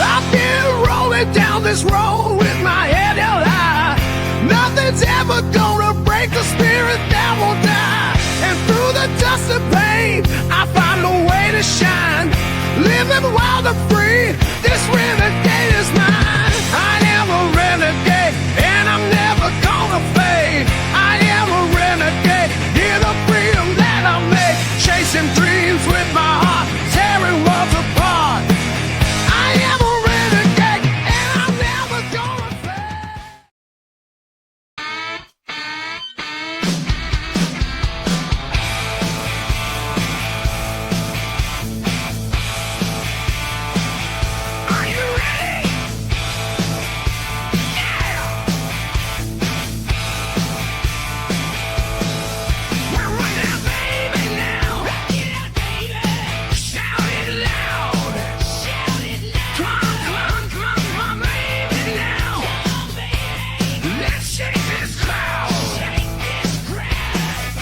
I've been rolling down this road with my head held high. Nothing's ever gonna break the spirit that won't die. And through the dust and pain, I find a way to shine. Living wild and free, this renegade is mine. I am a renegade, and I'm never gonna fade. I am a renegade, hear the freedom that I make. Chasing dreams with my heart, tearing worlds apart. I am a renegade, and I'm never gonna fade. Are you ready? Yeah! We're running out, baby, now. Rock it out, baby. Shout it loud. Shout it loud. Come on, baby, now. Come on, baby. Let's shake this crowd. Shake this crowd.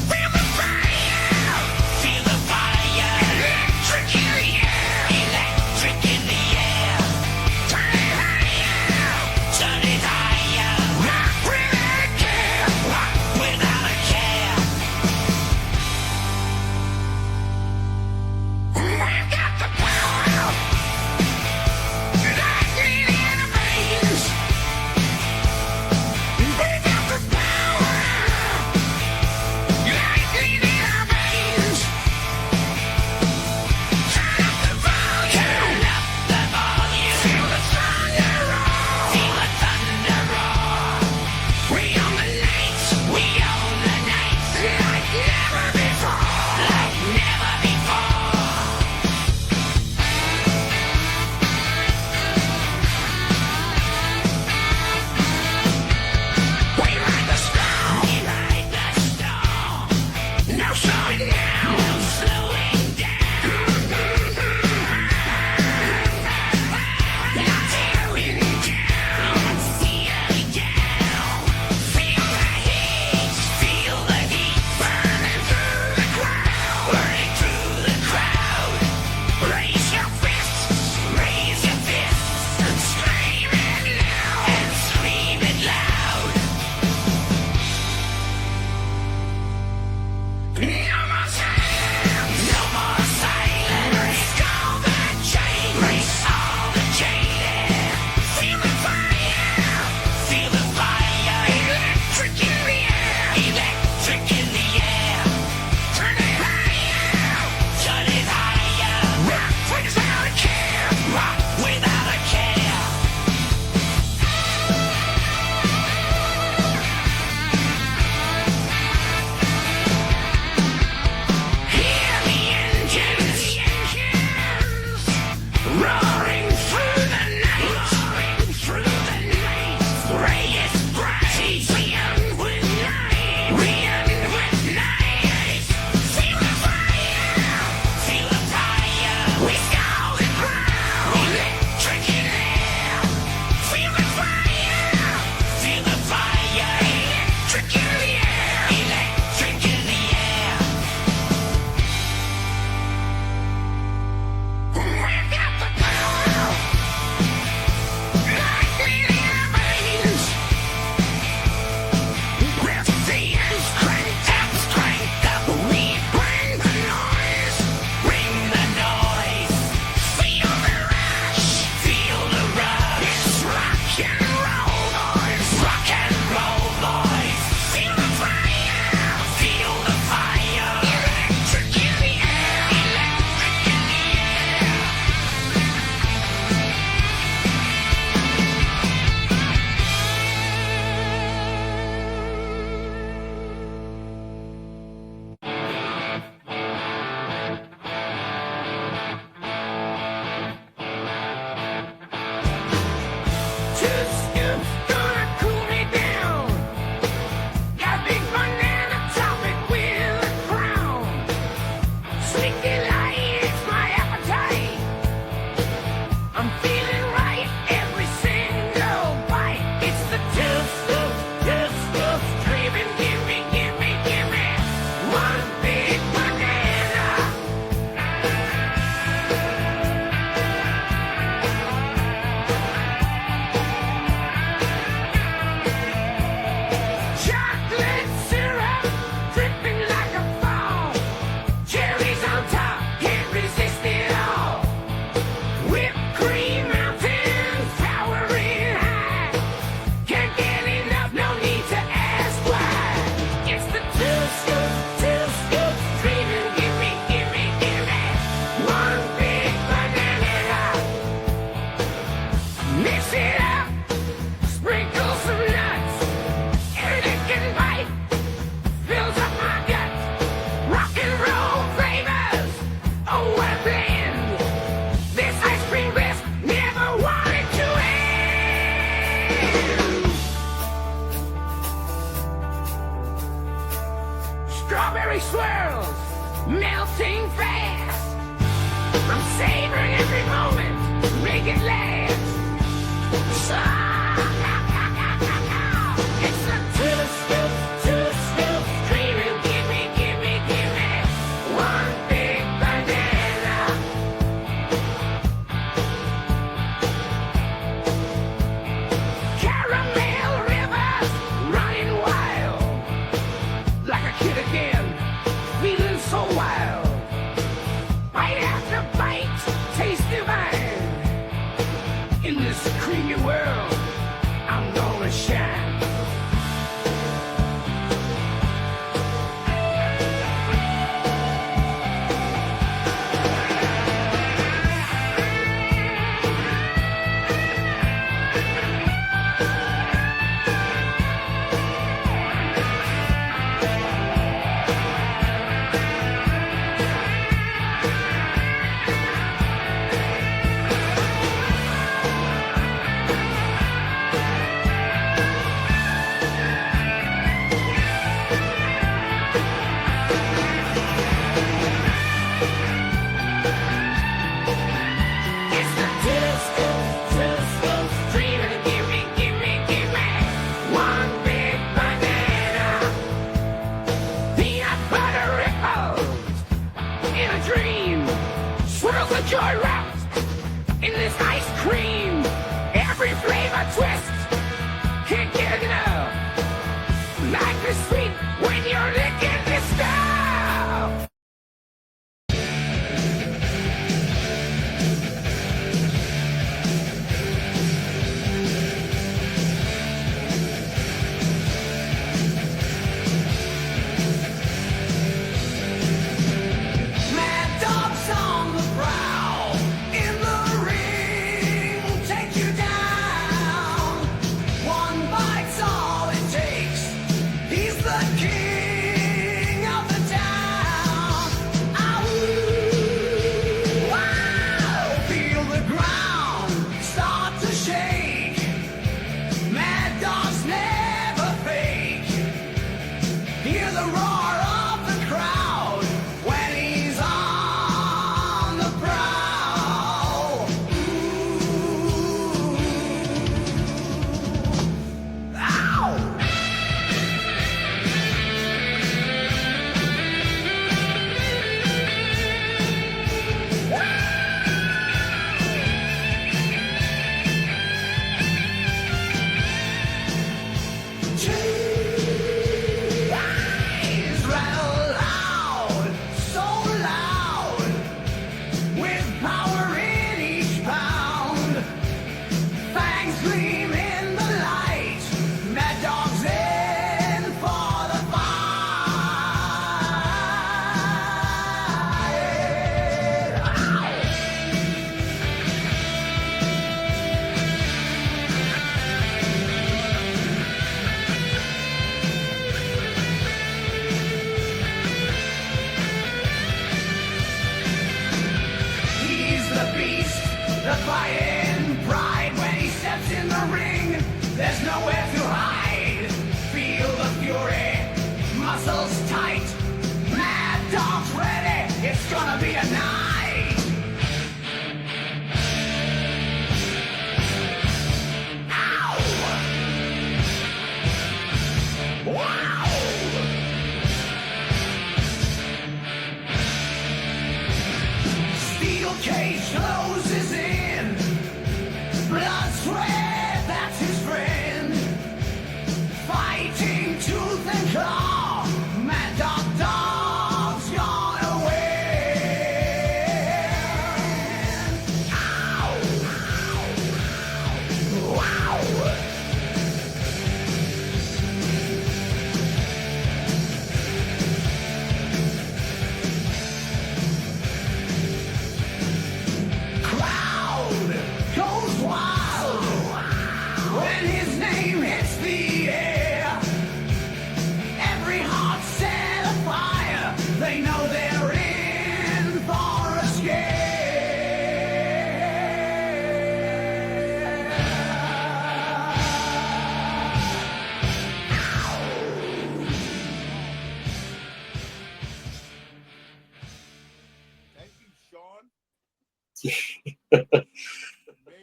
Feel the fire. Feel the fire. Electric in the air. Electric in the air. Turn it higher. Turn it higher. Rock without a care. Rock without a care. We've got the power. Lightning in our veins. We've got the power. Lightning in our veins. Turn up the volume. Turn up the volume. Feel the thunder roar. Feel the thunder roar. We own the night. We own the night. Like never before. Like never before. We ride the storm. We ride the storm. No slowing down. No slowing down. Not tearing down. Not tearing down. Feel the heat. Feel the heat burning through the crowd. Burning through the crowd. Raise your fists. Raise your fists. And scream it loud. And scream it loud. You're my melting fast. I'm savoring every moment to make it last. So, it's a two-scoop, screaming, give me one big banana. Caramel rivers running wild, like a kid again, feeling so wild. Bite after bite, taste divine. In this creamy world, I'm gonna shine. It's the two-scoop, screaming, give me one big banana. Peanut butter ripples in a dream, swirls of joy wrapped in this ice cream. Every flavor twist, can't get enough. Life is sweet when you're licking this stuff. Mad dogs on the prowl, in the ring, take you down. One bite's all it takes. He's the king of the town. Ow! Wow! Feel the ground start to shake. Mad dogs never fake. Hear the roar of the crowd when he's on the prowl. Ooh. Ow! Eyes rattle loud, so loud, with power in each pound. Fangs gleam in the light, mad dogs in for the fight. Ow! He's the beast, the fighting pride. When he steps in the ring, there's nowhere to hide. Feel the fury, muscles tight. Mad dogs ready, it's gonna be a night. Ow! Wow! Steel cage closes in. Blood, sweat, that's his friend. Fighting tooth and claw. Mad dog's gonna win. Ow! Wow! Cry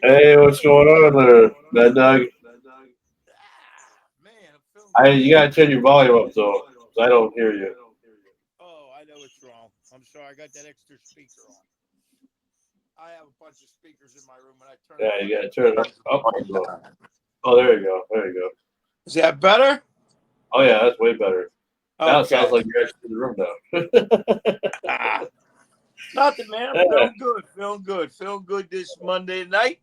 Hey, what's going on there, Mad Dog? Man, I'm feeling good. You gotta turn your volume up though, 'cause I don't hear you. Oh, I know what's wrong. I'm sorry. I got that extra speaker on. I have a bunch of speakers in my room, and I turn the Yeah, you volume gotta turn it up a volume little. down. Oh, there you go. There you go. Is that better? Oh yeah, that's way better. Now it sounds Okay. like you're actually in the room now. Ah, nothing, man. I'm Yeah, feeling good. Feeling good. Feeling good this Monday night.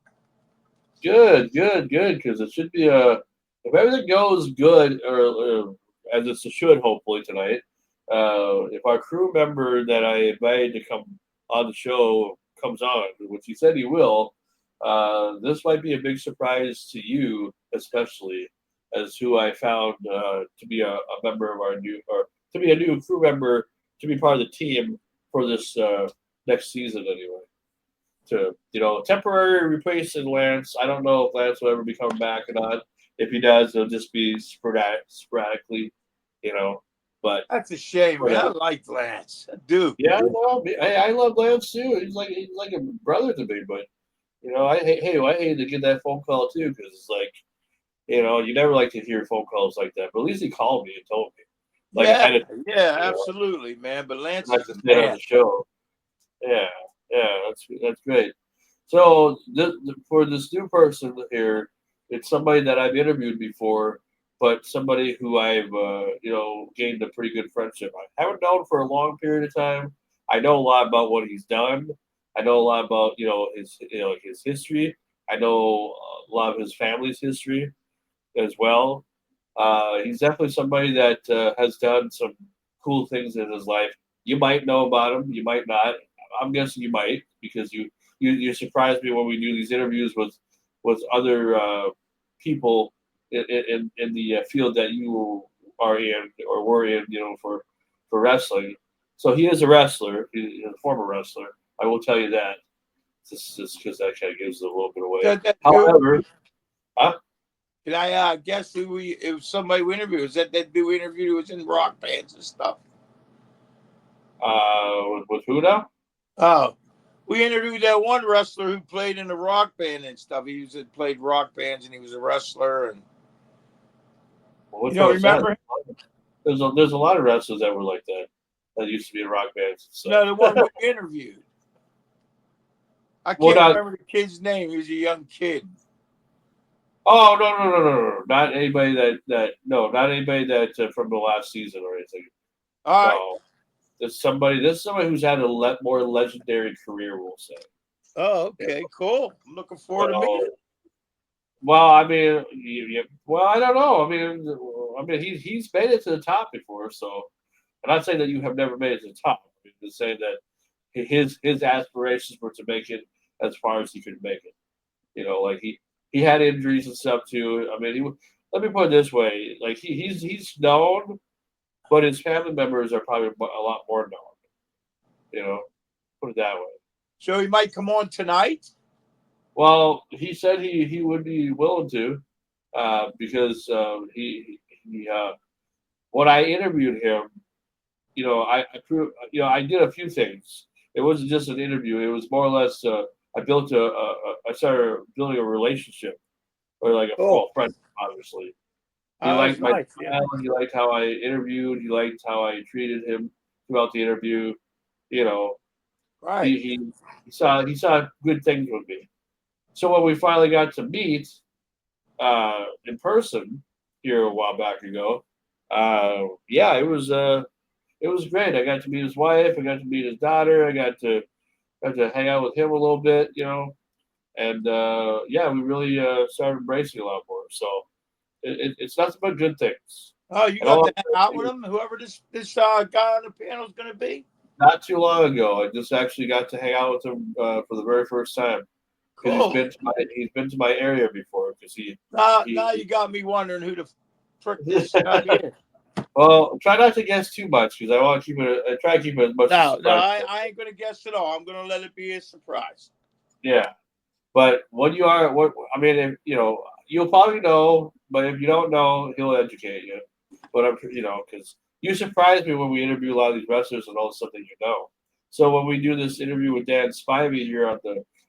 good, good, good. Because it should be a if everything goes good or as it should hopefully tonight. If our crew member that I invited to come on the show comes on, which he said he will, this might be a big surprise to you, especially as who I found to be a member of our new or to be a new crew member to be part of the team for this next season anyway. To temporary replacing Lance. I don't know if Lance will ever be coming back or not. If he does, it'll just be sporadically, you know. But That's a shame, man. I whatever. like Lance. I do. Yeah, no, I love Lance too. He's like a brother to me. But I hate to get that phone call too because it's like you never like to hear phone calls like that. But at least he called me and told me, like Yeah, ahead of yeah, you know, absolutely, man. But Lance not is just the get on man. the show. Yeah, yeah, that's great. So for this new person here, it's somebody that I've interviewed before, but somebody who I've gained a pretty good friendship. I haven't known for a long period of time. I know a lot about what he's done. I know a lot about his history. I know a lot of his family's history as well. He's definitely somebody that has done some cool things in his life. You might know about him, you might not. I'm guessing you might because you surprised me when we do these interviews with other people in the field that you are in or were in, for wrestling. So he is a wrestler. He's a former wrestler. I will tell you that. Just because that kind of gives it a little bit away. That dude. However, huh? Can I guess who we? It was somebody we interviewed. Was that dude we interviewed who was in rock bands and stuff? With who now? Oh, we interviewed that one wrestler who played in a rock band and stuff. Played rock bands and he was a wrestler. And Well, you which don't one is that? remember? There's a lot of wrestlers that were like that. That used to be in rock bands and No, the stuff. one we interviewed. I Well, can't not. remember the kid's name. He was a young kid. Oh no. Not anybody that no, not anybody that from the last season or anything. All right. No, This is somebody who's had a more legendary career. We'll say. Oh, Yeah. okay, cool. I'm looking forward to meeting him. So, well, I mean, well, I don't know. I mean, he's made it to the top before. So, I'm not saying that you have never made it to the top. I'm just saying that his aspirations were to make it as far as he could make it. Like he had injuries and stuff too. I mean, let me put it this way: like he's known, but his family members are probably a lot more known. Put it that way. So he might come on tonight. Well, he said he would be willing to, because he when I interviewed him, I did a few things. It wasn't just an interview. It was more or less I started building a relationship or like a Oh, friend, obviously. He oh, that's liked my nice. Yeah. style. He liked how I interviewed. He liked how I treated him throughout the interview. You know, Right. he saw good things with me. So when we finally got to meet in person here a while back ago, yeah, it was great. I got to meet his wife. I got to meet his daughter. I got to hang out with him a little bit, and yeah, we really started embracing a lot more. So it's nothing but good things. Oh, you And all got I'm to hang saying out with is, him. Whoever this guy on the panel is going to be. not too long ago, I just actually got to hang out with him for the very first time because he's Cool. been to my area before because Now he you got me wondering who the frick this guy is. well, try not to guess too much because I want to keep it. I try to keep it as much as No, surprise. I ain't going to guess at all. I'm going to let it be a surprise. Yeah, but when you are, what I mean, if, you'll probably know, but if you don't know, he'll educate you. But because you surprise me when we interview a lot of these wrestlers and all the stuff that you know. So when we do this interview with Dan Spivey here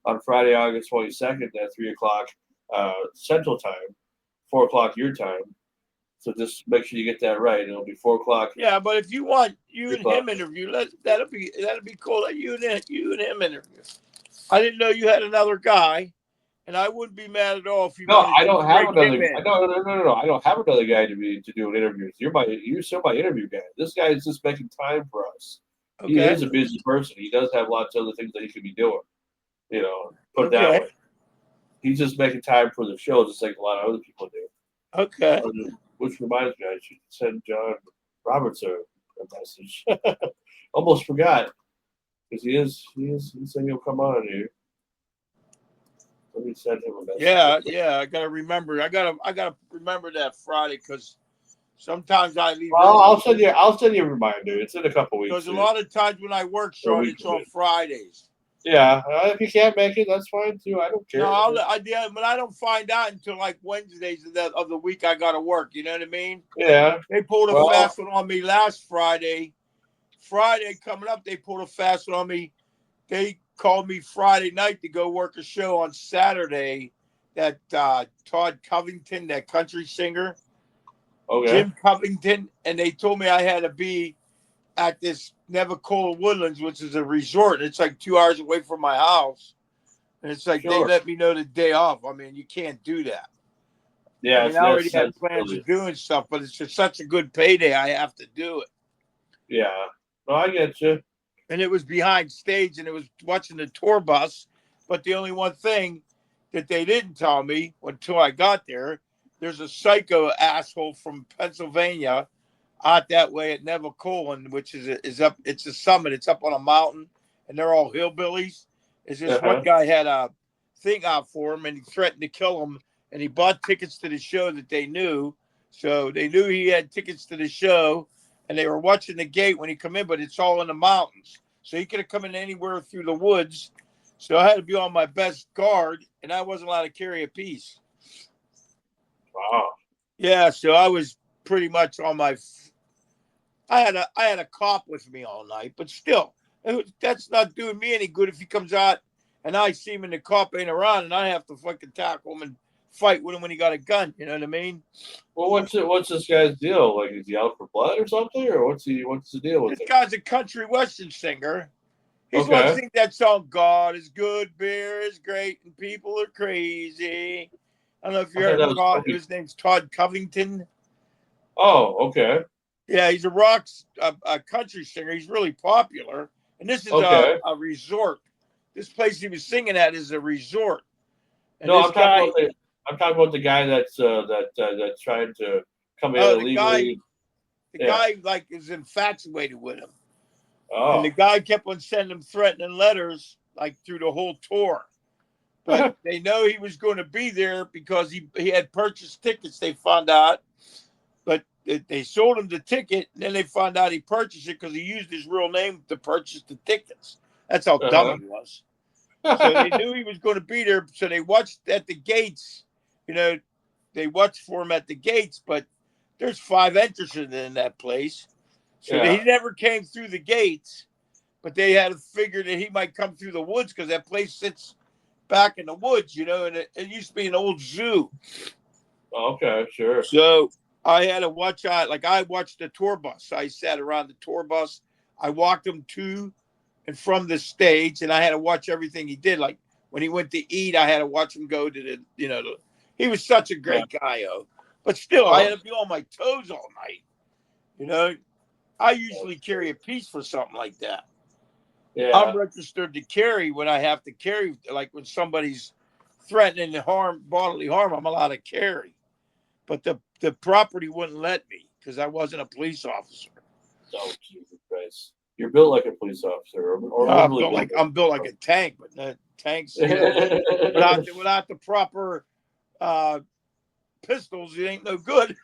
on Friday, August 22nd at 3 o'clock Central Time, 4 o'clock your time. So just make sure you get that right. It'll be 4 o'clock. Yeah, but if you want you and 3 o'clock. him interview, that'll be cool. You and him interview. I didn't know you had another guy, and I wouldn't be mad at all if you No, wanted I to don't have bring another. him in. No. I don't have another guy to do an interview. You're still my interview guy. This guy is just making time for us. He Okay. is a busy person. He does have lots of other things that he could be doing. Put it that Okay. way. He's just making time for the show, just like a lot of other people do. Okay. Which reminds me, I should send John Roberts a message. Almost forgot because he said he'll come on here. Let me send him a message. Yeah. I gotta remember. I gotta remember that Friday because sometimes I leave. Well, I'll send you a reminder. It's in a couple weeks. Because a lot of times when I work, Sean, it's on Fridays. Yeah, if you can't make it, that's fine too. I don't care. No, but I don't find out until like Wednesdays of the week I got to work. You know what I mean? Yeah. They pulled a fast one on me last Friday. Friday coming up, they pulled a fast one on me. They called me Friday night to go work a show on Saturday. That Todd Covington, that country singer, Jim Covington, and they told me I had to be at this Nevacola Woodlands, which is a resort. It's like 2 hours away from my house. And it's like they let me know the day off. I mean, you can't do that. Yeah, I already had plans of doing stuff, but it's just such a good payday. I have to do it. Yeah. No, I get you. And it was behind stage, and it was watching the tour bus. But the only one thing that they didn't tell me until I got there, there's a psycho asshole from Pennsylvania out that way at Nevacola, which is up. It's a summit. It's up on a mountain, and they're all hillbillies. Is this one guy had a thing out for him, and he threatened to kill him, and he bought tickets to the show that they knew. So they knew he had tickets to the show, and they were watching the gate when he come in, but it's all in the mountains. So he could have come in anywhere through the woods. So I had to be on my best guard, and I wasn't allowed to carry a piece. Wow. Yeah, so I was pretty much on my. I had a cop with me all night, but still, that's not doing me any good if he comes out and I see him and the cop ain't around and I have to fucking tackle him and fight with him when he got a gun. You know what I mean? Well, what's this guy's deal? Like, is he out for blood or something, or what's the deal with this it? Guy's a country western singer. He's going to sing that song, God is good, beer is great, and people are crazy. I don't know if you heard of his name's Todd Covington. Oh, okay. Yeah, he's a country singer. He's really popular. And this is a resort. This place he was singing at is a resort. And no, I'm talking about the guy that's trying to come in illegally. The guy like is infatuated with him. Oh. And the guy kept on sending him threatening letters like through the whole tour. But they know he was going to be there because he had purchased tickets, they found out. But they sold him the ticket, and then they found out he purchased it because he used his real name to purchase the tickets. That's how dumb he was. So they knew he was going to be there. So they watched at the gates. You know, they watched for him at the gates, but there's 5 entrances in that place. So he never came through the gates, but they had to figure that he might come through the woods because that place sits back in the woods, you know, and it used to be an old zoo. Okay, sure. So I had to watch out. Like I watched the tour bus. I sat around the tour bus. I walked him to and from the stage, and I had to watch everything he did. Like when he went to eat, I had to watch him go to he was such a great guy, but still, I had to be on my toes all night. You know, I usually carry a piece for something like that. Yeah. I'm registered to carry when I have to carry, like when somebody's threatening to bodily harm, I'm allowed to carry. But the property wouldn't let me because I wasn't a police officer. Oh, Jesus Christ. You're built like a police officer. I'm built like a tank, but the tanks, without the proper pistols, it ain't no good.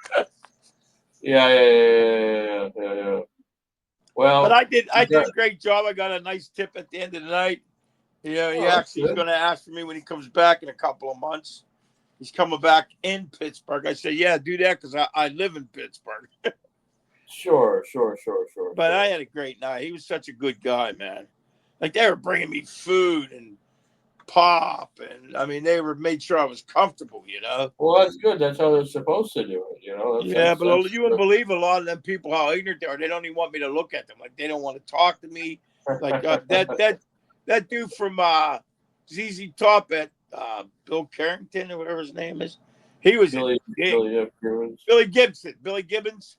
Yeah. Well, but I did a great job. I got a nice tip at the end of the night. You know, he actually is going to ask for me when he comes back in a couple of months. He's coming back in Pittsburgh. I said, yeah, do that because I live in Pittsburgh. Sure. But I had a great night. He was such a good guy, man. Like they were bringing me food and pop, and I mean they were made sure I was comfortable, you know. Well, that's good. That's how they're supposed to do it. You know, Yeah, but that's you wouldn't believe a lot of them people how ignorant they are. They don't even want me to look at them. Like they don't want to talk to me. Like that dude from ZZ Top at Bill Carrington or whatever his name is. He was Billy, Billy Gibbons. Billy Gibson. Billy Gibbons.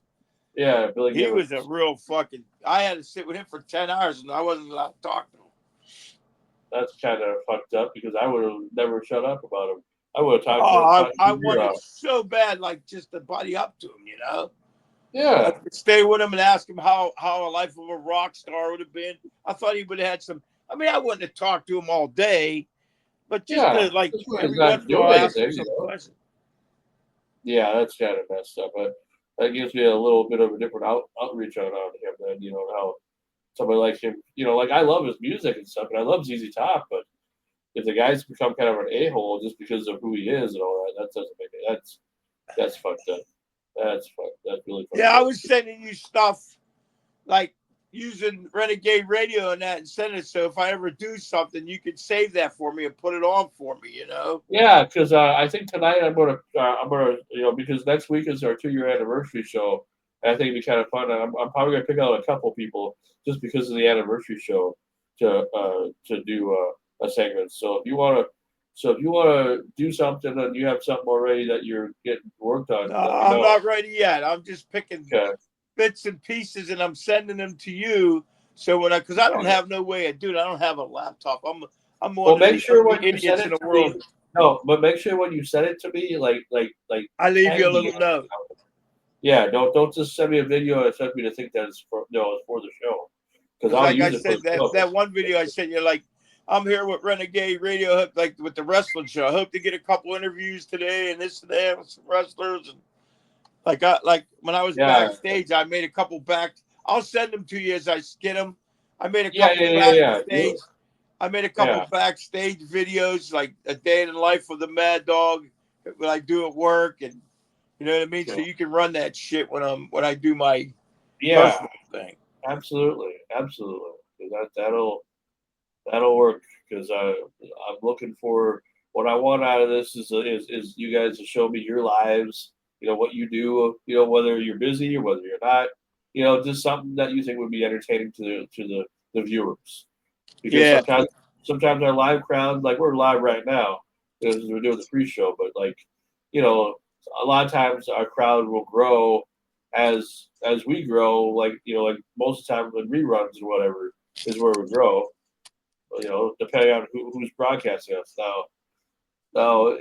Yeah, Billy He Gibbons. was a real fucking. I had to sit with him for 10 hours and I wasn't allowed to talk to him. That's kind of fucked up because I would have never shut up about him. I would have talked to him. Oh, I Talked your ear wanted out. so bad, like just to buddy up to him, you know. Yeah, I could stay with him and ask him how a life of a rock star would have been. I thought he would have had some. I mean, I wouldn't have talked to him all day, but just yeah. to like That's why he's every once not in a while doing ask him anything, some you know. questions. Yeah, that's kind of messed up. But that gives me a little bit of a different outreach on him than how somebody like him. Like I love his music and stuff, and I love ZZ Top, but if the guy's become kind of an a-hole just because of who he is and all that, that doesn't make it. That's fucked up. That's fucked. That's really fucked Yeah, I up. was sending you stuff like using Renegade Radio and that and send it. So if I ever do something, you could save that for me and put it on for me, you know? Yeah, because I think tonight I'm gonna because next week is our 2-year anniversary show, and I think it'd be kind of fun. I'm probably gonna pick out a couple people just because of the anniversary show to do a segment. So if you wanna do something and you have something already that you're getting worked on, No, let me I'm know. not ready yet. I'm just picking Okay. bits and pieces and I'm sending them to you. So because I don't have no way of doing it. I don't have a laptop. I'm Well, one of make the sure only when you send idiots it in the to me. world. No, but make sure when you send it to me, like I leave you a tag me little note. Yeah, don't just send me a video and expect me to think that it's for the show because I'll Like I use it for said, the show. that one video I sent you, like, I'm here with Renegade Radio, like with the wrestling show. I hope to get a couple interviews today and this and that with some wrestlers. And like when I was Yeah, backstage, I made a couple back. I'll send them to you as I get them. I made a yeah, couple yeah, yeah, yeah. Do backstage. it. I made a couple Yeah, backstage videos, like a day in the life of the Mad Dog, what I do at work, and you know what I mean. So yeah, you can run that shit when I do my yeah. personal thing. Absolutely, absolutely. 'Cause that'll work because I'm looking for what I want out of this is you guys to show me your lives. What you do. Whether you're busy or whether you're not. Just something that you think would be entertaining to the viewers. Because Yeah, sometimes our live crowd, like we're live right now because we're doing the pre-show, but you know a lot of times our crowd will grow as we grow, like most of the time when reruns or whatever is where we grow, depending on who's broadcasting us. Now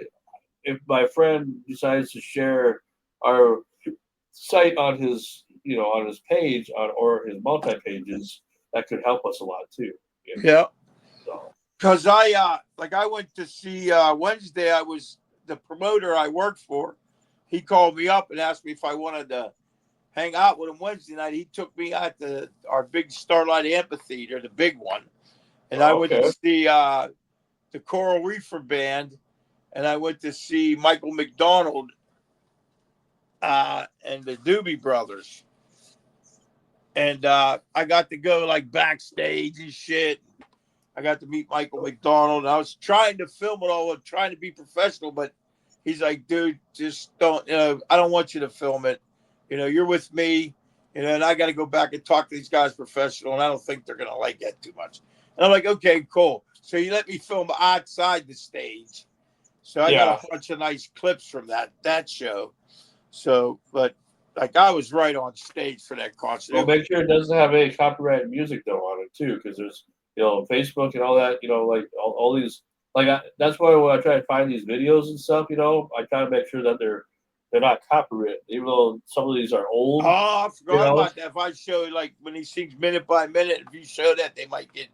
if my friend decides to share our site on his page or his multi pages, that could help us a lot too. yeah. So Because I went to see Wednesday. I was the promoter I worked for. He called me up and asked me if I wanted to hang out with him Wednesday night. He took me out to our big Starlight Amphitheater, the big one, and I went to okay. see the Coral Reefer Band, and I went to see Michael McDonald and the Doobie Brothers, and I got to go like backstage and shit. I got to meet Michael McDonald. I was trying to film it all, trying to be professional, but he's like, dude, just don't, I don't want you to film it. You're with me, and I got to go back and talk to these guys professional, and I don't think they're going to like that too much. And I'm like, okay, cool. So you let me film outside the stage. So I got Yeah. a bunch of nice clips from that show. So, but like I was right on stage for that concert. Well, make sure it doesn't have any copyrighted music though on it too, because there's Facebook and all that. Like all these. That's why when I try to find these videos and stuff, I try to make sure that they're not copyrighted, even though some of these are old. Oh, I forgot about that. If I show like when he sings minute by minute, if you show that, they might get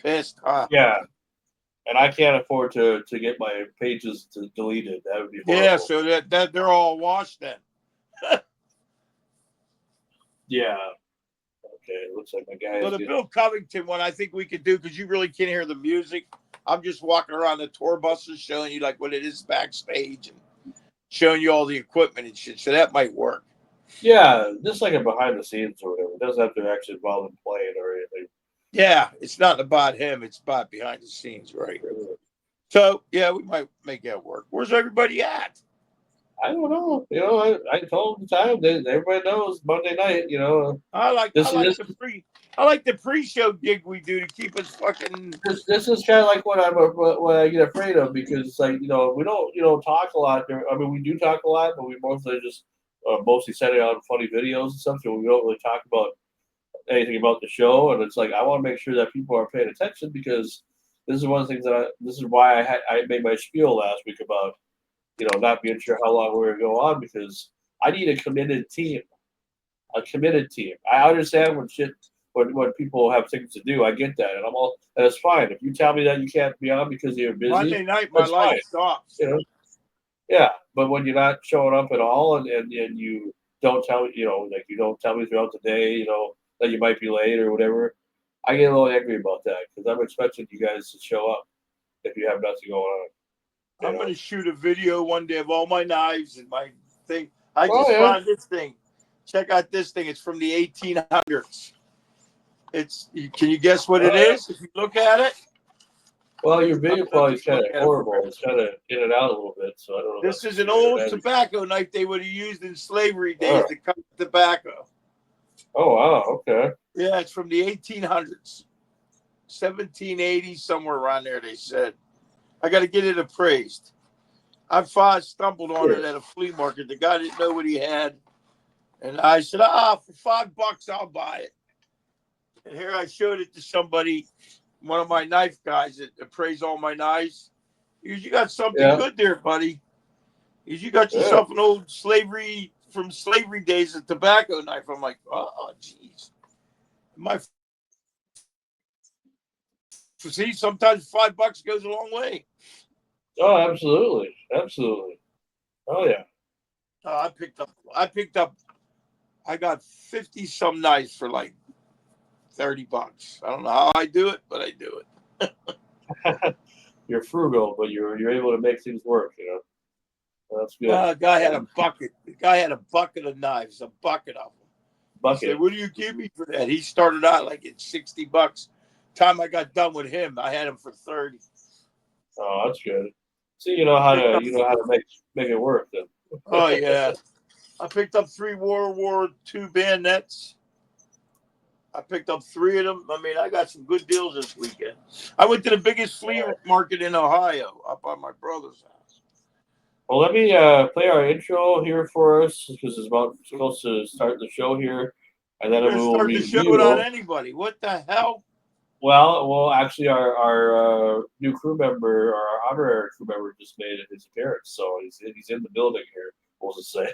pissed, huh? Yeah, and I can't afford to get my pages deleted. That would be horrible. Yeah, so that they're all washed then. Yeah. Okay. Looks like my guy So is the getting. Bill Covington one, I think we could do because you really can't hear the music. I'm just walking around the tour buses showing you like what it is backstage and showing you all the equipment and shit. So that might work. Yeah, just like a behind the scenes or whatever. It doesn't have to actually involve in playing or anything. Yeah, it's not about him. It's about behind the scenes, right? So yeah, we might make that work. Where's everybody at? I don't know. I told them the time. Everybody knows Monday night. I like this I is like this the pre I like the pre-show gig we do to keep us fucking. this is kind of like what I get afraid of, because it's like, we don't talk a lot. I mean, we do talk a lot, but we mostly just mostly set it on funny videos and stuff. So we don't really talk about anything about the show. And it's like, I want to make sure that people are paying attention, because this is one of the things this is why I made my spiel last week about not being sure how long we're going to go on, because I need a committed team. A committed team. I understand when people have things to do. I get that, and that's fine. If you tell me that you can't be on because you're busy, Monday night, my that's life fine. stops. Yeah. But when you're not showing up at all, and you don't tell me, like you don't tell me throughout the day, that you might be late or whatever, I get a little angry about that, because I'm expecting you guys to show up if you have nothing going on. I'm going to shoot a video one day of all my knives and my thing. I Oh, just yeah. found this thing. Check out this thing. It's from the 1800s. Can you guess what it is if you look at it? Well, your video quality is kind of horrible. It's kind of in and out a little bit, so I don't know. This is an old tobacco knife they would have used in slavery days to cut tobacco. Oh, wow. Okay. Yeah, it's from the 1800s. 1780, somewhere around there, they said. I got to get it appraised. I stumbled on it at a flea market. The guy didn't know what he had. And I said, for $5, I'll buy it. And here I showed it to somebody, one of my knife guys that appraised all my knives. You got something good there, buddy. You got yourself an old slavery days, a tobacco knife. I'm like, oh, geez. See, sometimes $5 goes a long way. Oh, absolutely. Absolutely. Oh, yeah. I got 50 some knives for like $30. I don't know how I do it, but I do it. You're frugal, but you're able to make things work, That's good. The guy had a bucket. The guy had a bucket of knives, a bucket of them. Bucket. He said, what do you give me for that? He started out like at $60. Time I got done with him, I had him for 30. Oh, that's good. So you know how to make it work then. Oh yeah. I picked up 3 World War II bayonets. I picked up 3 of them. I mean, I got some good deals this weekend. I went to the biggest flea market in Ohio, up by my brother's house. Well, let me play our intro here for us, because it's about supposed to start the show here, and then we will review. Start the show without anybody. What the hell? Well, actually, our new crew member, our honorary crew member, just made his appearance, so he's in the building here. We'll just say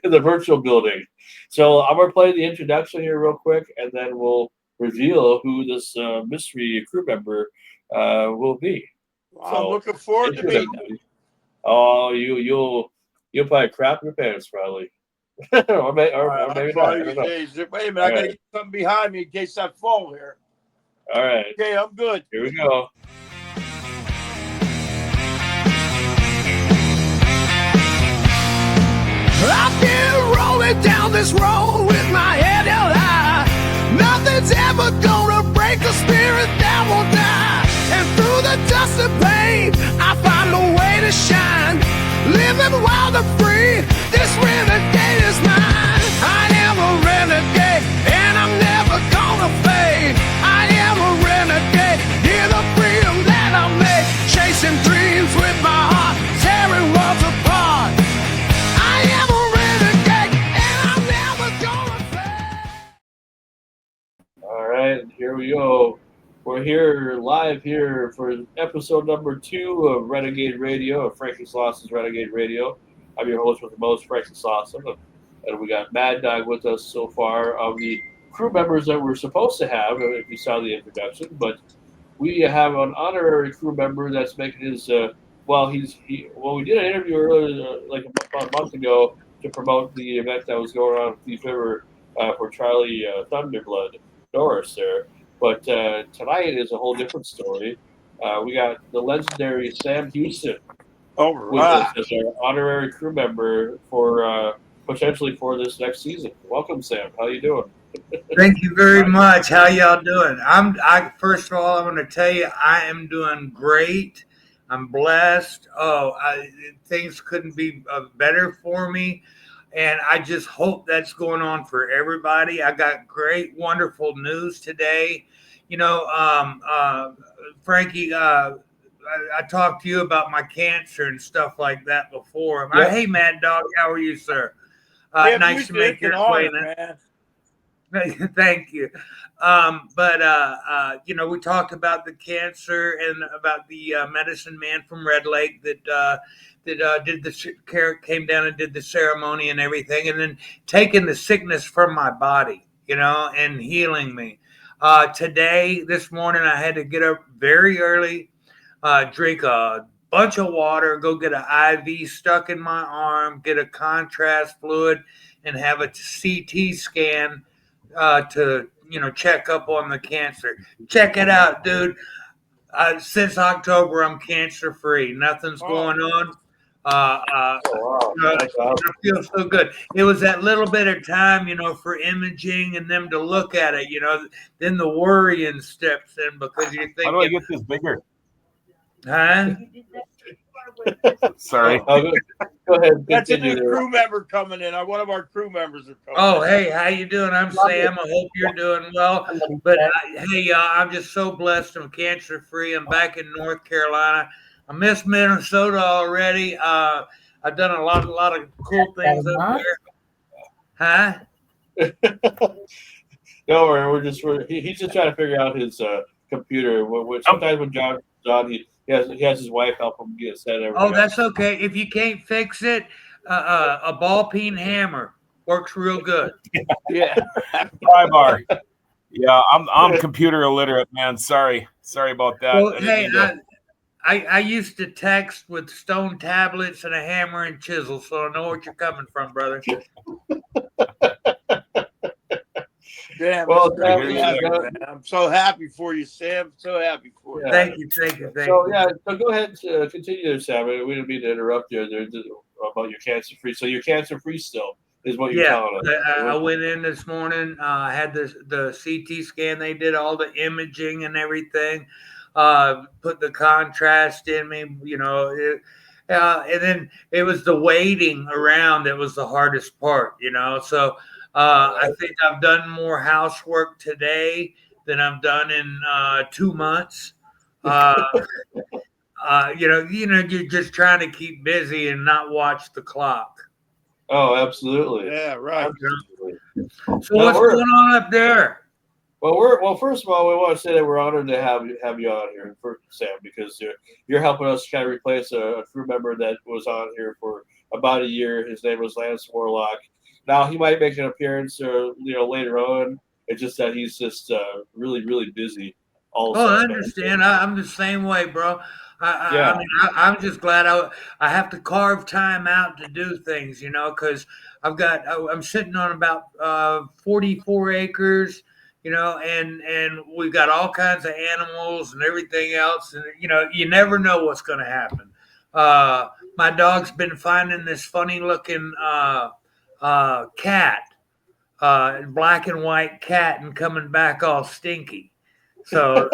in the virtual building. So I'm gonna play the introduction here real quick, and then we'll reveal who this mystery crew member will be. Well, so, I'm looking forward to meeting him. Oh, you'll probably crap your pants probably. or maybe not. Wait a minute, I gotta get something behind me in case I fall here. All right. Okay, I'm good. Here we go. I've been rolling down this road with my head held high. Nothing's ever gonna break the spirit that won't die. And through the dust and pain, I find a way to shine. Living wild and free, this renegade is mine. I am a renegade, and I'm never gonna fade. I am a renegade, hear the freedom that I make. Chasing dreams with my heart, tearing worlds apart. I am a renegade, and I'm never gonna fade. All right, here we go. We're here live here for episode number 2 of Renegade Radio, of Frankie Sloss's Renegade Radio. I'm your host with the most, Frankie Sloss, and we got Mad Dog with us so far of the crew members that we're supposed to have, if you saw the introduction. But we have an honorary crew member that's making his. We did an interview earlier, like about a month ago, to promote the event that was going on in Thief River for Charlie Thunderblood Norris there. But tonight is a whole different story. We got the legendary Sam Houston with us as our honorary crew member for potentially for this next season. Welcome, Sam. How you doing? Thank you very much. How y'all doing? First of all, I'm going to tell you, I am doing great. I'm blessed. Things couldn't be better for me. And I just hope that's going on for everybody. I got great, wonderful news today. You know, Frankie, I talked to you about my cancer and stuff like that before. Yep. Hey, Mad Dog, how are you, sir? Sam, Nice to make it's your an honor, acquaintance. man. Thank you. We talked about the cancer and about the medicine man from Red Lake that did came down and did the ceremony and everything, and then taking the sickness from my body, and healing me. This morning, I had to get up very early, drink a bunch of water, go get an IV stuck in my arm, get a contrast fluid, and have a CT scan to check up on the cancer. Check it out, dude. Since October, I'm cancer free. Nothing's going on. Oh, wow. That's awesome. I feel so good. It was that little bit of time, for imaging and them to look at it. Then the worrying steps in because you're How do I thinking, get this bigger? huh? Sorry. Go ahead. That's a Continue new there. crew member coming in. One of our crew members are coming. Oh, hey, how you doing? I'm Sam. I hope you're doing well. But hey, y'all, I'm just so blessed. I'm cancer free. I'm back in North Carolina. I miss Minnesota already. I've done a lot of cool things up there. Huh? Don't worry, he's just trying to figure out his computer. Sometimes when John's on, he has his wife help him get set and everything. Oh, that's okay. If you can't fix it, a ball peen hammer works real good. Yeah. Pry bar. Yeah, I'm computer illiterate, man. Sorry about that. Well, hey, I used to text with stone tablets and a hammer and chisel, so I know what you're coming from, brother. Damn, Well, I'm so happy for you, Sam. So happy for you. Yeah. Thank you. So go ahead and continue there, Sam. We didn't mean to interrupt you there about your cancer free. So you're cancer free still is what you're telling us. I went in this morning. I had the CT scan. They did all the imaging and everything. Put the contrast in me. And then it was the waiting around that was the hardest part. So I think I've done more housework today than I've done in 2 months. You're just trying to keep busy and not watch the clock. Oh, absolutely. Yeah, right. Absolutely. So what's going on up there? Well, first of all, we want to say that we're honored to have you on here, Sam, because you're helping us kind of replace a crew member that was on here for about a year. His name was Lance Warlock. Now he might make an appearance, later on. It's just that he's just really, really busy. I understand. I'm the same way, bro. I'm just glad I have to carve time out to do things, because I'm sitting on about 44 acres, and we've got all kinds of animals and everything else, and you never know what's going to happen. My dog's been finding this funny looking cat, black and white cat, and coming back all stinky. So,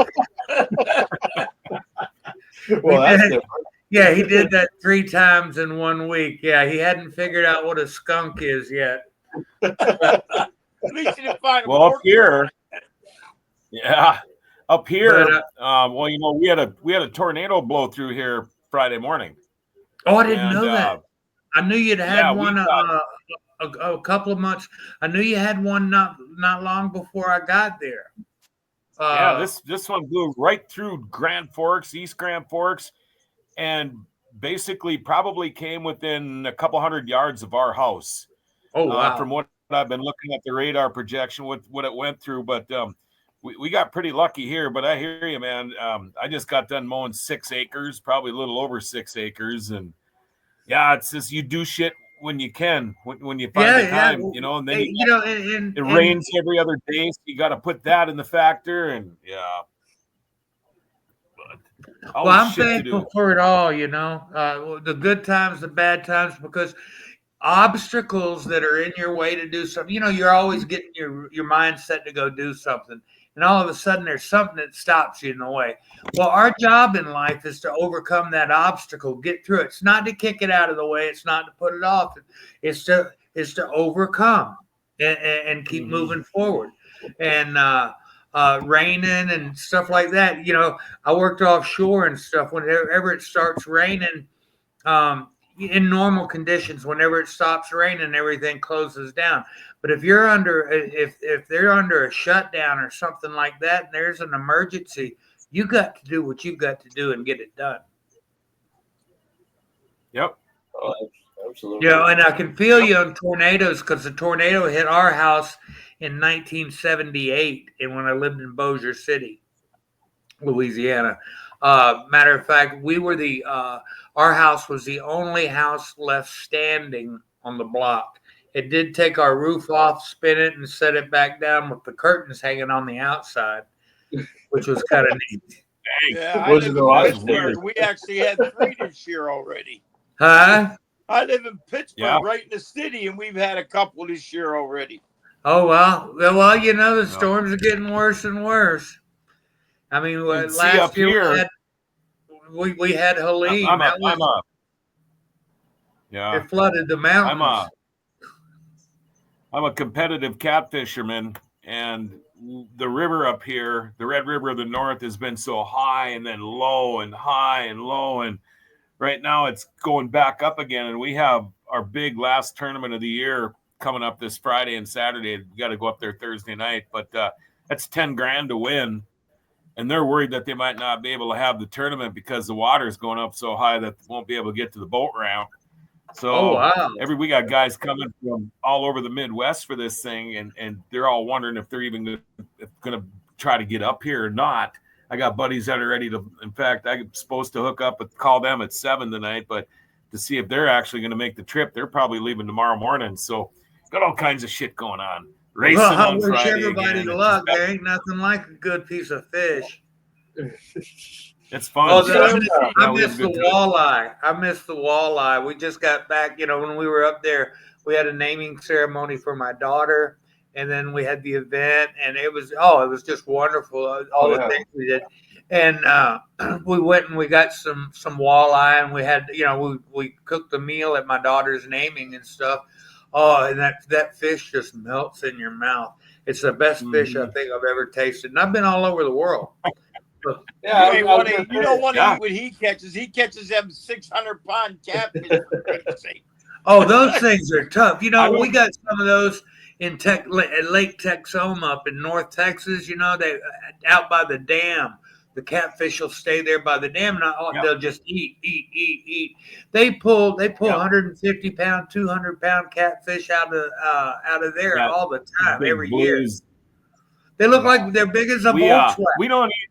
well, that's different. Yeah, he did that 3 times in 1 week. Yeah, he hadn't figured out what a skunk is yet. At least you didn't find up here. Yeah, up here. We had a tornado blow through here Friday morning. Oh, I didn't know that. I knew you'd had one a couple of months. I knew you had one not long before I got there. This one blew right through Grand Forks, East Grand Forks, and basically probably came within a couple hundred yards of our house. Oh, wow. From what I've been looking at the radar projection with what it went through, but we got pretty lucky here. But I hear you, man. I just got done mowing 6 acres, probably a little over 6 acres, and it's just you do shit when you can, when you find the time, and then it rains every other day, so you got to put that in the factor, and I'm thankful for it all, the good times, the bad times, because obstacles that are in your way to do something. You're always getting your mind set to go do something, and all of a sudden there's something that stops you in the way. Well, our job in life is to overcome that obstacle, get through it. It's not to kick it out of the way. It's not to put it off. It's to overcome and keep moving forward. And raining and stuff like that. I worked offshore and stuff. Whenever it starts raining, in normal conditions, whenever it stops raining, everything closes down. But if they're under a shutdown or something like that, and there's an emergency, you got to do what you've got to do and get it done. Yep. Oh, absolutely. And I can feel you on tornadoes, because the tornado hit our house in 1978, and when I lived in Bossier City, Louisiana. Matter of fact, we were our house was the only house left standing on the block. It did take our roof off, spin it, and set it back down with the curtains hanging on the outside, which was kind of neat. Yeah, I Was live it in a lot? Pittsburgh. We actually had 3 this year already. Huh? I live in Pittsburgh, Yeah. right in the city, and we've had a couple this year already. Oh, well, the storms are getting worse and worse. I mean, And see, last up year here, we had Helene. It flooded the mountains. I'm a competitive cat fisherman, and the river up here, the Red River of the North, has been so high and then low and high and low, and right now it's going back up again. And we have our big last tournament of the year coming up this Friday and Saturday. We got to go up there Thursday night, but that's $10,000 to win. And they're worried that they might not be able to have the tournament because the water is going up so high that they won't be able to get to the boat ramp. So we got guys coming from all over the Midwest for this thing, and they're all wondering if they're even going to try to get up here or not. I got buddies that are ready to. In fact, I'm supposed to hook up and call them at 7 tonight, but to see if they're actually going to make the trip. They're probably leaving tomorrow morning. So got all kinds of shit going on. Racing I on wish Friday everybody again. luck. There ain't nothing like a good piece of fish. It's fun. I miss the walleye. I miss the walleye. We just got back. When we were up there, we had a naming ceremony for my daughter, and then we had the event, and it was just wonderful. All the things we did, and we went and we got some walleye, and we had we cooked the meal at my daughter's naming and stuff. Oh, and that fish just melts in your mouth. It's the best fish I think I've ever tasted, and I've been all over the world. Yeah, you don't want to eat what he catches. He catches them 600-pound catfish. Oh, those things are tough. We got some of those in Lake Texoma up in North Texas. They out by the dam. The catfish will stay there by the dam, and they'll just eat. They pull 150-pound, 200-pound catfish out of there all the time, every year. They look like they're big as a Volkswagen. We don't eat.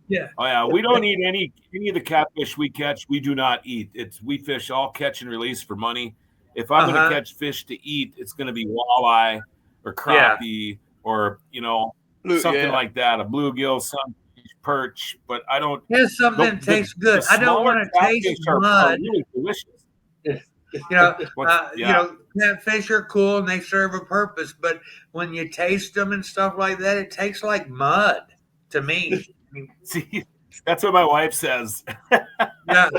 Yeah. Oh yeah, we don't eat any of the catfish we catch. We do not eat. We fish all catch and release for money. If I'm going to catch fish to eat, it's going to be walleye or crappie or something like that, a bluegill, sunfish, perch. But I don't. Here's something that tastes good. I don't want to taste mud. Really delicious. Catfish are cool and they serve a purpose, but when you taste them and stuff like that, it tastes like mud to me. See, that's what my wife says. Yeah.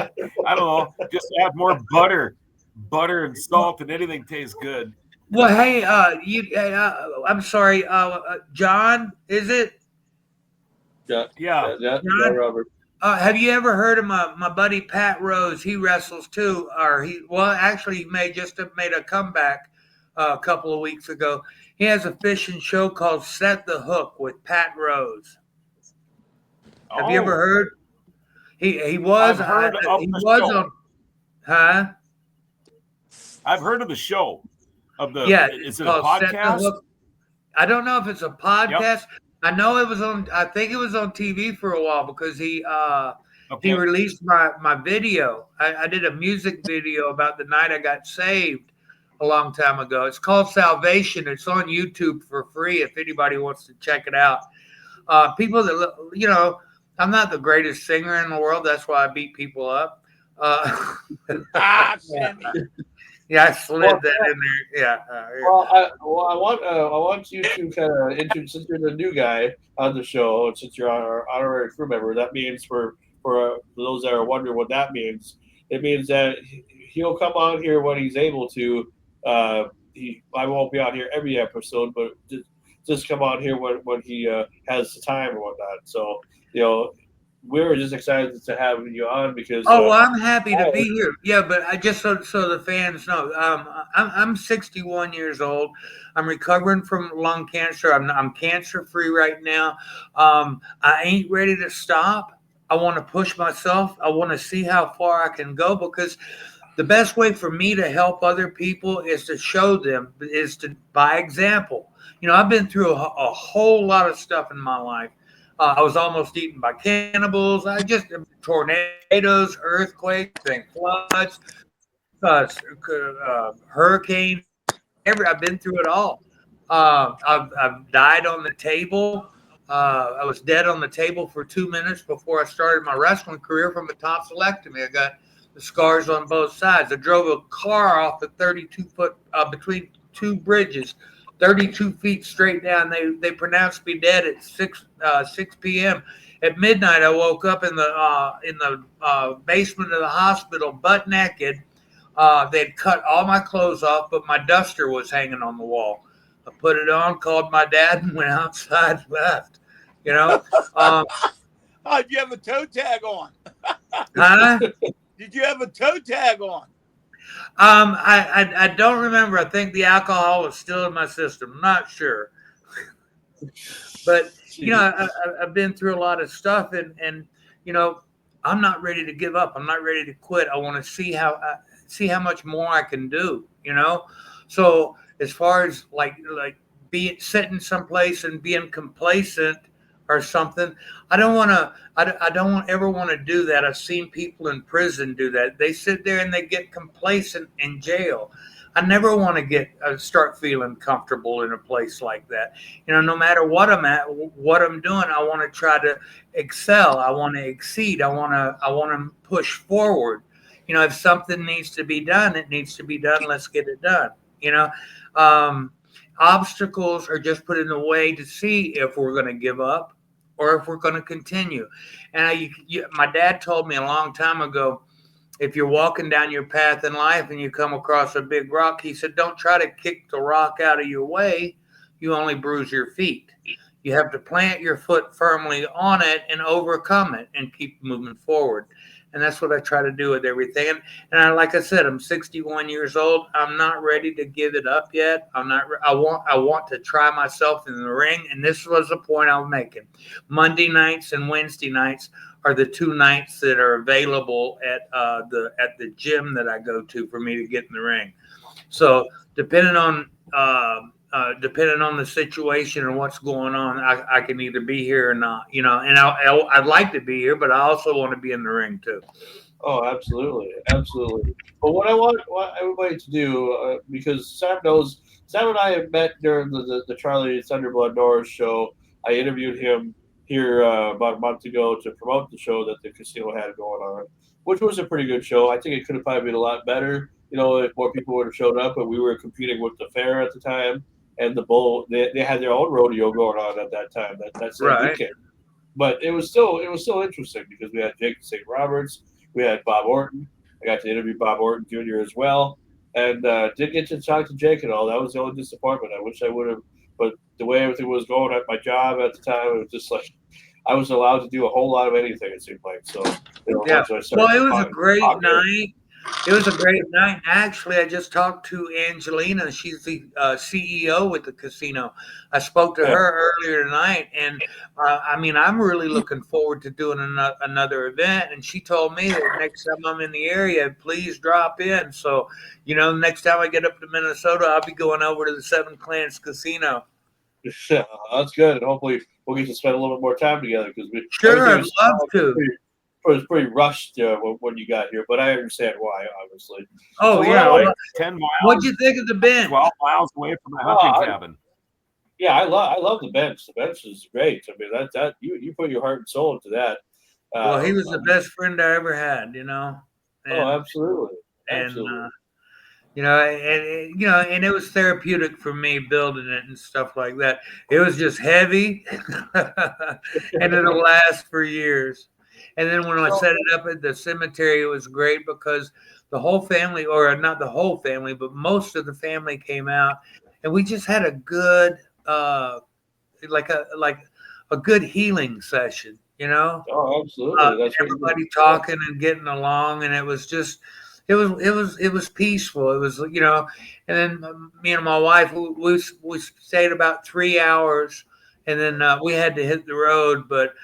I don't know. Just add more butter and salt, and anything tastes good. Well, hey, I'm sorry, John, is it? Yeah, John, Robert. have you ever heard of my buddy Pat Rose? He wrestles too, he made a comeback a couple of weeks ago. He has a fishing show called Set the Hook with Pat Rose. Have you ever heard? He was. I've heard of he the was show. on. Huh? I've heard of the show. Is it a podcast? I don't know if it's a podcast. Yep. I know it was on. I think it was on TV for a while because he released my video. I did a music video about the night I got saved a long time ago. It's called Salvation. It's on YouTube for free if anybody wants to check it out. People that I'm not the greatest singer in the world. That's why I beat people up. Yeah, I slid Well, that in there. Yeah. I want you to kind of introduce, since you're the new guy on the show, and since you're our honorary crew member. That means for those that are wondering what that means, it means that he'll come on here when he's able to. I won't be on here every episode, but just come on here when he has the time and whatnot. So you know, we were just excited to have you on because Oh, well, I'm happy to I- be here. Yeah, but I just so the fans know, I'm 61 years old. I'm recovering from lung cancer. I'm cancer free right now. I ain't ready to stop. I want to push myself. I want to see how far I can go because the best way for me to help other people is to show them, is to by example. I've been through a whole lot of stuff in my life. I was almost eaten by cannibals. I just tornadoes, earthquakes, and floods, hurricanes. I've been through it all. I've died on the table. I was dead on the table for 2 minutes before I started my wrestling career from a tonsillectomy. I got the scars on both sides. I drove a car off the 32-foot between two bridges, 32 feet straight down. They pronounced me dead at 6 p.m. At midnight, I woke up in the basement of the hospital, butt naked. They'd cut all my clothes off, but my duster was hanging on the wall. I put it on, called my dad, and went outside, left. You know, um, Oh, did you have a toe tag on? huh? Did you have a toe tag on? I don't remember. I think the alcohol was still in my system. I'm not sure, but I've been through a lot of stuff, and you know, I'm not ready to give up. I'm not ready to quit. I want to see how much more I can do. So as far as like being sitting someplace and being complacent or something, I don't want to. I don't ever want to do that. I've seen people in prison do that. They sit there and they get complacent in jail. I never want to start feeling comfortable in a place like that. No matter what I'm at, what I'm doing, I want to try to excel. I want to exceed. I want to push forward. If something needs to be done, it needs to be done. Let's get it done. You know, um, Obstacles are just put in the way to see if we're going to give up or if we're going to continue. And my dad told me a long time ago, if you're walking down your path in life and you come across a big rock, he said, don't try to kick the rock out of your way. You only bruise your feet. You have to plant your foot firmly on it and overcome it and keep moving forward. And that's what I try to do with everything. Like I said, I'm 61 years old. I'm not ready to give it up yet. I'm not. I want to try myself in the ring. And this was the point I was making. Monday nights and Wednesday nights are the two nights that are available at the gym that I go to for me to get in the ring. So depending on the situation and what's going on, I can either be here or not. And I'd like to be here, but I also want to be in the ring too. Oh, absolutely, absolutely. But what I want everybody to do, because Sam and I have met during the Charlie Thunderblood Norris show. I interviewed him here about a month ago to promote the show that the casino had going on, which was a pretty good show. I think it could have probably been a lot better, if more people would have showed up. But we were competing with the fair at the time, and the bull. They had their own rodeo going on at that time. That same Right. weekend. But it was still interesting because we had Jake St. Roberts, we had Bob Orton. I got to interview Bob Orton Jr. as well, and didn't get to talk to Jake at all. That was the only disappointment. I wish I would have, but the way everything was going at my job at the time, it was just like I was allowed to do a whole lot of anything. It seemed like so. Yeah. Once I Well, started it was a great talking, night. It was a great night. Actually, I just talked to Angelina. She's the CEO at the casino. I spoke to yeah, her earlier tonight, and I'm really looking forward to doing another event. And she told me that next time I'm in the area, please drop in. So, next time I get up to Minnesota, I'll be going over to the Seven Clans Casino. yeah, that's good. And hopefully we'll get to spend a little bit more time together because Sure, everything I'd love to. was pretty rushed when you got here, but I understand why, obviously. Oh So what yeah. I Well, 10 what'd miles, you think of the bench? 12 miles away from my Oh, hunting cabin. yeah, I love the bench. The bench is great. I mean, that you put your heart and soul into that. Well, he Um, was the best friend I ever had, oh, and absolutely, and absolutely. And it was therapeutic for me building it and stuff like that. It was just heavy, and it'll last for years. And then when I So, set it up at the cemetery, it was great because the whole family, or not the whole family, but most of the family came out, and we just had a good, like a good healing session. oh, absolutely. That's what you Everybody do. talking and getting along, and it was peaceful. It was, and then me and my wife, we stayed about 3 hours, and then we had to hit the road. But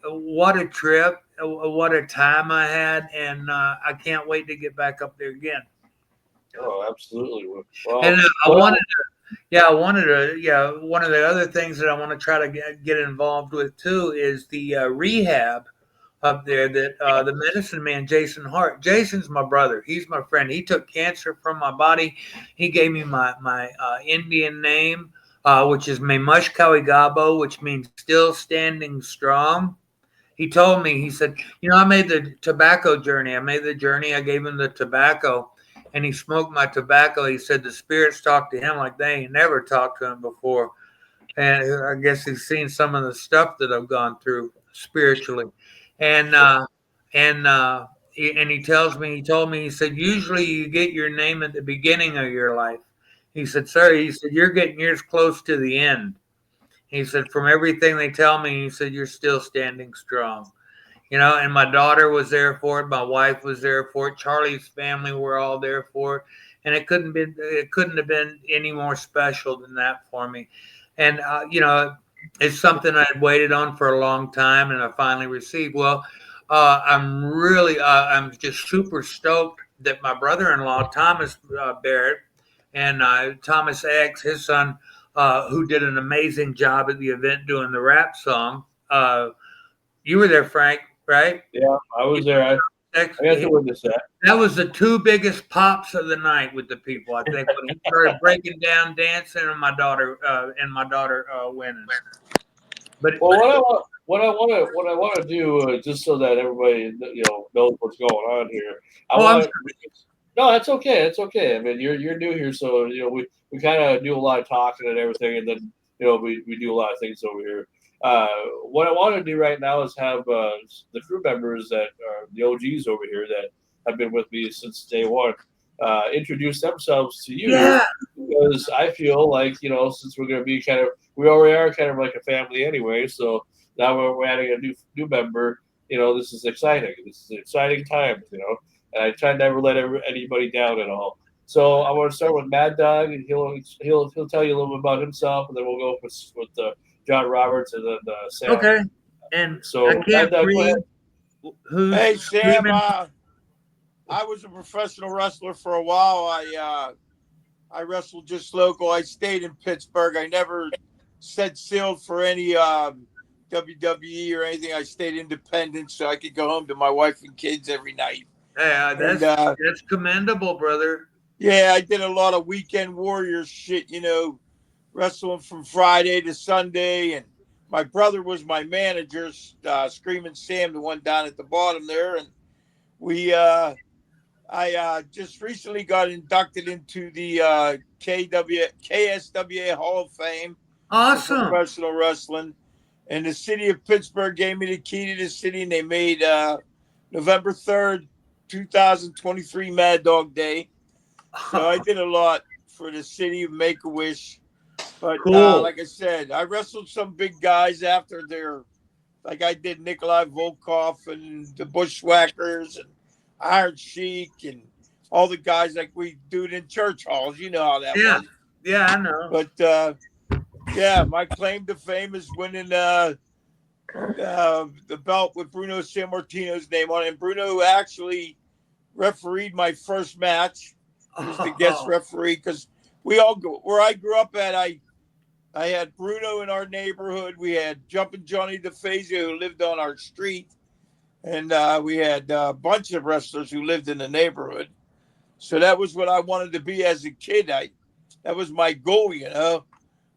what a trip! What a time I had, and I can't wait to get back up there again. Oh, absolutely. And Well, I what? wanted yeah, one of the other things that I want to try to get involved with too is the rehab up there that the medicine man, Jason Hart. Jason's my brother. He's my friend. He took cancer from my body. He gave me my Indian name, which is Memush Kawigabo, which means still standing strong. He told me, he said, I made the tobacco journey. I made the journey. I gave him the tobacco, and he smoked my tobacco. He said the spirits talked to him like they ain't never talked to him before. And I guess he's seen some of the stuff that I've gone through spiritually. And he tells me, he told me, he said, usually you get your name at the beginning of your life. He said, sir, he said, you're getting yours close to the end. He said, from everything they tell me, he said, you're still standing strong. And my daughter was there for it. My wife was there for it. Charlie's family were all there for it. And it couldn't have been any more special than that for me. And, it's something I'd waited on for a long time and I finally received. Well, I'm just super stoked that my brother-in-law, Thomas Barrett, and Thomas X, his son, who did an amazing job at the event doing the rap song. You were there, Frank, right? Yeah, I was there. I got to witness that. That was the two biggest pops of the night with the people. I think when he started breaking down, dancing, and my daughter winning. But Well, what I want to do, just so that everybody knows what's going on here. I I'm want. No, that's okay. That's okay. I mean, you're new here, so we kind of do a lot of talking and everything, and then we do a lot of things over here. What I want to do right now is have the crew members that are the OGs over here that have been with me since day one introduce themselves to you, yeah, because I feel like since we're going to be we already are kind of like a family anyway, so now we're adding a new member. This is exciting. This is an exciting time. And I try never let anybody down at all. So I want to start with Mad Dog, and he'll tell you a little bit about himself, and then we'll go with John Roberts and then Sam. okay. And So I can't Mad Dog, go breathe. ahead. Who's Hey Sam, screaming? I was a professional wrestler for a while. I wrestled just local. I stayed in Pittsburgh. I never set sail for any WWE or anything. I stayed independent so I could go home to my wife and kids every night. Yeah, And that's commendable, brother. yeah, I did a lot of weekend warrior shit, wrestling from Friday to Sunday. And my brother was my manager, Screaming Sam, the one down at the bottom there. And I just recently got inducted into the KSWA Hall of Fame for Awesome. professional wrestling. And the city of Pittsburgh gave me the key to the city, and they made November 3rd, 2023 Mad Dog Day. So I did a lot for the city of Make-A-Wish. But Cool. like I said, I wrestled some big guys after like I did Nikolai Volkov and the Bushwhackers and Iron Sheik and all the guys like we do it in church halls. You know how that Yeah. was. Yeah, I know. But yeah, my claim to fame is winning the belt with Bruno Sammartino's name on it. And Bruno actually refereed my first match. He was the guest referee because we all go where I grew up at. I had Bruno in our neighborhood. We had Jumpin' Johnny DeFazio who lived on our street. And we had a bunch of wrestlers who lived in the neighborhood. So that was what I wanted to be as a kid. That was my goal,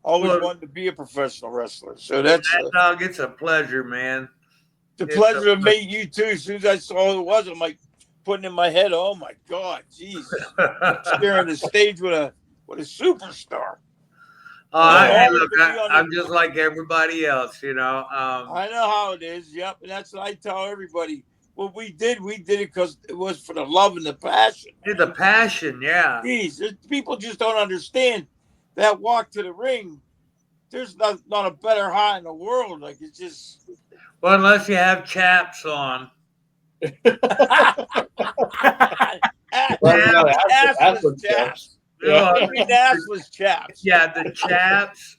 Always Well, wanted to be a professional wrestler. So that's Mad Dog, it's a pleasure, man. the It's pleasure a to meet you too. As soon as I saw who it was, I'm like, putting in my head. Oh my God, jeez, sharing the stage with a superstar. Hey, Always look, to be on the- I'm just like everybody else, you know. I know how it is. Yep, and that's what I tell everybody. What we did it because it was for the love and the passion. The passion, yeah. Jeez, people just don't understand that walk to the ring. There's not a better high in the world. Like it's just. Well, unless you have chaps on. Assless chaps. Yeah. I mean, assless chaps. Yeah, the chaps,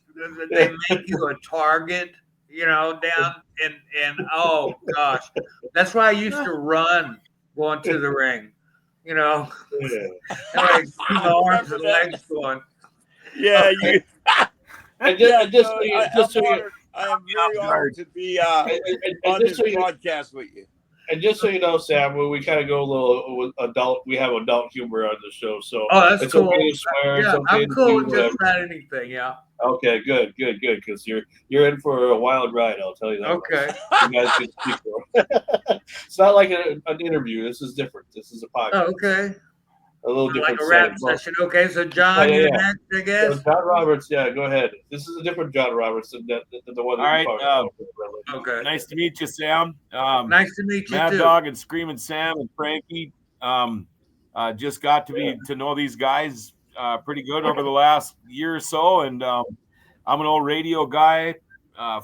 they make you a target, you know, down and oh gosh. That's why I used to run going to the ring, you know. And like see my arms and legs going. Yeah, you. And I am very honored to be on this broadcast with you. And just so you know, Sam, we kind of go a little adult. We have adult humor on the show, so That's it's cool. okay to swear. Yeah, it's okay I'm to cool do with just whatever. about anything. Yeah. Okay, good, because you're in for a wild ride. I'll tell you that. Okay. You guys can speak for it. It's not like an interview. This is different. This is a podcast. Oh, okay. A little Like different a rap setting. session. Okay, so John, you're next, I guess. So John Roberts, yeah, go ahead. This is a different John Roberts than the one. All right. Okay. Nice to meet you, Sam. Nice to meet you Mad too. Dog and Screaming Sam and Frankie. Just got to know these guys pretty good over the last year or so, and I'm an old radio guy.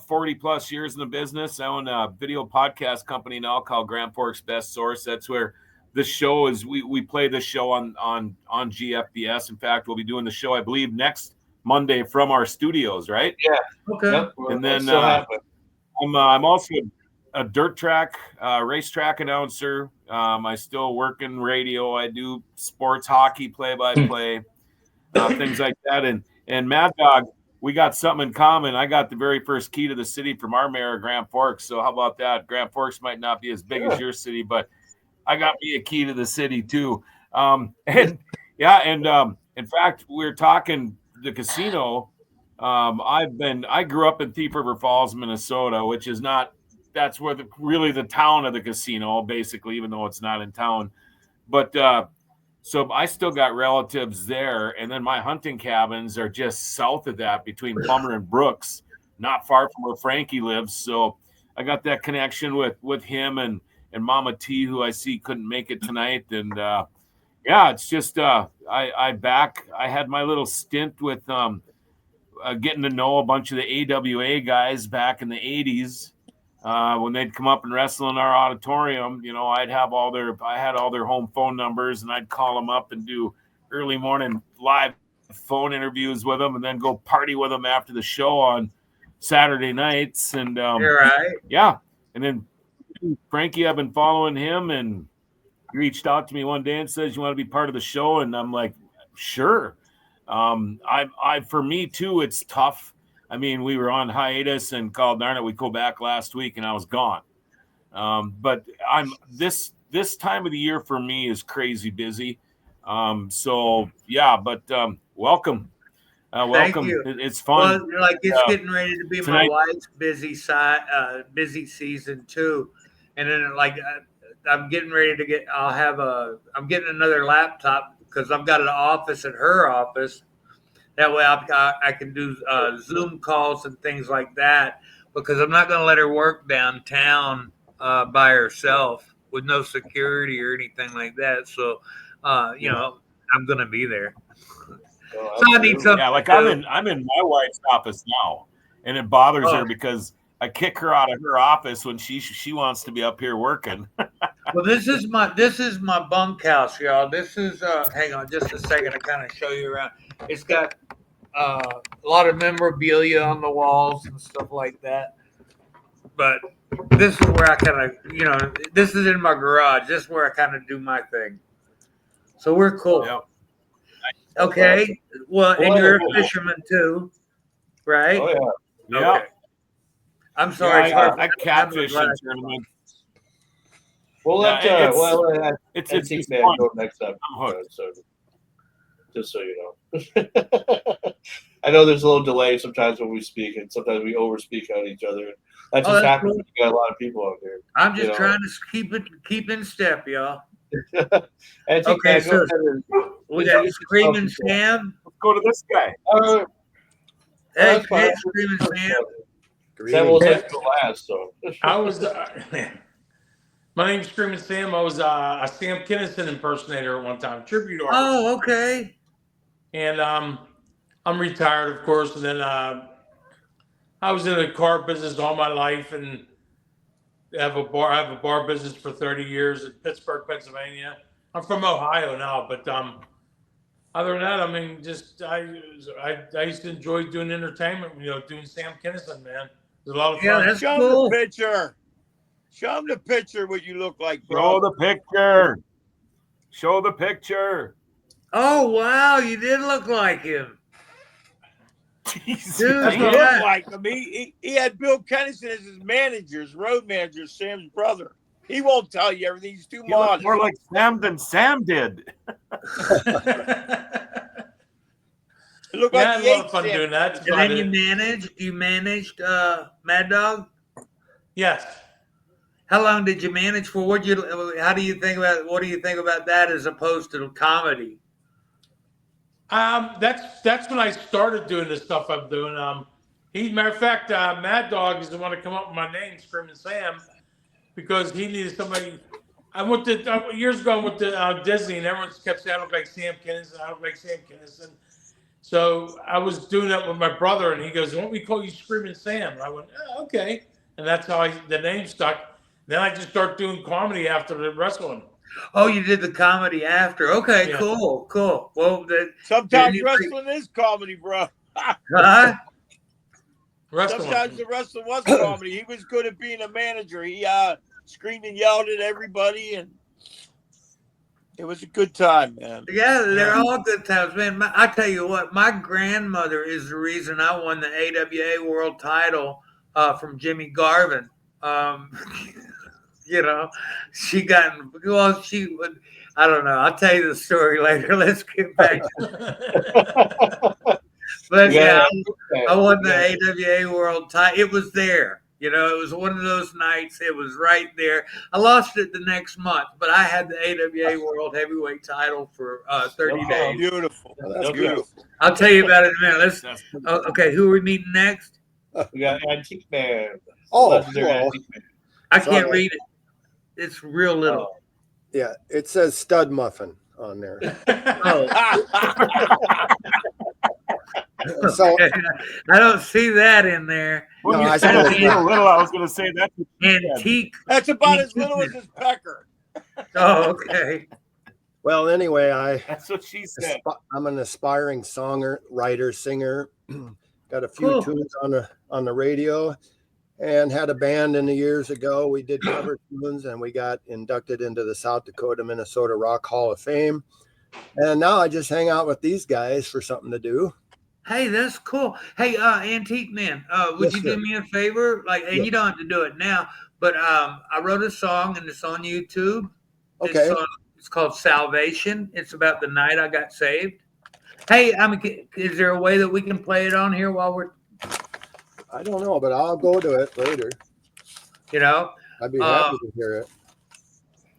40 plus years in the business. I own a video podcast company now called Grand Forks Best Source. That's where this show is. We play this show on GFBS. In fact, we'll be doing the show, I believe, next Monday from our studios, right? Yeah. Okay. Yep. And then I'm also a dirt track racetrack announcer. I still work in radio. I do sports hockey play-by-play, things like that. And Mad Dog, we got something in common. I got the very first key to the city from our mayor, Grand Forks. So how about that? Grand Forks might not be as big as your city, but I got me a key to the city too. In fact, we're talking the casino. I grew up in Thief River Falls, Minnesota, which is not, that's where really the town of the casino, basically, even though it's not in town. But so I still got relatives there. And then my hunting cabins are just south of that between Plummer and Brooks, not far from where Frankie lives. So I got that connection with him and Mama T, who I see couldn't make it tonight. And it's just I had my little stint with getting to know a bunch of the AWA guys back in the 80s. When they'd come up and wrestle in our auditorium, you know, I had all their home phone numbers, and I'd call them up and do early morning live phone interviews with them, and then go party with them after the show on Saturday nights. And You're right. Yeah. And then Frankie, I've been following him, and he reached out to me one day and says, "You want to be part of the show?" And I'm like, sure. For me too, it's tough. I mean, we were on hiatus and called, darn it, we go back last week and I was gone. But this time of the year for me is crazy busy. Welcome. Welcome. Thank you. It's fun. Well, like it's getting ready to be tonight, my wife's busy season too. And then I'm getting ready to I'm getting another laptop because I've got an office at her office. That way I can do Zoom calls and things like that because I'm not going to let her work downtown by herself with no security or anything like that. So, you know, I'm going to be there. So I need something. Yeah, like I'm in my wife's office now, and it bothers her because I kick her out of her office when she wants to be up here working. Well, this is my bunkhouse, y'all. This is hang on just a second to kind of show you around. It's got a lot of memorabilia on the walls and stuff like that. But this is where I kind of, you know, this is in my garage. This is where I kind of do my thing. So we're cool. Yep. Okay. Well, and you're a fisherman too, right? Oh yeah. Yeah. Okay. I'm sorry. I catfish in tournaments. We'll let it's man fun. go next time. I'm hooked. So, just so you know. I know there's a little delay sometimes when we speak, and sometimes we overspeak on each other. That just happens when you got a lot of people out there. I'm just trying to keep in step, y'all. Antique Okay, Man, so go ahead and we got introduce Screaming yourself. Sam. Let's go to this guy. Hey, That's fine. hey, Screaming Sam. Sam was Greetings. like the last, so. I was. My name's Screaming Sam. I was a Sam Kinison impersonator at one time, tribute artist, Oh, okay. and I'm retired, of course. And then I was in the car business all my life, and I have a bar business for 30 years in Pittsburgh, Pennsylvania. I'm from Ohio now, but other than that, I mean, just I used to enjoy doing entertainment. You know, doing Sam Kinison, man. It was a lot of Yeah, fun. that's Show him cool. the picture. Show him the picture what you look like, Show bro. the picture. Show the picture. Oh, wow, you did look like him. Jesus. Dude, That's you what got- looked like him. He had Bill Kennison as his manager, his road manager, Sam's brother. He won't tell you everything. He's too You look modest. more like Sam than Sam did. It looked Yeah, I like had he a lot ate of fun Sam. doing that. That's and about then it. you managed Mad Dog? Yes. How long did you manage for? What do you think about that as opposed to comedy? That's when I started doing the stuff I'm doing. Matter of fact, Mad Dog is the one to come up with my name, Screaming Sam, because he needed somebody. I went to years ago. I went to Disney, and everyone kept saying I look like Sam Kinison. I look like Sam Kinison. So I was doing that with my brother, and he goes, "Why don't we call you Screaming Sam?" And I went, oh, "Okay," and that's how the name stuck. Then I just started doing comedy after the wrestling. Oh, you did the comedy after. Okay, Yeah. cool. Well, Sometimes wrestling is comedy, bro. huh? Wrestling. Sometimes the wrestling was comedy. He was good at being a manager. He screamed and yelled at everybody, and it was a good time, man. Yeah, they're all good times, man. I tell you what, my grandmother is the reason I won the AWA world title from Jimmy Garvin. You know, she would. I don't know. I'll tell you the story later. Let's get back. But yeah, I won the AWA world title. It was there. You know, it was one of those nights. It was right there. I lost it the next month, but I had the AWA World Heavyweight title for 30 days. Beautiful. That's Beautiful. I'll tell you about it in a minute. Okay, who are we meeting next? We got Antique Man. Oh, Legendary hello. Antique Man. I can't Sorry. read it. It's real little. Yeah, it says stud muffin on there. So I don't see that in there. When No, you I said said it's real little, I was going to say that. Antique. That's about as little as his pecker. Oh, okay. well, anyway, That's what she said. I'm an aspiring songer, writer, singer. Got a few Cool. tunes on the radio, and had a band in the years ago. We did cover tunes, and we got inducted into the South Dakota Minnesota Rock Hall of Fame. And now I just hang out with these guys for something to do. Hey, that's cool. Hey, Antique Man, would Yes, you sir. do me a favor? And you don't have to do it now, but I wrote a song and it's on YouTube. Okay. It's called Salvation. It's about the night I got saved. Hey, is there a way that we can play it on here while we're, I don't know, but I'll go to it later. you know? I'd be happy to hear it.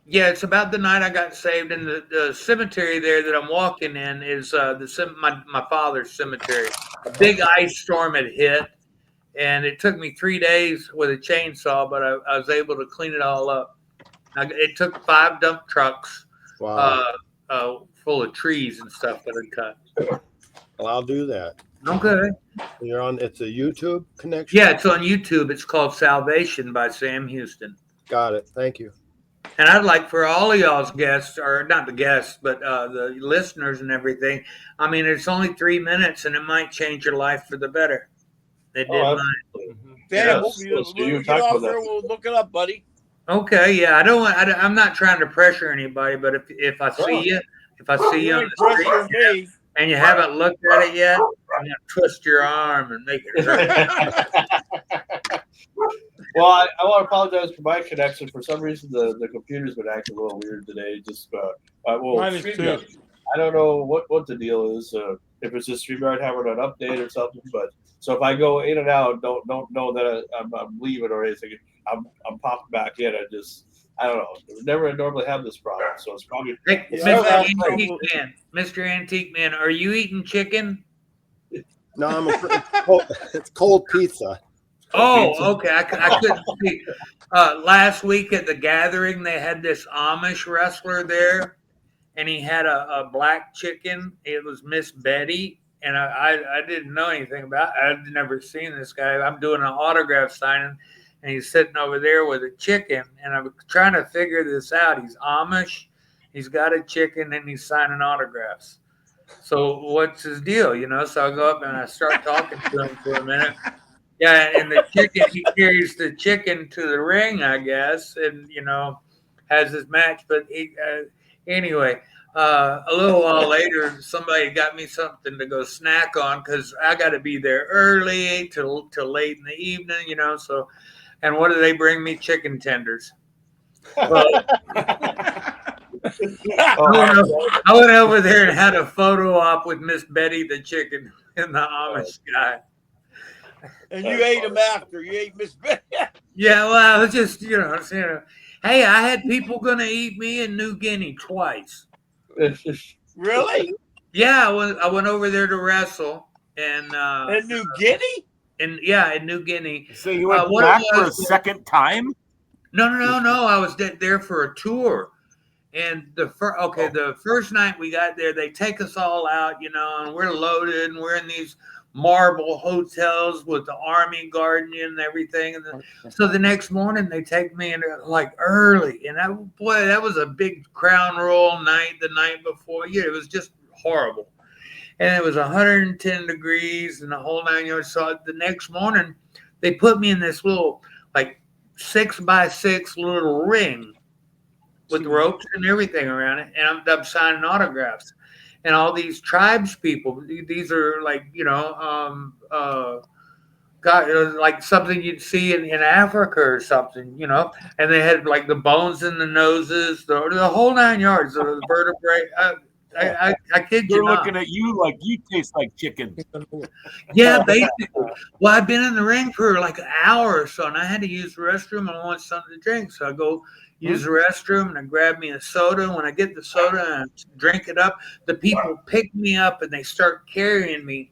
Yeah, it's about the night I got saved, and the cemetery there that I'm walking in is my father's cemetery. A big ice storm had hit, and it took me 3 days with a chainsaw, but I was able to clean it all up. It took 5 dump trucks Wow. full of trees and stuff that I cut. Well, I'll do that. Okay. It's a YouTube connection? Yeah, it's on YouTube. It's called Salvation by Sam Houston. Got it. Thank you. And I'd like for all of y'all's guests, or not the guests, but the listeners and everything. I mean, it's only 3 minutes, and it might change your life for the better. It did mine. Damn, Yes, we'll you get talked off about there. that. We'll look it up, buddy. Okay, yeah. I'm not trying to pressure anybody, but if I see you, You on ain't the street pressuring me. and you haven't looked at it yet, I'm gonna twist your arm and make it hurt. Well, I want to apologize for my connection. For some reason, the computer's been acting a little weird today. Just Mine is too. I don't know what the deal is. If it's just StreamYard having an update or something. But so if I go in and out, don't know that I'm leaving or anything. I'm popping back in. I just I don't know. We never normally have this problem, so it's probably. Hey, it's Yeah, Mr. not absolutely. Antique Man, Mr. Antique Man, are you eating chicken? No, it's cold pizza. Oh, okay. I couldn't see. Last week at the gathering, they had this Amish wrestler there, and he had a black chicken. It was Miss Betty, and I didn't know anything about it. I'd never seen this guy. I'm doing an autograph signing, and he's sitting over there with a chicken, and I'm trying to figure this out. He's Amish, he's got a chicken, and he's signing autographs. So what's his deal, you know? So I go up and I start talking to him for a minute. Yeah, and the chicken, he carries the chicken to the ring, I guess, and has his match. But anyway, a little while later, somebody got me something to go snack on because I got to be there early till late in the evening, So, and what do they bring me? Chicken tenders. Well, I went over there and had a photo op with Miss Betty the chicken and the Amish guy. And you ate them after. You ate Miss Betty. Yeah, well, it's just hey, I had people gonna eat me in New Guinea twice. Really? Yeah, I went over there to wrestle and In New Guinea? in New Guinea. So you went what it back for a was- second time? No. I was there for a tour. And the first night we got there, they take us all out, and we're loaded, and we're in these marble hotels with the army guarding you and everything. And so the next morning they take me in like early, and that was a big Crown Royal night the night before. Yeah, it was just horrible, and it was 110 degrees and the whole 9 yards. So the next morning they put me in this little like 6x6 little ring with ropes and everything around it, and I'm signing autographs. And all these tribes people, these are like, like something you'd see in Africa or something, and they had like the bones in the noses, the whole 9 yards, the vertebrae. I kid you They're not. looking at you like you taste like chicken. Yeah, basically. Well, I've been in the ring for like an hour or so, and I had to use the restroom, and I want something to drink. So I go use the restroom, and I grab me a soda. When I get the soda and I drink it up, the people pick me up, and they start carrying me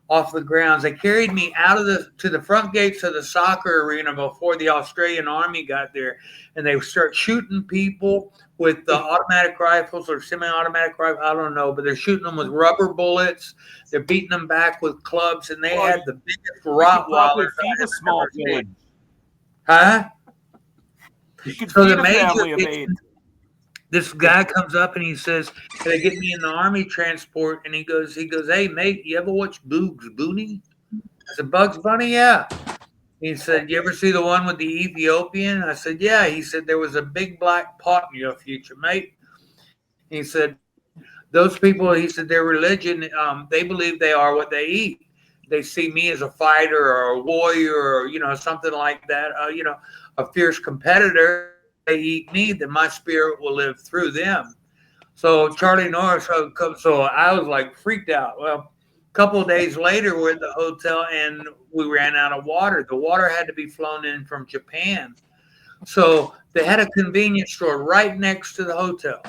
off the grounds. They carried me out of to the front gates of the soccer arena before the Australian Army got there, and they start shooting people with automatic rifles or semi-automatic rifles. I don't know, but they're shooting them with rubber bullets. They're beating them back with clubs, and they had the biggest Probably Rottweiler. feed a small village. Huh? You could So feed the a family of major, 8. this guy comes up and he says, "They get me in the army transport," and he goes, "Hey mate, you ever watch Bugs Bunny?" I said, "Bugs Bunny, yeah." He said, "You ever see the one with the Ethiopian?" I said, "Yeah." He said, "There was a big black pot in your future, mate." He said, "Those people," he said, "their religion, they believe they are what they eat. They see me as a fighter or a warrior or, something like that, a fierce competitor. They eat me, then my spirit will live through them." So Charlie Norris, so I was like freaked out. Well, a couple of days later, we're at the hotel and we ran out of water. The water had to be flown in from Japan. So they had a convenience store right next to the hotel.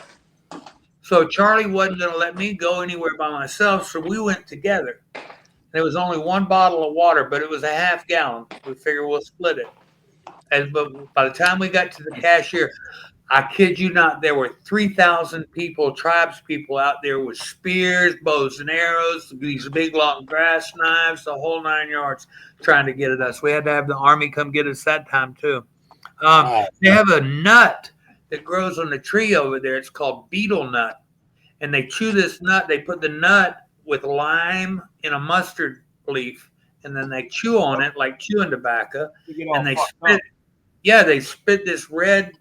So Charlie wasn't going to let me go anywhere by myself, so we went together. There was only one bottle of water, but it was a half gallon. We figured we'll split it. But by the time we got to the cashier, I kid you not, there were 3,000 people, tribes people out there with spears, bows and arrows, these big long grass knives, the whole 9 yards, trying to get at us. We had to have the army come get us that time too. They have a nut that grows on the tree over there. It's called beetle nut. And they chew this nut. They put the nut with lime in a mustard leaf, and then they chew on it like chewing tobacco. And they spit. Yeah, they spit this red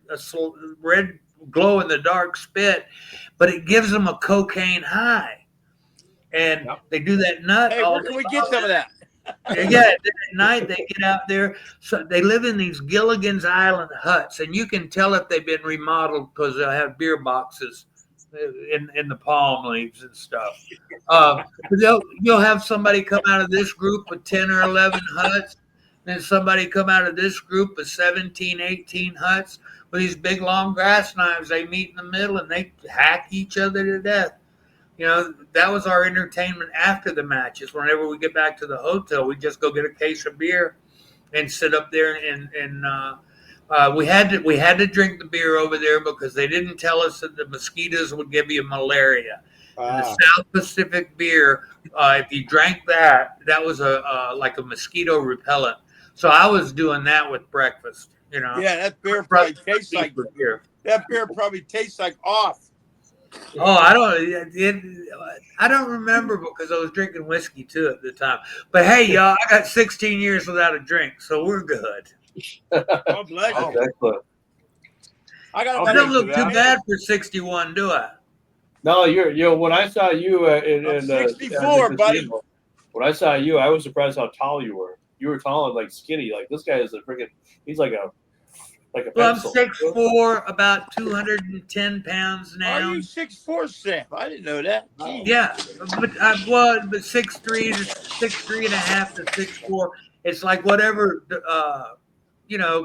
glow in the dark spit, but it gives them a cocaine high. And they do that nut. Hey, where can we get some of that? Yeah, at night they get out there. So they live in these Gilligan's Island huts, and you can tell if they've been remodeled because they'll have beer boxes in the palm leaves and stuff. You'll have somebody come out of this group with 10 or 11 huts, Then somebody come out of this group of 17, 18 huts with these big long grass knives. They meet in the middle and they hack each other to death. You know, that was our entertainment after the matches. Whenever we get back to the hotel, we just go get a case of beer and sit up there and we had to drink the beer over there because they didn't tell us that the mosquitoes would give you malaria. And the South Pacific beer, if you drank that, that was like a mosquito repellent. So I was doing that with breakfast. You know. Yeah, that beer probably tastes like beer. that beer probably tastes like off. Oh, I don't remember because I was drinking whiskey too at the time. But hey, y'all, I got 16 years without a drink, so we're good. God bless you. That's excellent. I got I about don't look too that. bad for 61, do I? No, you're when I saw you in I'm 64, at the buddy. casino, when I saw you, I was surprised how tall you were. You were tall and like skinny. Like this guy is a freaking. He's like a Well, I'm pencil. 6'4", about 210 pounds now. Are you 6'4", Sam? I didn't know that. Jeez. Yeah, but 6'3" to 6'3.5" to 6'4". It's like whatever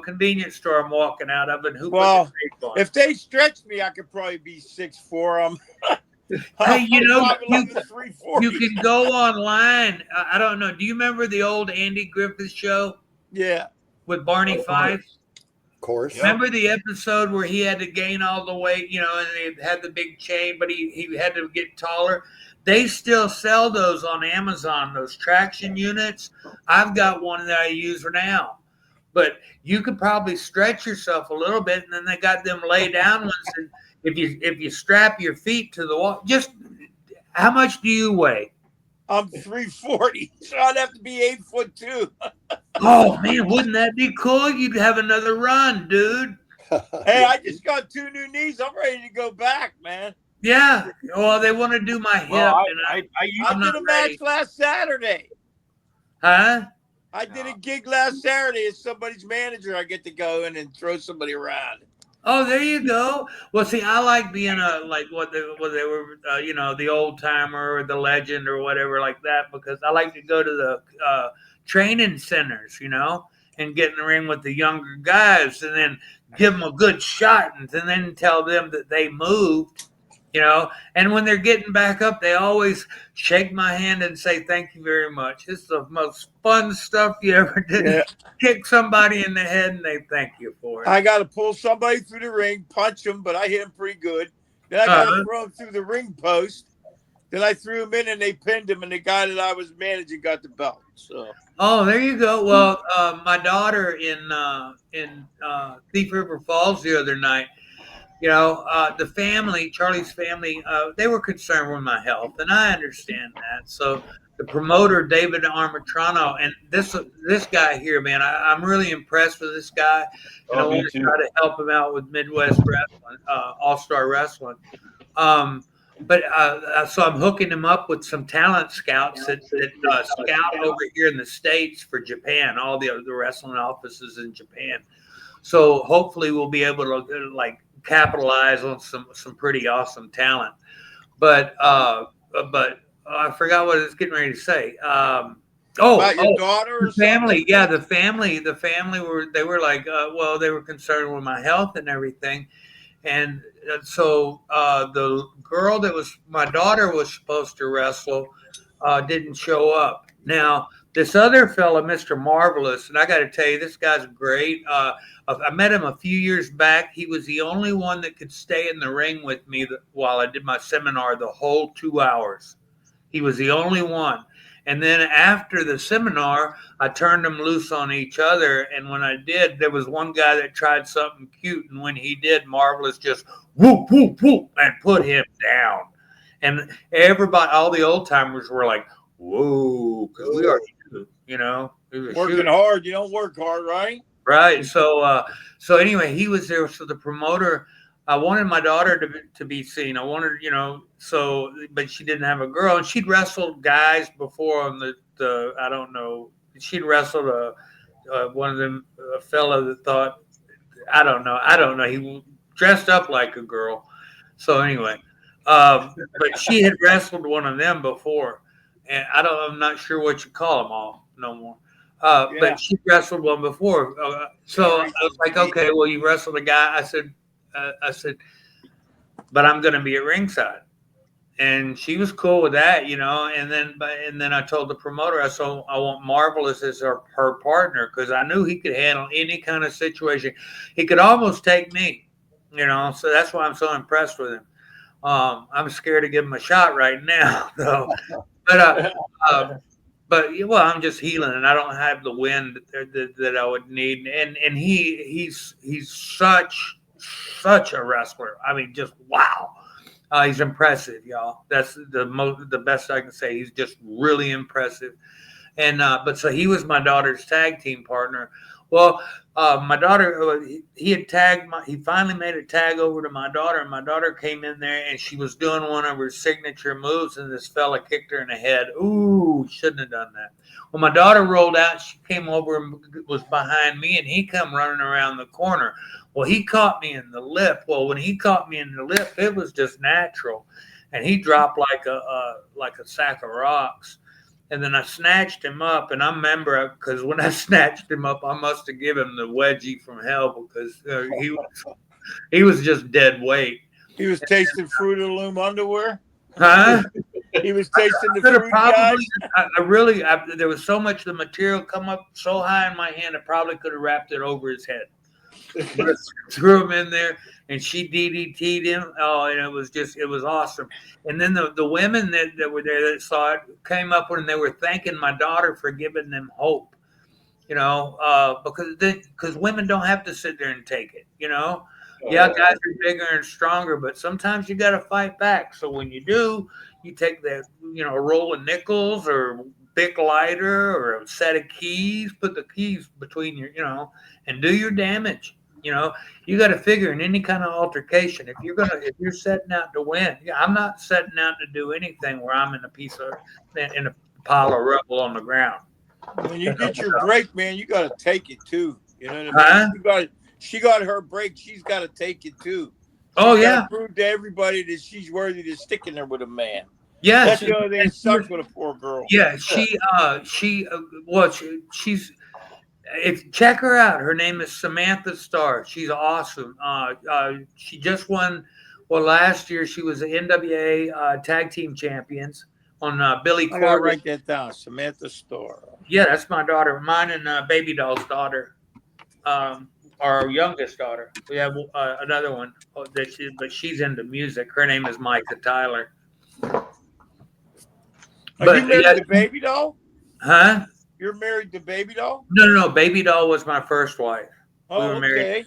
convenience store I'm walking out of, and who Well, put the tape on. if they stretch me, I could probably be 6'4". Hey, you know, 5'11", 340. you can go online. I don't know. Do you remember the old Andy Griffith show Yeah. with Barney Fife? Of course. Remember the episode where he had to gain all the weight, and he had the big chain, but he had to get taller? They still sell those on Amazon, those traction units. I've got one that I use now. But you could probably stretch yourself a little bit, and then they got them lay down ones. And if you strap your feet to the wall, just how much do you weigh? I'm 340, so I'd have to be 8'2". Oh man, wouldn't that be cool? You'd have another run, dude. Hey, I just got 2 new knees. I'm ready to go back, man. Yeah. Well, they want to do my hip. Well, and I did a match last Saturday. Huh? I did a gig last Saturday as somebody's manager. I get to go in and throw somebody around. Oh, there you go. Well, see, I like being what they were, the old timer or the legend or whatever like that, because I like to go to the training centers, and get in the ring with the younger guys, and then give them a good shot, and then tell them that they moved. And when they're getting back up, they always shake my hand and say, "Thank you very much. It's the most fun stuff you ever did." Yeah. Kick somebody in the head and they thank you for it. I got to pull somebody through the ring, punch him, but I hit him pretty good. Then I got to throw him through the ring post. Then I threw him in and they pinned him, and the guy that I was managing got the belt. So. Oh, there you go. Well, my daughter in Thief River Falls the other night, the family, Charlie's family, they were concerned with my health, and I understand that. So the promoter, David Armatrano, and this guy here, man, I'm really impressed with this guy, and I want to try to help him out with Midwest Wrestling, All-Star Wrestling. But so I'm hooking him up with some talent scouts that scout over here in the States for Japan, all the wrestling offices in Japan. So hopefully we'll be able to capitalize on some pretty awesome talent. But I forgot what I was getting ready to say. About your daughter or the family. something? Yeah, the family were concerned with my health and everything. And so the girl that was my daughter was supposed to wrestle didn't show up. Now, this other fella, Mr. Marvelous, and I got to tell you, this guy's great. I met him a few years back. He was the only one that could stay in the ring with me while I did my seminar the whole 2 hours. He was the only one. And then after the seminar, I turned them loose on each other. And when I did, there was one guy that tried something cute. And when he did, Marvelous just whoop, whoop, whoop, and put him down. And everybody, all the old timers were like, whoa, because we are, Working hard. You don't work hard, right? Right. So anyway, he was there. So the promoter, I wanted my daughter to be seen. I wanted, but she didn't have a girl, and she'd wrestled guys before on the I don't know. She'd wrestled one of them, a fella that thought, I don't know. He dressed up like a girl. So anyway, but she had wrestled one of them before, and I'm not sure what you call them all no more. Yeah. But she wrestled one before. So I was like, okay, well, you wrestled a guy. I said, but I'm going to be at ringside. And she was cool with that, And then I told the promoter, I want Marvelous as her partner because I knew he could handle any kind of situation. He could almost take me, So that's why I'm so impressed with him. I'm scared to give him a shot right now, though. But well, I'm just healing, and I don't have the wind that I would need. And he's such a wrestler. I mean, just wow. He's impressive, y'all. That's the best I can say. He's just really impressive. And but so he was my daughter's tag team partner. Well, my daughter, he finally made a tag over to my daughter, and my daughter came in there and she was doing one of her signature moves, and this fella kicked her in the head. Ooh, shouldn't have done that. Well, my daughter rolled out, she came over and was behind me, and he come running around the corner. Well, he caught me in the lip. Well, when he caught me in the lip, it was just natural, and he dropped like a sack of rocks. And then I snatched him up, and I remember because when I snatched him up, I must have given him the wedgie from hell because he was just dead weight. He was tasting Fruit of the Loom underwear. Huh? He was tasting the Could have fruit, guys. probably. There was so much the material come up so high in my hand, I probably could have wrapped it over his head. Threw him in there, and she DDT'd him. Oh, and it was awesome. And then the women that were there that saw it came up and they were thanking my daughter for giving them hope, because women don't have to sit there and take it, Yeah, guys are bigger and stronger, but sometimes you got to fight back. So when you do, you take that, a roll of nickels or Bic lighter or a set of keys, put the keys between your, and do your damage. You got to figure in any kind of altercation, if you're setting out to win, I'm not setting out to do anything where I'm in a pile of rubble on the ground. When you get your break, man, you got to take it too. You know what I mean? Huh? She got her break. She's got to take it too. Oh She's yeah. gotta prove to everybody that she's worthy to stick in there with a man. Yeah. That's the only thing that sucks with a poor girl. Yeah. She's. Check her out. Her name is Samantha Starr. She's awesome. She just won. Well, last year she was the NWA Tag Team Champions on Billy Corgan. I gotta write that down. Samantha Starr. Yeah, that's my daughter. Mine and Baby Doll's daughter. Our youngest daughter. We have another one but she's into music. Her name is Micah Tyler. Are you married to Baby Doll? Huh? You're married to Baby Doll? No. Baby Doll was my first wife. Oh, we were married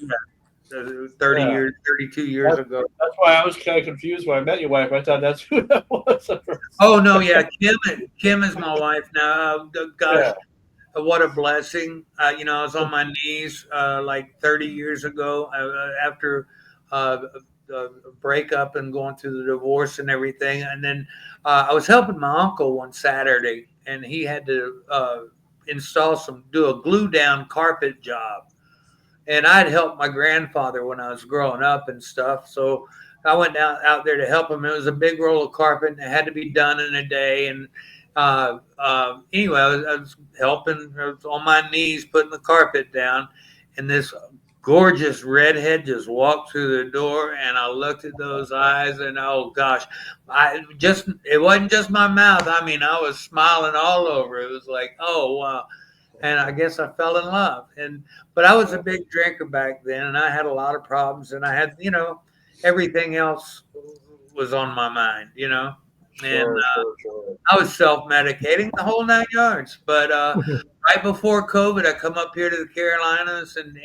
32 years ago. That's why I was kind of confused when I met your wife. I thought that's who that was. Oh no, yeah, Kim is my wife now. Gosh, what a blessing! I was on my knees like 30 years ago after the breakup and going through the divorce and everything. And then I was helping my uncle one Saturday, and he had to do a glue down carpet job. And I'd helped my grandfather when I was growing up and stuff. So I went out there to help him. It was a big roll of carpet, and it had to be done in a day. And anyway, I was helping. I was on my knees putting the carpet down, and this gorgeous redhead just walked through the door, and I looked at those eyes, and oh gosh, it wasn't just my mouth. I mean, I was smiling all over. It was like, oh wow. And I guess I fell in love. But I was a big drinker back then, and I had a lot of problems, and I had, everything else was on my mind, and Sure. I was self-medicating the whole 9 yards. But right before COVID, I come up here to the Carolinas, and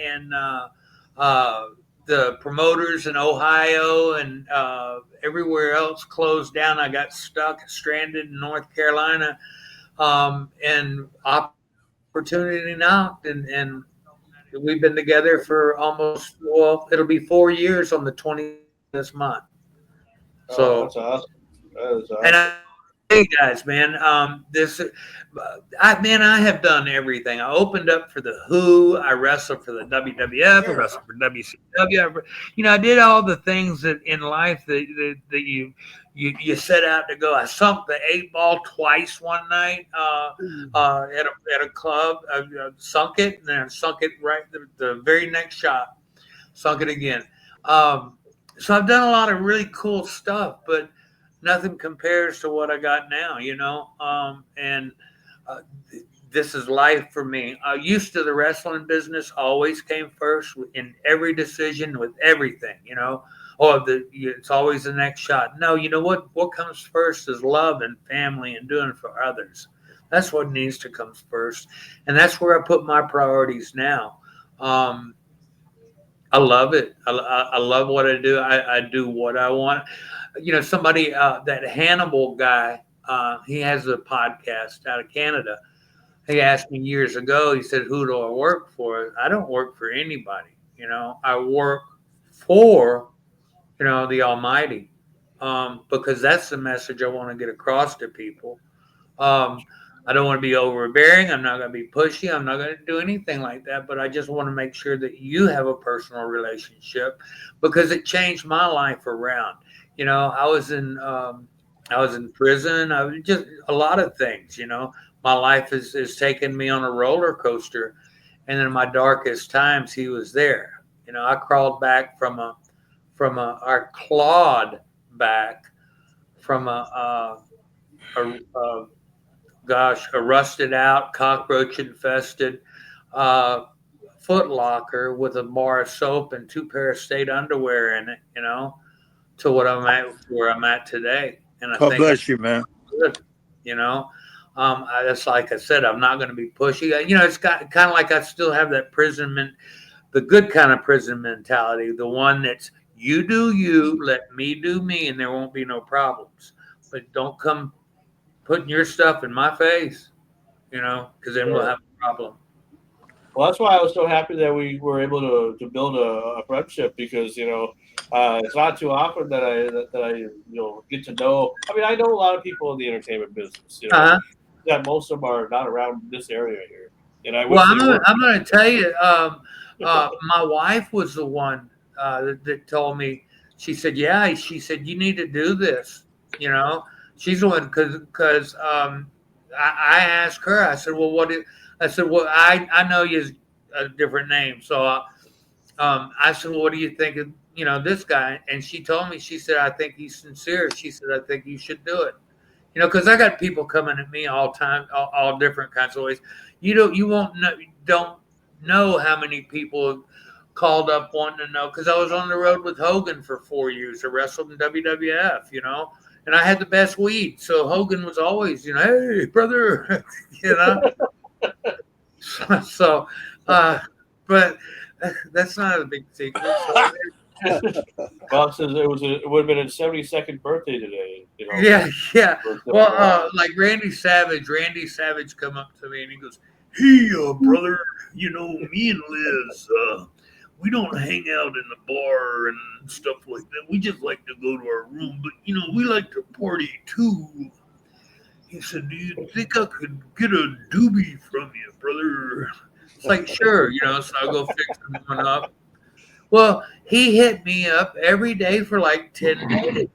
the promoters in Ohio and everywhere else closed down. I got stranded in North Carolina, and opportunity knocked, and we've been together for it'll be 4 years on the 20th this month. So that's awesome. That is awesome. and Hey guys, man. I have done everything. I opened up for the Who. I wrestled for the WWF. I wrestled for WCW. I did all the things that in life that you set out to go. I sunk the 8 ball twice one night at a club. I sunk it, and then I sunk it right the very next shot. Sunk it again. So I've done a lot of really cool stuff, but nothing compares to what I got now, and uh, this is life for me. Used to the wrestling business, always came first in every decision with everything. It's always the next shot. No, you know what comes first is love and family and doing it for others. That's what needs to come first, and that's where I put my priorities now. Um, I love it. I love what I do. I do what I want. Somebody, that Hannibal guy, he has a podcast out of Canada. He asked me years ago, he said, "Who do I work for?" I don't work for anybody. I work for, the Almighty, because that's the message I want to get across to people. Um, I don't want to be overbearing. I'm not going to be pushy. I'm not going to do anything like that. But I just want to make sure that you have a personal relationship because it changed my life around. I was in prison. I was just a lot of things. My life has taken me on a roller coaster, and in my darkest times, he was there. I crawled back I clawed back from a a rusted out, cockroach infested uh, Foot Locker with a bar of soap and 2 pair of state underwear in it, to where I'm at today. And I God think bless you, man. I'm good, you know. That's like I said, I'm not going to be pushy. It's got kind of like I still have that the good kind of prison mentality, the one that's you do you, let me do me, and there won't be no problems. But don't come putting your stuff in my face, because then we'll Sure. have a problem. Well, that's why I was so happy that we were able to build a friendship because it's not too often that I get to know. I mean, I know a lot of people in the entertainment business, Uh-huh. that most of them are not around this area here, and I Well, wish they were. I'm going to tell you, my wife was the one that told me. She said, "Yeah." She said, "You need to do this." You know, she's the one because I asked her. I said, "Well, what?" I said, "Well, I know you a different name." So I said, "Well, what do you think of this guy?" And she told me. She said, "I think he's sincere." She said, "I think you should do it." Because I got people coming at me all time, all different kinds of ways. Don't know how many people have called up wanting to know because I was on the road with Hogan for 4 years. I wrestled in WWF, and I had the best weed. So Hogan was always, "Hey, brother," you know. So, but that's not a big secret. So, Bob says it would have been his 72nd birthday today. yeah, yeah. For Well, simple odds. like Randy Savage come up to me and he goes, "Hey, brother, me and Liz, we don't hang out in the bar and stuff like that. We just like to go to our room, but we like to party too." He said, "Do you think I could get a doobie from you, brother?" It's like, sure, so I'll go fix him one up. Well, he hit me up every day for like 10 days.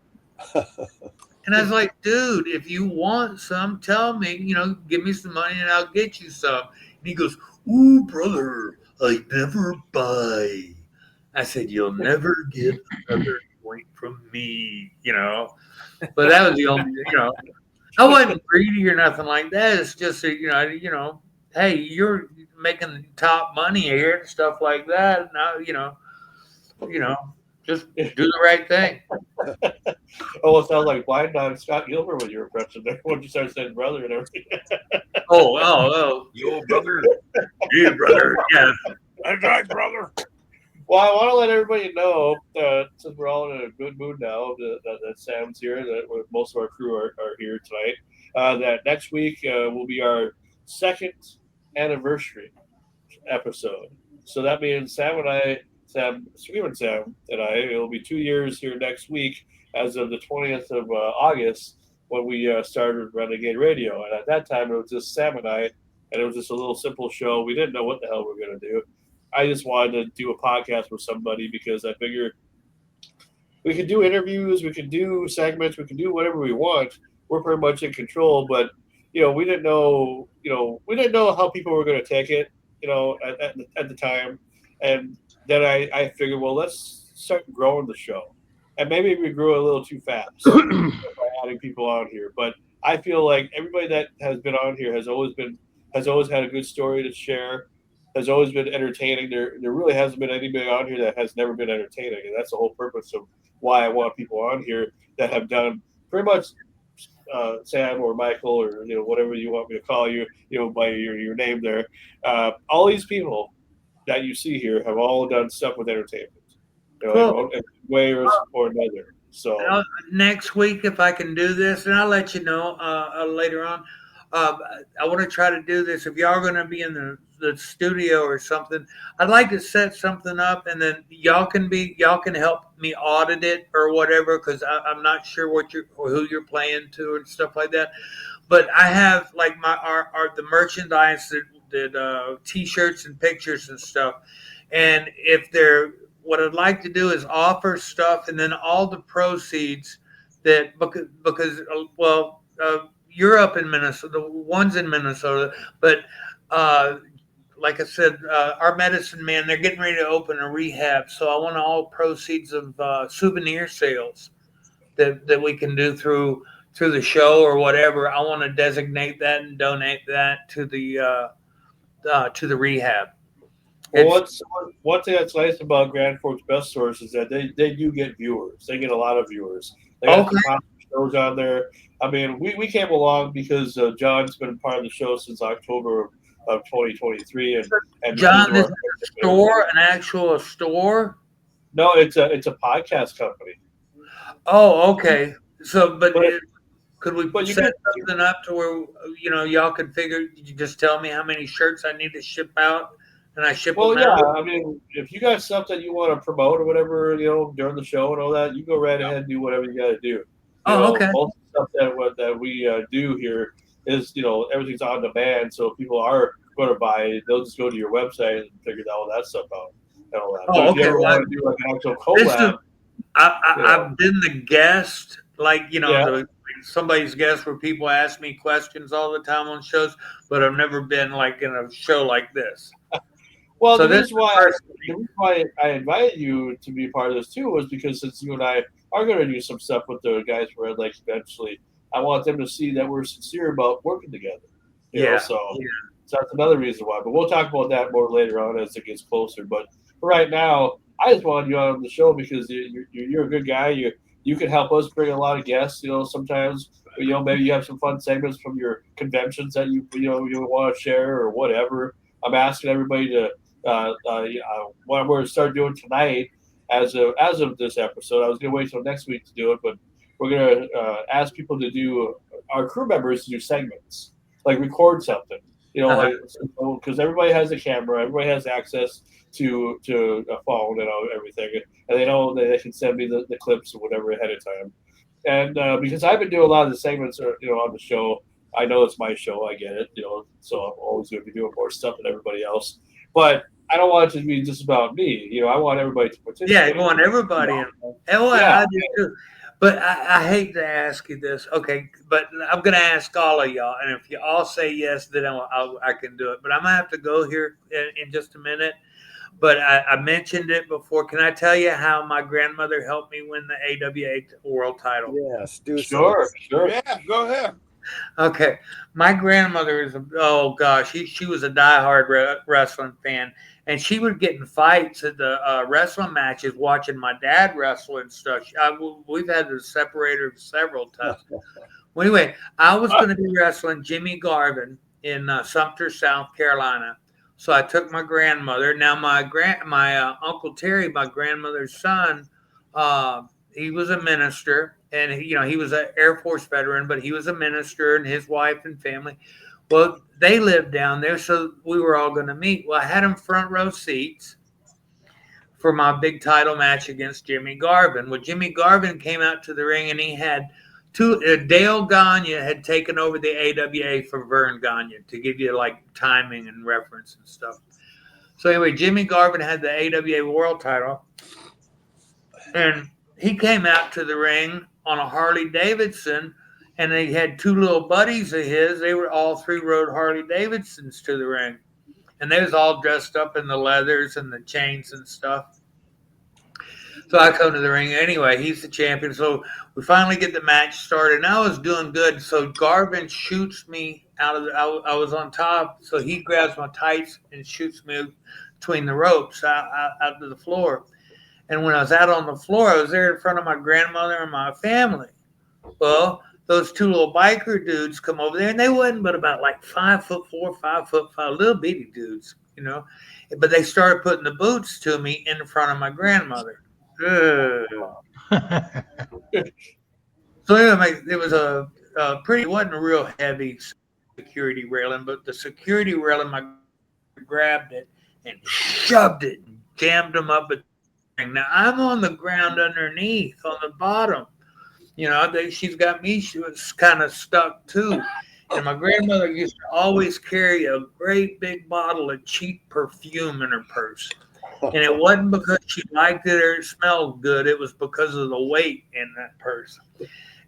And I was like, "Dude, if you want some, tell me, give me some money and I'll get you some." And he goes, "Ooh, brother, I never buy." I said, "You'll never get another joint from me. But that was the only, I wasn't greedy or nothing like that. It's just that, hey, you're making top money here and stuff like that. Now, you know, just do the right thing. Oh, it sounds like Blind Dog Scott Gilbert with your impression there when you started saying brother and everything. Oh, Yo, brother. yeah, brother. Yeah. That's right, brother. Well, I want to let everybody know, since we're all in a good mood now, that Sam's here, that most of our crew are here tonight, that next week will be our second anniversary episode. So that means Screaming Sam and I, it'll be 2 years here next week as of the 20th of August when we started Renegade Radio. And at that time, it was just Sam and I, and it was just a little simple show. We didn't know what the hell we were going to do. I just wanted to do a podcast with somebody because I figured we could do interviews, we could do segments, we could do whatever we want. We're pretty much in control, but we didn't know, we didn't know how people were going to take it, at the time. And then I figured, well, let's start growing the show, and maybe we grew a little too fast by adding people on here. But I feel like everybody that has been on here has always had a good story to share, has always been entertaining. There really hasn't been anybody on here that has never been entertaining, and that's the whole purpose of why I want people on here that have done pretty much Sam or Michael or whatever you want me to call you, by your name there. All these people that you see here have all done stuff with entertainment, Cool. in way or another. So Next week, if I can do this, and I'll let you know later on. I want to try to do this. If y'all are going to be in the studio or something, I'd like to set something up, and then y'all can help me audit it or whatever, because I'm not sure who you're playing to and stuff like that. But I have like the merchandise that T-shirts and pictures and stuff, and what I'd like to do is offer stuff, and then all the proceeds because you're up in Minnesota, the one's in Minnesota, but like I said, our medicine man, they're getting ready to open a rehab, so I want all proceeds of souvenir sales that we can do through the show or whatever. I want to designate that and donate that to the rehab. Well, one thing that's nice about Grand Forks Best Stores is that they do get viewers. They get a lot of viewers. They got some popular shows on there. I mean, we came along because John's been part of the show since October of 2023. And John, this is a store, an actual store? No, it's a podcast company. Oh, okay. So, could we set something up to where y'all could figure? You just tell me how many shirts I need to ship out, and I ship them out? Well, yeah. I mean, if you got stuff that you want to promote or whatever, during the show and all that, you go right ahead and do whatever you got to do. Okay. Most of the stuff that we do here is, everything's on demand. So if people are going to buy, they'll just go to your website and figure all that stuff out and all that. But if you ever want to do like an actual collab, I've been the guest, somebody's guest where people ask me questions all the time on shows, but I've never been like in a show like this. Well, so the reason why I invited you to be part of this too was because since you and I are going to do some stuff with the guys from Red Lake eventually, I want them to see that we're sincere about working together. So that's another reason why. But we'll talk about that more later on as it gets closer. But for right now, I just wanted you on the show because you're a good guy. You can help us bring a lot of guests. Sometimes maybe you have some fun segments from your conventions that you want to share or whatever. I'm asking everybody to what we're going to start doing tonight as of this episode. I was going to wait till next week to do it, but we're going to ask people to do our crew members to do segments, like record something. Because everybody has a camera, everybody has access to a phone and everything, and they know that they can send me the clips or whatever ahead of time. And because I've been doing a lot of the segments, on the show, I know it's my show. I get it, so I'm always going to be doing more stuff than everybody else. But I don't want it to be just about me. I want everybody to participate. Yeah, you want everybody involved. I do too. But I hate to ask you this. Okay, but I'm going to ask all of y'all. And if you all say yes, then I can do it. But I'm going to have to go here in just a minute. But I mentioned it before. Can I tell you how my grandmother helped me win the AWA world title? Yes, do so. Sure. Yeah, go ahead. Okay, my grandmother she was a diehard wrestling fan, and she would get in fights at the wrestling matches watching my dad wrestle and stuff. We've had to separate her several times. Well, anyway, I was going to be wrestling Jimmy Garvin in Sumter, South Carolina. So I took my grandmother. Now my Uncle Terry, my grandmother's son, he was a minister, and he was an Air Force veteran, but he was a minister, and his wife and family. Well, they lived down there, so we were all going to meet. Well, I had them front row seats for my big title match against Jimmy Garvin. Well, Jimmy Garvin came out to the ring, and he had Dale Gagne had taken over the AWA for Vern Gagne, to give you like timing and reference and stuff. So anyway, Jimmy Garvin had the AWA world title, and he came out to the ring on a Harley Davidson, and they had two little buddies of his. They were all three rode Harley Davidsons to the ring, and they was all dressed up in the leathers and the chains and stuff. So I come to the ring. Anyway, he's the champion. So we finally get the match started, and I was doing good. So Garvin shoots me out of I was on top, so he grabs my tights and shoots me between the ropes out to the floor. And when I was out on the floor, I was there in front of my grandmother and my family. Well, those two little biker dudes come over there, and they wasn't but about like 5'4", 5'5", little bitty dudes, you know. But they started putting the boots to me in front of my grandmother. So anyway, it was a pretty, it wasn't a real heavy security railing, but the security railing, my grabbed it and shoved it and jammed them up. Now I'm on the ground underneath on the bottom. You know, she's got me. She was kind of stuck too. And my grandmother used to always carry a great big bottle of cheap perfume in her purse. And it wasn't because she liked it or it smelled good. It was because of the weight in that purse.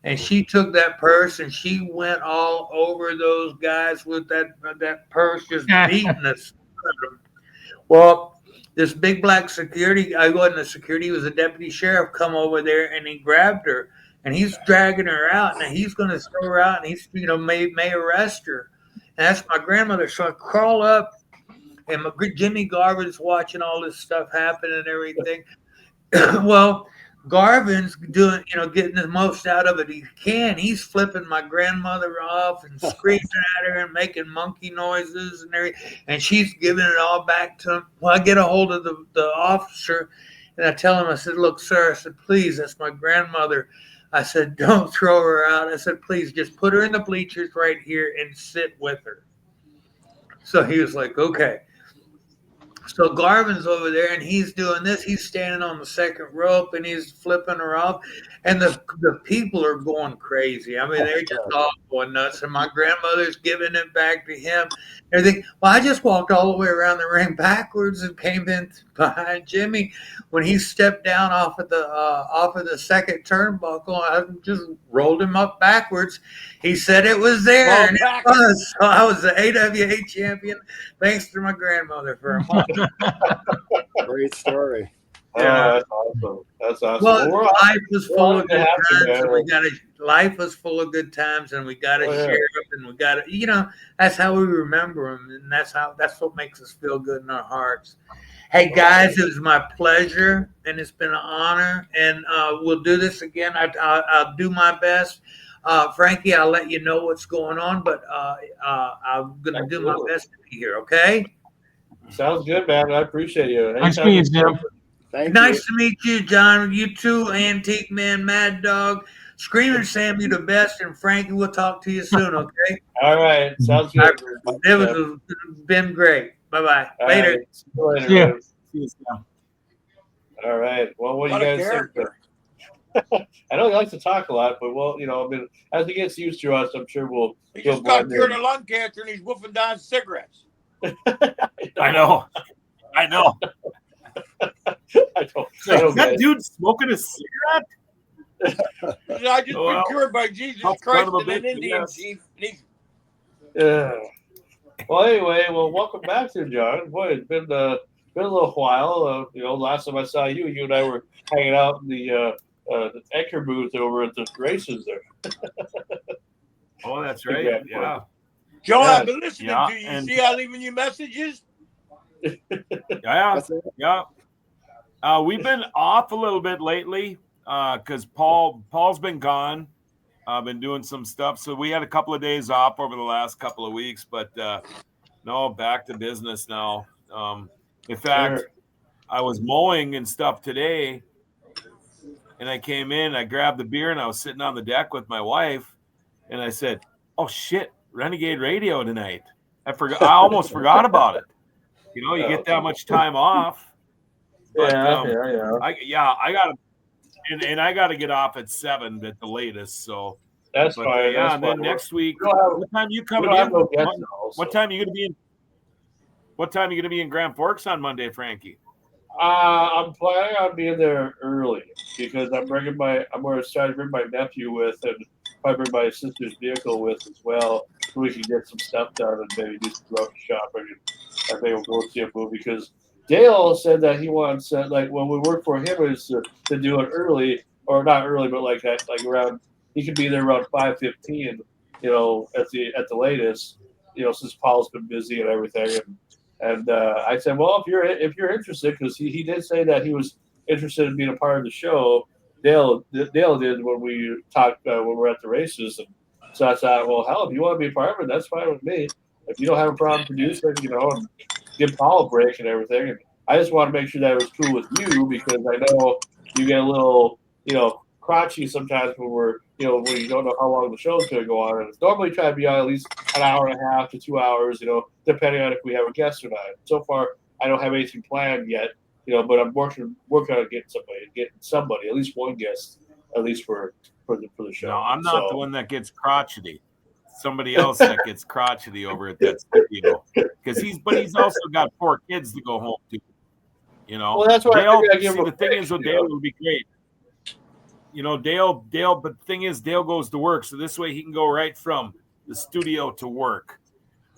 And she took that purse and she went all over those guys with that purse, just beating us. Well, this big black security, I wasn't a security, he was a deputy sheriff, come over there and he grabbed her and he's dragging her out. Now he's going to throw her out and he's, you know, may arrest her. And that's my grandmother. So I crawl up and Jimmy Garvin's watching all this stuff happen and everything. Well, Garvin's doing, you know, getting the most out of it he can. He's flipping my grandmother off and screaming at her and making monkey noises and everything. And she's giving it all back to him. Well, I get a hold of the officer and I tell him, I said, look, sir, I said, please, that's my grandmother. I said, don't throw her out. I said, please, just put her in the bleachers right here and sit with her. So he was like, okay. So Garvin's over there and he's doing this. He's standing on the second rope and he's flipping her off. And the people are going crazy. I mean, they're just all going nuts. And my grandmother's giving it back to him. Everything. Well, I just walked all the way around the ring backwards and came in behind Jimmy when he stepped down off of the second turnbuckle. I just rolled him up backwards. He said it was there, and it was. So I was the AWA champion thanks to my grandmother for a month. Great story. Yeah, that's awesome. That's awesome. Well, life was full of good times. Life was full of good times, and we got to share them, and we got to, you know, that's how we remember them, and that's what makes us feel good in our hearts. Hey guys, it was my pleasure, and it's been an honor, and we'll do this again. I'll do my best. Frankie, I'll let you know what's going on, but I'm going to do my best to be here, okay? Sounds good, man. I appreciate you. Nice meeting you, Jim. Nice to meet you, John. You too, Antique Man, Mad Dog, Screaming Sam, you the best, and Frankie, we'll talk to you soon, okay? All right. Sounds good. It was been great. Bye-bye. Later. Right. See you later. See ya. Man. See you, Sam. All right. Well, what do you guys think? I know he likes to talk a lot, but well, you know, I mean, as he gets used to us, I'm sure we'll. He just got cured of lung cancer and he's wolfing down cigarettes. I know. I don't. That dude smoking a cigarette? I just been cured by Jesus Christ and an Indian chief. Yeah. Well, anyway, welcome back to John. Boy, it's been a little while. You know, last time I saw you, you and I were hanging out in the anchor booth over at the races there. Oh, that's right. Yeah. Joe, I've been listening to you. And See how leaving you messages? Yeah. We've been off a little bit lately because Paul's been gone. I've been doing some stuff. So we had a couple of days off over the last couple of weeks, but no, back to business now. In fact, I was mowing and stuff today, and I came in, I grabbed the beer, and I was sitting on the deck with my wife, and I said, oh, shit, Renegade Radio tonight. I almost forgot about it. You know, you get that much time off. But, I got to, and I got to get off at 7 at the latest. So That's But fine. yeah, That's and then fine. next week, We don't have- what time you we coming don't have in? no guests now, What so. time are you gonna be in? What time are you gonna be in Grand Forks on Monday, Frankie? I'm planning on being there early because I'm going to try to bring my nephew with and probably bring my sister's vehicle with as well, so we can get some stuff done and maybe do some grocery shopping and maybe we'll go see a movie. Because Dale said that he wants like when we work for him is to do it early or not early, but like around he could be there around 5:15, at the latest, since Paul's been busy and everything and I said, well, if you're interested, because he did say that he was interested in being a part of the show. Dale did when we talked when we were at the races, and so I thought, well, hell, if you want to be a part of it, that's fine with me. If you don't have a problem producing, and give Paul a break and everything. And I just want to make sure that it was cool with you because I know you get a little, crotchy sometimes when when you don't know how long the show's going to go on. And it's normally try to be on at least an hour and a half to 2 hours, depending on if we have a guest or not. So far, I don't have anything planned yet, but I'm working on getting somebody, at least one guest, at least for the show. No, I'm not the one that gets crotchety. Somebody else that gets crotchety over at that studio because he's also got 4 kids to go home to. Well, that's why I give him the thing is, with Dale would be great. Dale, but the thing is, Dale goes to work, so this way he can go right from the studio to work.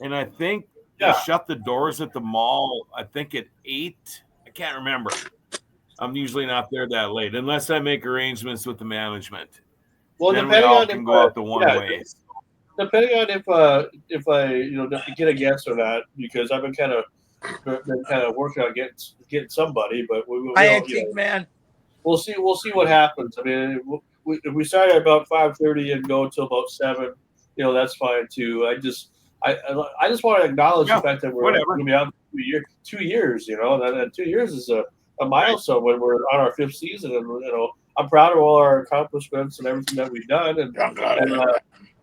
And I think they shut the doors at the mall, I think at 8. I can't remember. I'm usually not there that late unless I make arrangements with the management. Well, then we all can go out the one ways. Depending on if I get a guest or not, because I've been kind of working on getting somebody, but man. We'll see what happens. I mean, if we start at about 5:30 and go until about 7, that's fine too. I just want to acknowledge the fact that we're going to be out 2 years. And 2 years is a milestone when we're on our 5th season, and I'm proud of all our accomplishments and everything that we've done. And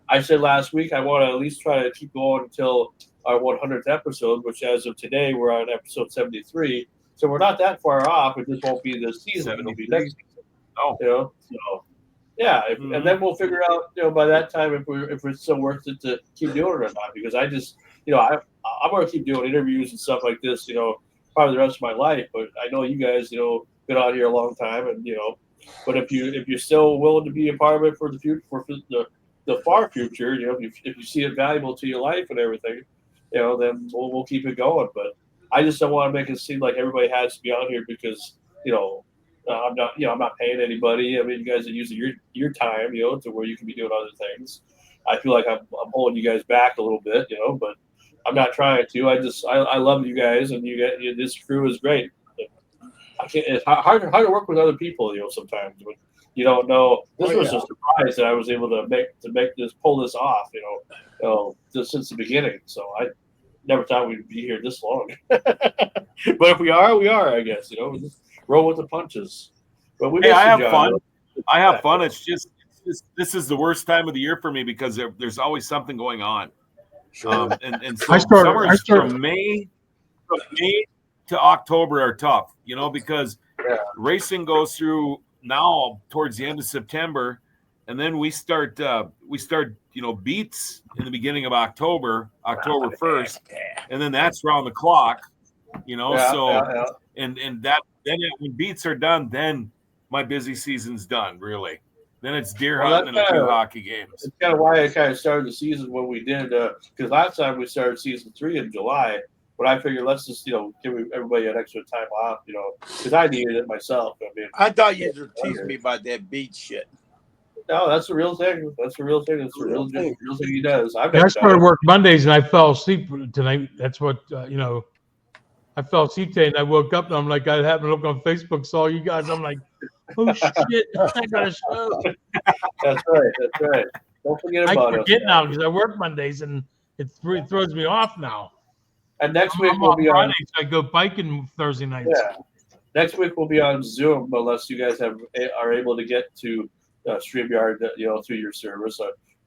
I said last week I want to at least try to keep going until our 100th episode, which as of today we're on episode 73. So we're not that far off. It just won't be this season. It'll be next season. Oh, So yeah, and then we'll figure out by that time if it's still worth it to keep doing it or not. Because I just I'm going to keep doing interviews and stuff like this. Probably the rest of my life. But I know you guys been out here a long time, and but if you're still willing to be a part of it for the future, for the far future, if you see it valuable to your life and everything, then we'll keep it going. But I just don't want to make it seem like everybody has to be on here because I'm not paying anybody. I mean, you guys are using your time, to where you can be doing other things. I feel like I'm holding you guys back a little bit, but I'm not trying to. I love you guys, and this crew is great. It's hard to work with other people, sometimes when you don't know. This was a surprise that I was able to pull this off, just since the beginning. So I never thought we'd be here this long. But if we are, we are, I guess. We just roll with the punches. But I have fun. I have fun. It's just this is the worst time of the year for me because there's always something going on. Sure. And so summers from May to October are tough, because racing goes through now towards the end of September, and then we start beats in the beginning of October 1st, and then that's round the clock, and that then when beats are done, then my busy season's done, really. Then it's deer hunting and a few hockey games. It's kind of why I kind of started the season when we did, because last time we started season 3 in July. But I figured let's just give everybody an extra time off, because I needed it myself. I mean, I thought you were teasing me about that beat shit. No, that's the real thing. That's the real thing. That's the real thing he does. I started work Mondays and I fell asleep tonight. That's what I fell asleep today and I woke up and I'm like, I happened to look on Facebook, saw you guys. I'm like, oh shit, I got a show. That's right. Don't forget about it. I forget now because I work Mondays and it throws me off now. And next week we'll be on. I go biking Thursday nights. Yeah, next week we'll be on Zoom unless you guys are able to get to StreamYard, through your service.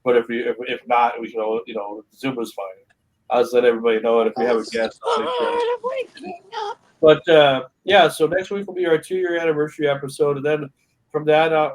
But if not, we can, Zoom is fine. I'll just let everybody know, and if we have a guest, I'll make sure. But so next week will be our 2-year anniversary episode, and then from that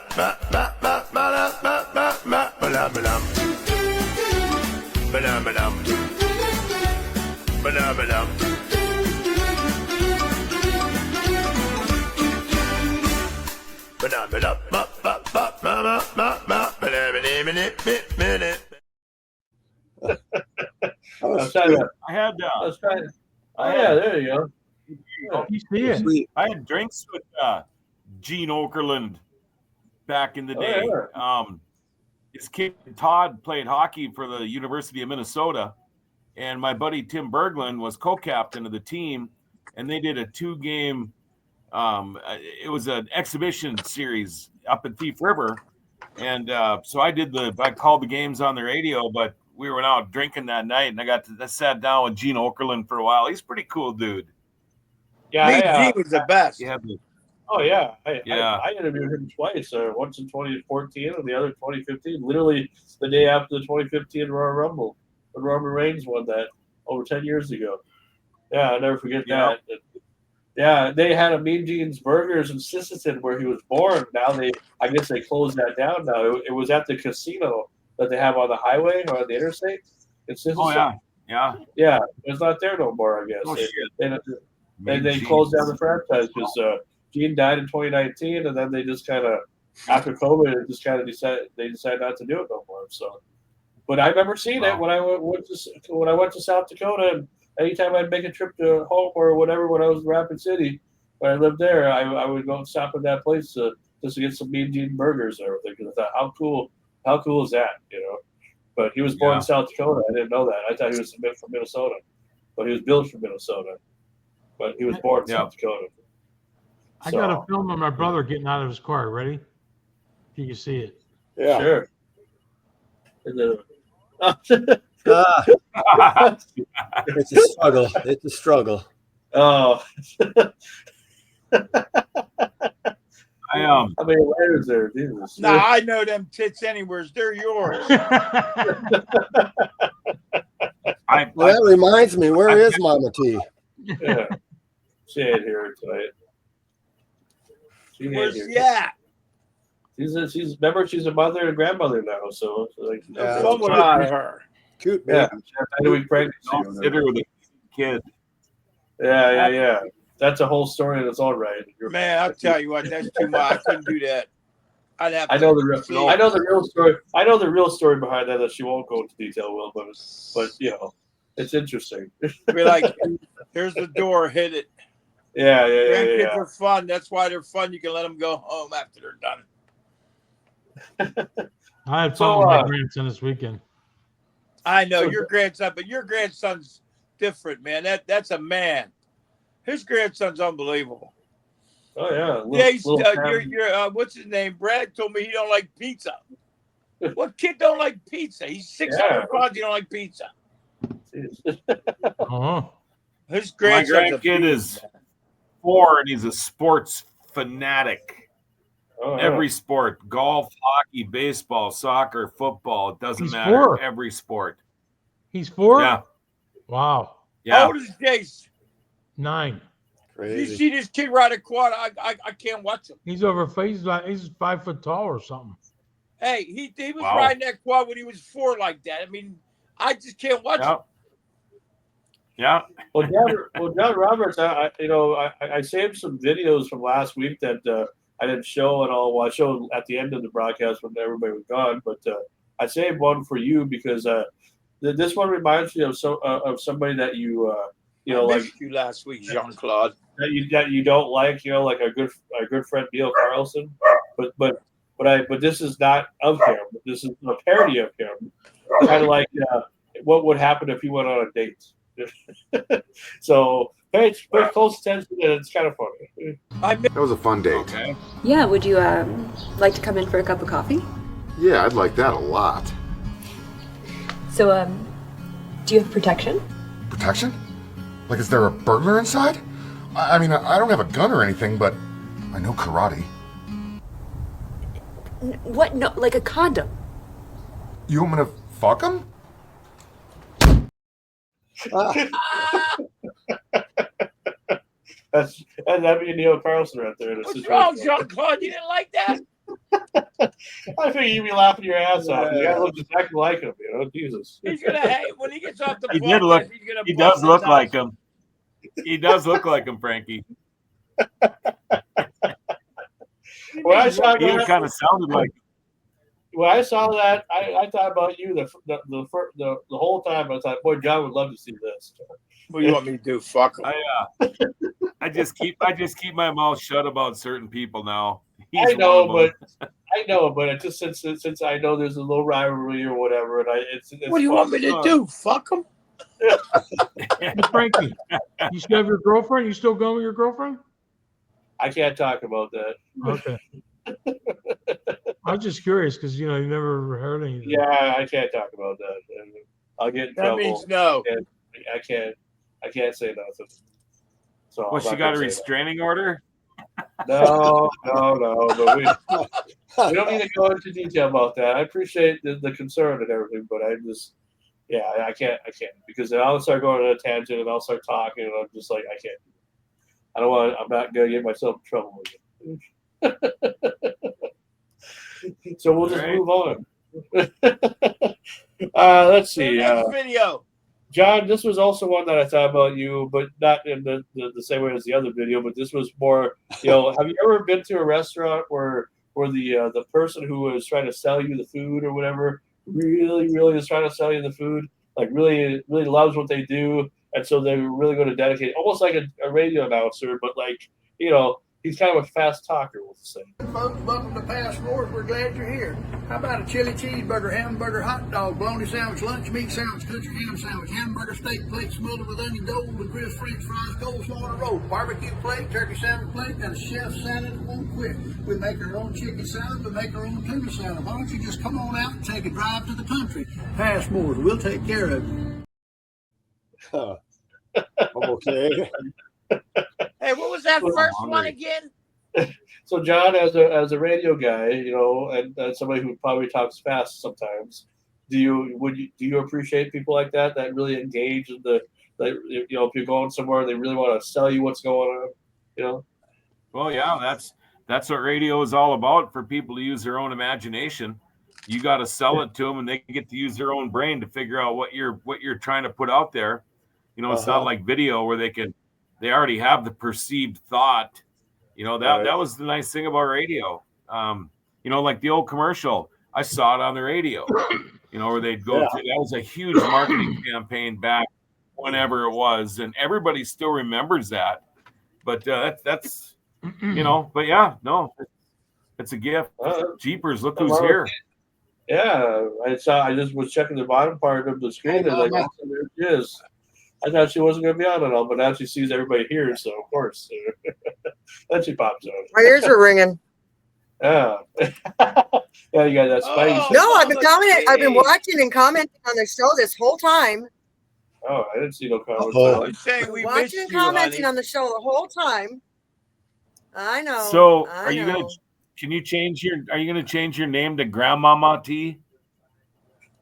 I was trying to. I had I was trying. Oh yeah, there you go. You see it. Sweet. I had drinks with Gene Okerlund back in the Oh, day. yeah. His kid Todd played hockey for the University of Minnesota, and my buddy Tim Berglund was co-captain of the team, and they did a 2-game. It was an exhibition series up at Thief River, and so I called the games on the radio, but we were out drinking that night, and I sat down with Gene Okerlund for a while. He's a pretty cool dude. Yeah, Me, G was the best. Yeah, oh yeah. Yeah. I interviewed him twice. Once in 2014 and the other 2015. Literally the day after the 2015 Royal Rumble, when Roman Reigns won that over 10 years ago. Yeah, I'll never forget that. Yeah, they had a Mean Gene's Burgers in Sisseton where he was born. Now I guess they closed that down now. It was at the casino that they have on the highway or on the interstate in Sisseton. Oh yeah. Yeah, it's not there no more. I guess. Oh, shit. They closed down the franchise because Gene died in 2019, and then they just kind of after COVID, it just kind of decided not to do it no more. So, but I remember seeing it when I went to South Dakota, and anytime I'd make a trip to home or whatever when I was in Rapid City, when I lived there, I would go and stop at that place just to get some Mean Gene burgers and everything. Because I thought, how cool is that, But he was born in South Dakota. I didn't know that. I thought he was from Minnesota, but he was built from Minnesota. But he was born in South Dakota. I got a film of my brother getting out of his car. Ready? If you can see it. Yeah. Sure. It's a struggle. It's a struggle. Oh. How many layers there? Jesus. Nah, I know them tits anywhere. They're yours. Well, that reminds me. Where is Mama T? Yeah. She ain't here tonight. Where's she at? She's a mother and grandmother now, so like someone out of her. Cute, baby. Yeah, she had 9-week pregnancy. Hit her with a kid. Yeah. That's a whole story in its own right. Man, I'll tell you what, that's too much. I couldn't do that. I'd have. I know the real story. I know the real story behind that she won't go into detail, Will, but it's interesting. Be like, here's the door, hit it. Yeah. Grandkids are fun. That's why they're fun. You can let them go home after they're done. I had fun with my grandson this weekend. I know your grandson, but your grandson's different, man. That's a man. His grandson's unbelievable. Oh yeah. What's his name? Brad told me he don't like pizza. What kid don't like pizza? He's 600 pounds. He don't like pizza. Uh-huh. His My grandkid is 4, and he's a sports fanatic. Oh, yeah. Every sport: golf, hockey, baseball, soccer, football. It doesn't matter. 4. Every sport. He's 4? Yeah. Wow. Yeah. How old is Jace? 9. You see this kid ride a quad? I can't watch him. He's 5 foot tall or something. Hey, he was riding that quad when he was 4 like that. I mean, I just can't watch him. Yeah. Well, John Roberts, I saved some videos from last week that I didn't show and all. Well, I showed at the end of the broadcast when everybody was gone, but I saved one for you because this one reminds me of somebody that you missed you last week, Jean-Claude. That you don't like, like a good friend Neil Carlson, but this is not of him. This is a parody of him, kind of like what would happen if he went on a date. So pay close attention, and it's kind of funny. That was a fun date. Okay. Yeah, would you like to come in for a cup of coffee? Yeah, I'd like that a lot. So, do you have protection? Protection? Like, is there a burglar inside? I mean, I don't have a gun or anything, but I know karate. What? No, like a condom. You want me to fuck him? That'd be Neil Carlson right there. What's wrong, Jean-Claude? You didn't like that? I think you'd be laughing your ass off. You gotta look exactly like him, Jesus. He's gonna when he gets off the He podcast, did look. he's gonna He bust does look his like ass. him. He does look like him, Frankie. Well, I saw He kind of sounded like. when I saw that, I thought about you the whole time. I thought, boy, John would love to see this. What do you want me to do? Fuck him. I just keep my mouth shut about certain people now. I know, but it's just since I know there's a little rivalry or whatever, and it's what do you want me to do? Fuck him. Hey, Frankie, you still have your girlfriend? You still going with your girlfriend? I can't talk about that. Okay. I was just curious because you never heard anything. Yeah, I can't talk about that. And I'll get in That trouble. means no. I can't say nothing. So Well, she got a restraining order? No. But we don't need to go into detail about that. I appreciate the concern and everything, but I just, I can't because then I'll start going on a tangent and I'll start talking and I'm just like, I can't. I'm not gonna get myself in trouble with it. So we'll just move on. Let's see. Next video. John, this was also one that I thought about you, but not in the same way as the other video. But this was more, have you ever been to a restaurant where the person who was trying to sell you the food or whatever really is trying to sell you the food, like really loves what they do, and so they're really going to dedicate, almost like a radio announcer, but like he's kind of a fast talker, we'll say. Folks, welcome to Passmore. We're glad you're here. How about a chili cheeseburger, hamburger, hot dog, bologna sandwich, lunch meat sandwich, country ham sandwich, hamburger steak plate smothered with onion gold with grilled french fries, coleslaw on a roll, barbecue plate, turkey sandwich plate, and a chef salad that won't quit. We make our own chicken salad. We make our own tuna salad. Why don't you just come on out and take a drive to the country? Passmore. We'll take care of you. Okay. Hey, what was that first one again? So John, as a radio guy, and somebody who probably talks fast sometimes, do you appreciate people like that really engage in if you're going somewhere and they really want to sell you what's going on, Well, yeah, that's what radio is all about, for people to use their own imagination. You got to sell it to them, and they get to use their own brain to figure out what you're trying to put out there. It's not like video where they already have the perceived thought. That was the nice thing about radio. Like the old commercial, I saw it on the radio, where they'd go through. That was a huge marketing campaign back whenever it was, and everybody still remembers that. But that's, but yeah, no, it's a gift. Jeepers, look who's here. Yeah, I just was checking the bottom part of the screen, and like, oh, there she is. I thought she wasn't going to be on at all, but now she sees everybody here, so of course, then she pops on. My ears are ringing. Yeah, yeah, you got that spice. No, I've been commenting. I've been watching and commenting on the show this whole time. Oh, I didn't see no comments. Watching and commenting on the show the whole time. I know. So, are you going to change your name to Grandmama T?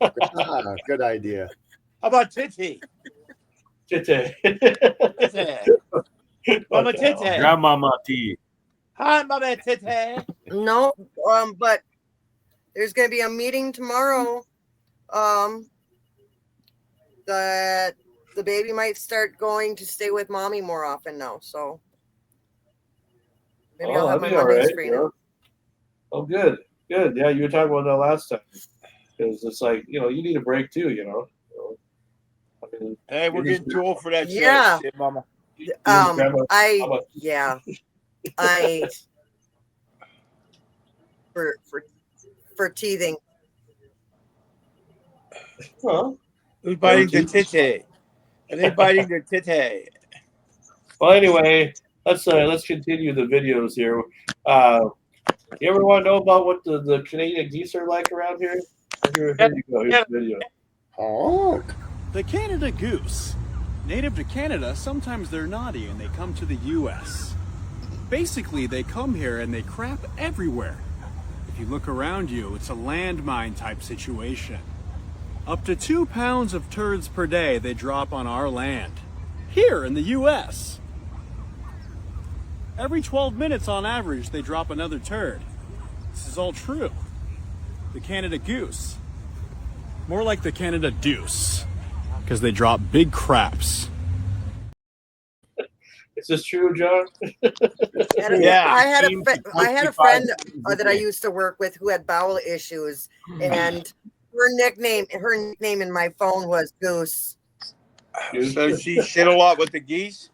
Good idea. How about Titty? Titty. Mama Titty. Grandmama T. Hi, Mama Titty. No, but there's going to be a meeting tomorrow. That the baby might start going to stay with mommy more often now. So maybe I'll have my Mondays free now. Oh, good. Yeah, you were talking about that last time. Because it's like, you need a break too, I mean, hey, we're getting too old for that shit. Yeah. Shit, Mama. For teething. Well, who's biting the titty? Are they biting their titty? Well, anyway, let's continue the videos here. You ever want to know about what the Canadian geese are like around here? Here you go. Here's the video. Oh. The Canada goose. Native to Canada, sometimes they're naughty and they come to the U.S. Basically, they come here and they crap everywhere. If you look around you, it's a landmine type situation. Up to 2 pounds of turds per day they drop on our land, here in the U.S. Every 12 minutes on average, they drop another turd. This is all true. The Canada goose. More like the Canada deuce, because they drop big craps. this true, John? Yeah. I had a friend that I used to work with who had bowel issues, and her nickname in my phone was Goose. So she shit a lot with the geese.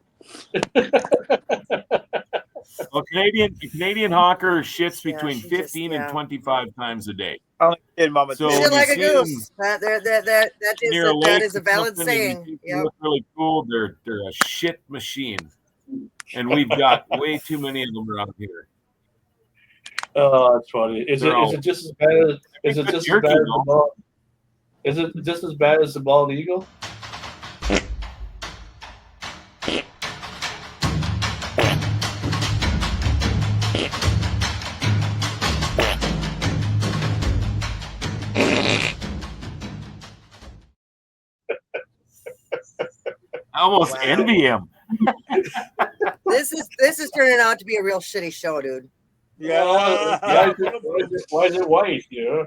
Well, Canadian hawker shits between she 15 and 25 times a day. Oh, kid, Mama. So Shit when you like a see them goose. That near a that lake is a or valid something and you saying. think they Yep. look really cool, they're a shit machine, and we've got way too many of them around here. Oh, that's funny. Is They're it just as bad as good the jerky, bald? Is it just as bad as the bald eagle? I almost Wow. envy him. This is turning out to be a real shitty show, dude. Yeah. Why is it white? You know?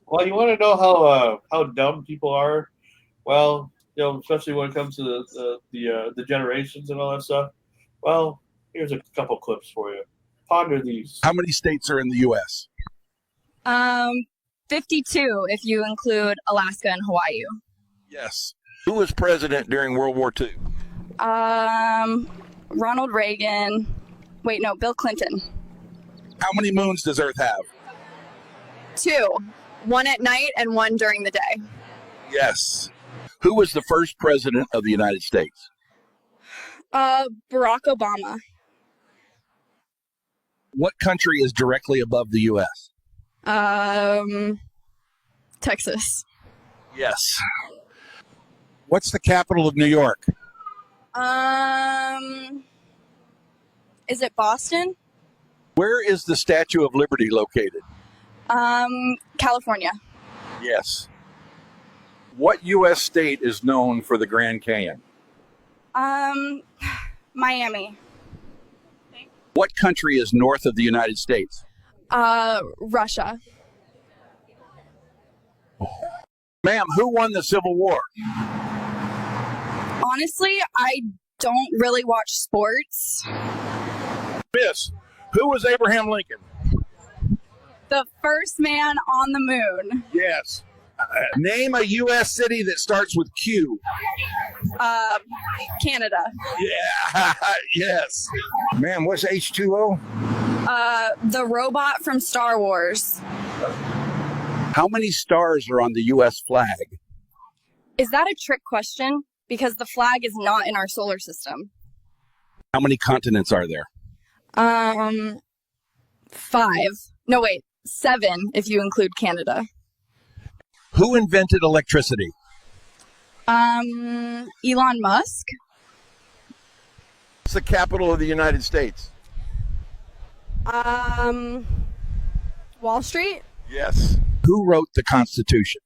Well, you want to know how dumb people are? Well, especially when it comes to the generations and all that stuff. Well, here's a couple clips for you. Ponder these. How many states are in the U.S.? 52 if you include Alaska and Hawaii. Yes. Who was president during World War II? Ronald Reagan. Wait, no, Bill Clinton. How many moons does Earth have? 2. One at night and one during the day. Yes. Who was the first president of the United States? Barack Obama. What country is directly above the U.S.? Texas. Yes. What's the capital of New York? Is it Boston? Where is the Statue of Liberty located? California. Yes. What U.S. state is known for the Grand Canyon? Miami. What country is north of the United States? Russia. Ma'am, who won the Civil War? Honestly, I don't really watch sports. Miss, who was Abraham Lincoln? The first man on the moon. Yes. Name a U.S. city that starts with Q. Canada. Yeah, yes. Ma'am, what's H2O? The robot from Star Wars. How many stars are on the U.S. flag? Is that a trick question? Because the flag is not in our solar system. How many continents are there? 5. No, wait. 7 if you include Canada. Who invented electricity? Elon Musk. What's the capital of the United States? Wall Street. Yes. Who wrote the Constitution?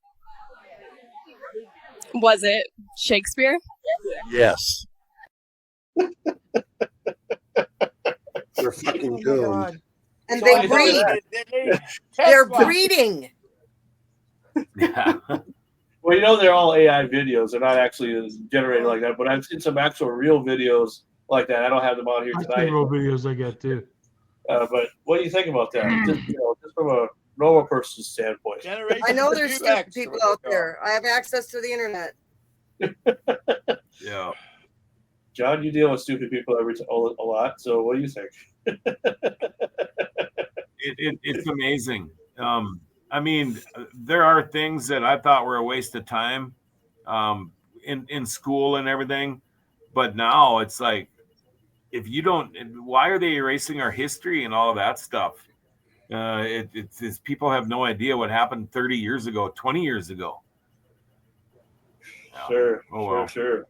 Was it Shakespeare? Yes. We're fucking doomed. And they breed. They're breeding. Yeah. Well, they're all AI videos. They're not actually generated like that. But I've seen some actual real videos like that. I don't have them on here I've tonight. seen real videos I get too. But what do you think about that? Just from a normal person's standpoint. I know there's stupid people out there. I have access to the internet. Yeah. John, you deal with stupid people a lot. So what do you think? It's amazing. I mean, there are things that I thought were a waste of time in school and everything. But now it's like, if you don't, why are they erasing our history and all of that stuff? It's people have no idea what happened 30 years ago, 20 years ago. Sure, Oh, well. sure.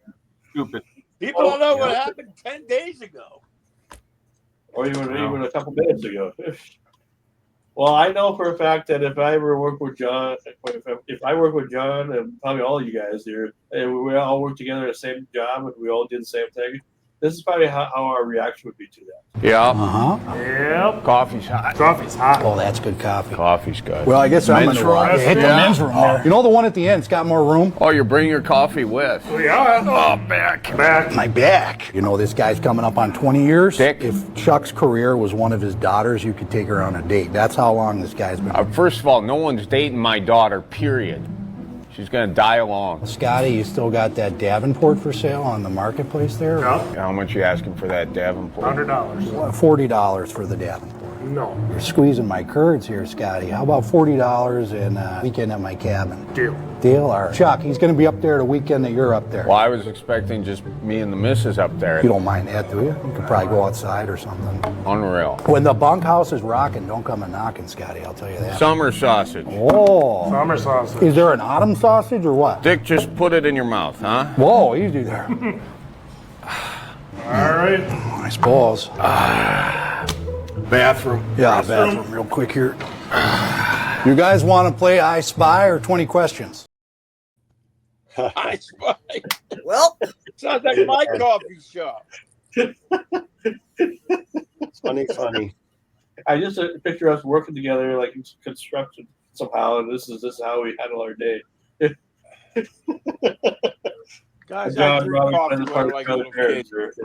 Stupid. People don't know what happened 10 days ago. Or even a couple minutes ago. Well, I know for a fact that if I ever work with John, if I work with John and probably all you guys here, and we all work together at the same job and we all did the same thing, This is probably how our reaction would be to that. Yeah. Uh-huh. Yep. Coffee's hot. Coffee's hot. Oh, that's good coffee. Coffee's good. Well, I guess I'm Men's going to room? hit the men's room there. You know the one at the end? It's got more room. Oh, you're bringing your coffee with? Yeah. Oh, back. My back. You know, this guy's coming up on 20 years. Dick. If Chuck's career was one of his daughters, you could take her on a date. That's how long this guy's been. First of all, no one's dating my daughter, period. She's going to die alone. Scotty, you still got that Davenport for sale on the marketplace there? No. How much you asking for that Davenport? $100. $40 for the Davenport. No. You're squeezing my curds here, Scotty. How about $40 and a weekend at my cabin? Deal. Deal? All right. Chuck, he's going to be up there the weekend that you're up there. Well, I was expecting just me and the missus up there. You don't mind that, do you? You could probably go outside or something. Unreal. When the bunkhouse is rocking, don't come a knocking, Scotty. I'll tell you that. Summer sausage. Oh. Summer sausage. Is there an autumn sausage or what? Dick, just put it in your mouth, huh? Whoa, easy there. All right. I suppose. Bathroom. Yeah, bathroom real quick here. You guys want to play I Spy or 20 questions? I Spy. Well, sounds like my coffee shop. Funny. I just picture us working together like in construction somehow, and this is how we handle our day. Guys, John I drink Robert coffee plays when part I'm of like a the little parents kid.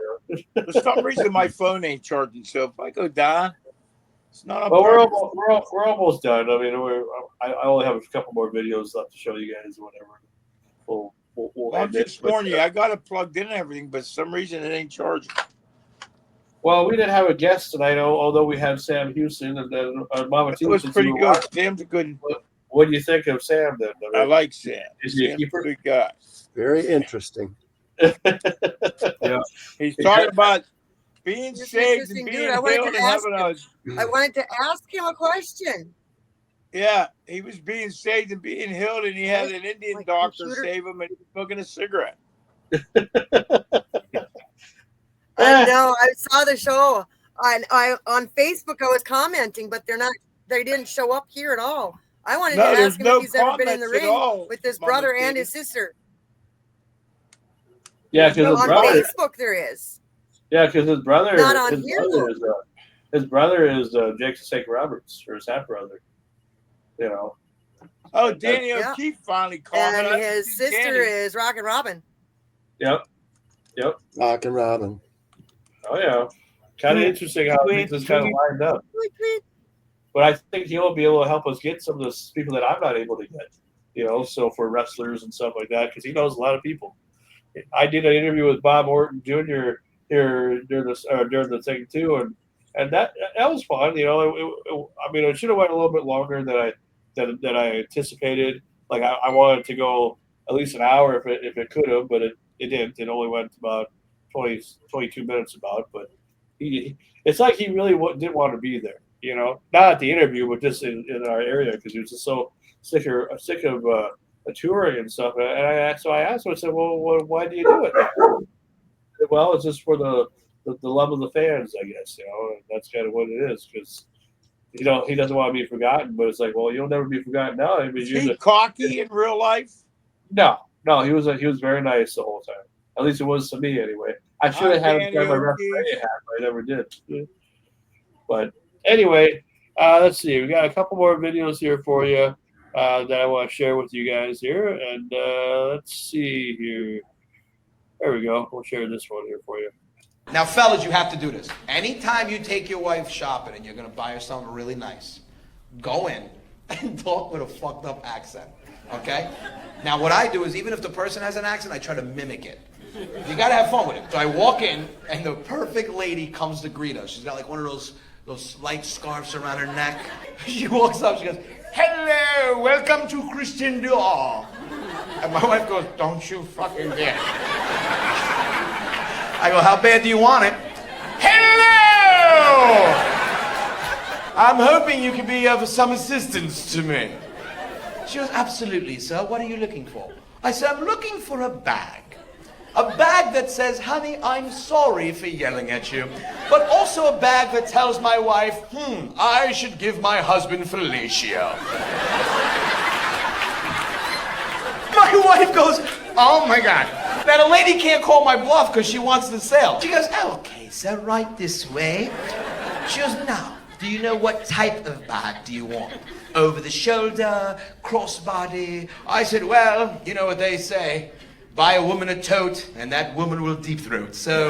or, For some reason, my phone ain't charging, so if I go down, it's not on Well, purpose. we're almost done. I mean, I only have a couple more videos left to show you guys, or whatever. We'll I'm end it, just but, warning you, I got it plugged in and everything, but for some reason it ain't charging. Well, we didn't have a guest tonight, although we had Sam Houston and then Mama T. It was since pretty you were good. watching. Sam's a good. What do you think of Sam then? I like Sam. Is he a Sam's keeper? a good guy. Very interesting. Yeah. He's talking about being This is saved and interesting, being dude. I healed wanted and to ask having a. I wanted to ask him a question. Yeah, he was being saved and being healed, and he had an Indian doctor save him, and he was smoking a cigarette. I know. I saw the show. I on Facebook. I was commenting, but they didn't show up here at all. I wanted to ask him if he's ever been in the ring with his brother and his sister. Yeah, because on Facebook there is. Yeah, because his brother. Not on his here, brother is, his brother is Jake the Snake Roberts, or his half brother. You know. Oh, Danny O'Keefe finally called. And his sister is Rockin' Robin. Yep. Rockin' Robin. Oh yeah. Kind of interesting how things just kind of lined up. But I think he'll be able to help us get some of those people that I'm not able to get. You know, so for wrestlers and stuff like that, because he knows a lot of people. I did an interview with Bob Orton Jr. here during the thing too, and that was fun. You know, I mean, it should have went a little bit longer than I anticipated. Like I wanted to go at least an hour if it could have, but it didn't. It only went about 22 minutes about. But it's like he really didn't want to be there. You know, not at the interview, but just in our area because he was just so sick of touring and stuff. And I asked him. I said, "Well, why do you do it?" Well, it's just for the love of the fans, I guess. You know, and that's kind of what it is because. You know, he doesn't want to be forgotten, but it's like, well, you'll never be forgotten now. I mean, Is he cocky in real life? No, he was very nice the whole time. At least it was to me, anyway. I should have had him wear my referee hat, but I never did. But anyway, let's see. We got a couple more videos here for you that I want to share with you guys here, and let's see here. There we go. We'll share this one here for you. Now, fellas, you have to do this. Anytime you take your wife shopping and you're going to buy her something really nice, go in and talk with a fucked up accent, okay? Now, what I do is even if the person has an accent, I try to mimic it. You got to have fun with it. So I walk in, and the perfect lady comes to greet us. She's got like one of those light scarves around her neck. She walks up, she goes, "Hello, welcome to Christian Dior." And my wife goes, "Don't you fucking dare." I go, "How bad do you want it?" "Hello! I'm hoping you can be of some assistance to me." She goes, "Absolutely, sir. What are you looking for?" I said, "I'm looking for a bag. A bag that says, 'Honey, I'm sorry for yelling at you,' but also a bag that tells my wife, I should give my husband fellatio." My wife goes, "Oh my God. Now, the lady can't call my bluff because she wants the sale. She goes, oh, okay, so right this way. She goes, now, do you know what type of bag do you want? Over the shoulder, crossbody? I said, well, you know what they say. Buy a woman a tote, and that woman will deep throat. So,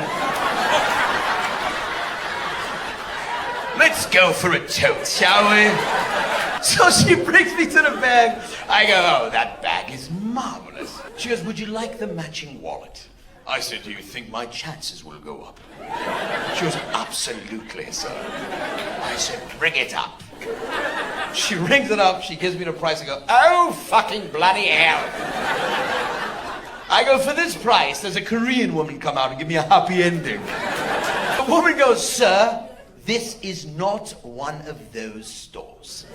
let's go for a tote, shall we? So she brings me to the bag. I go, oh, that bag is marvelous. She goes, would you like the matching wallet? I said, do you think my chances will go up? She goes, absolutely, sir. I said, bring it up. She rings it up, she gives me the price, I go, oh, fucking bloody hell. I go, for this price, there's a Korean woman come out and give me a happy ending. The woman goes, sir, this is not one of those stores.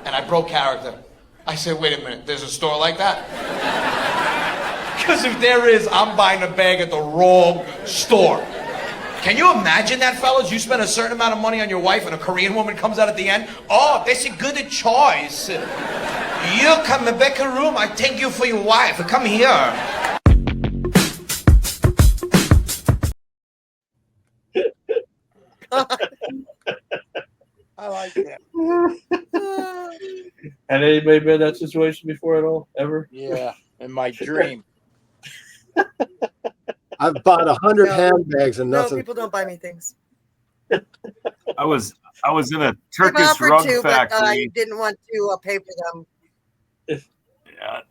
And I broke character. I said, wait a minute, there's a store like that? Because if there is, I'm buying a bag at the wrong store. Can you imagine that, fellas? You spend a certain amount of money on your wife and a Korean woman comes out at the end. Oh, that's a good choice. You come back a room, I take you for your wife. Come here. I like that. Had anybody been in that situation before at all? Ever? Yeah, in my dream. I've bought 100 handbags and No, nothing. people don't buy me things. I was in a I've Turkish offered rug to, but factory. I didn't want to pay for them.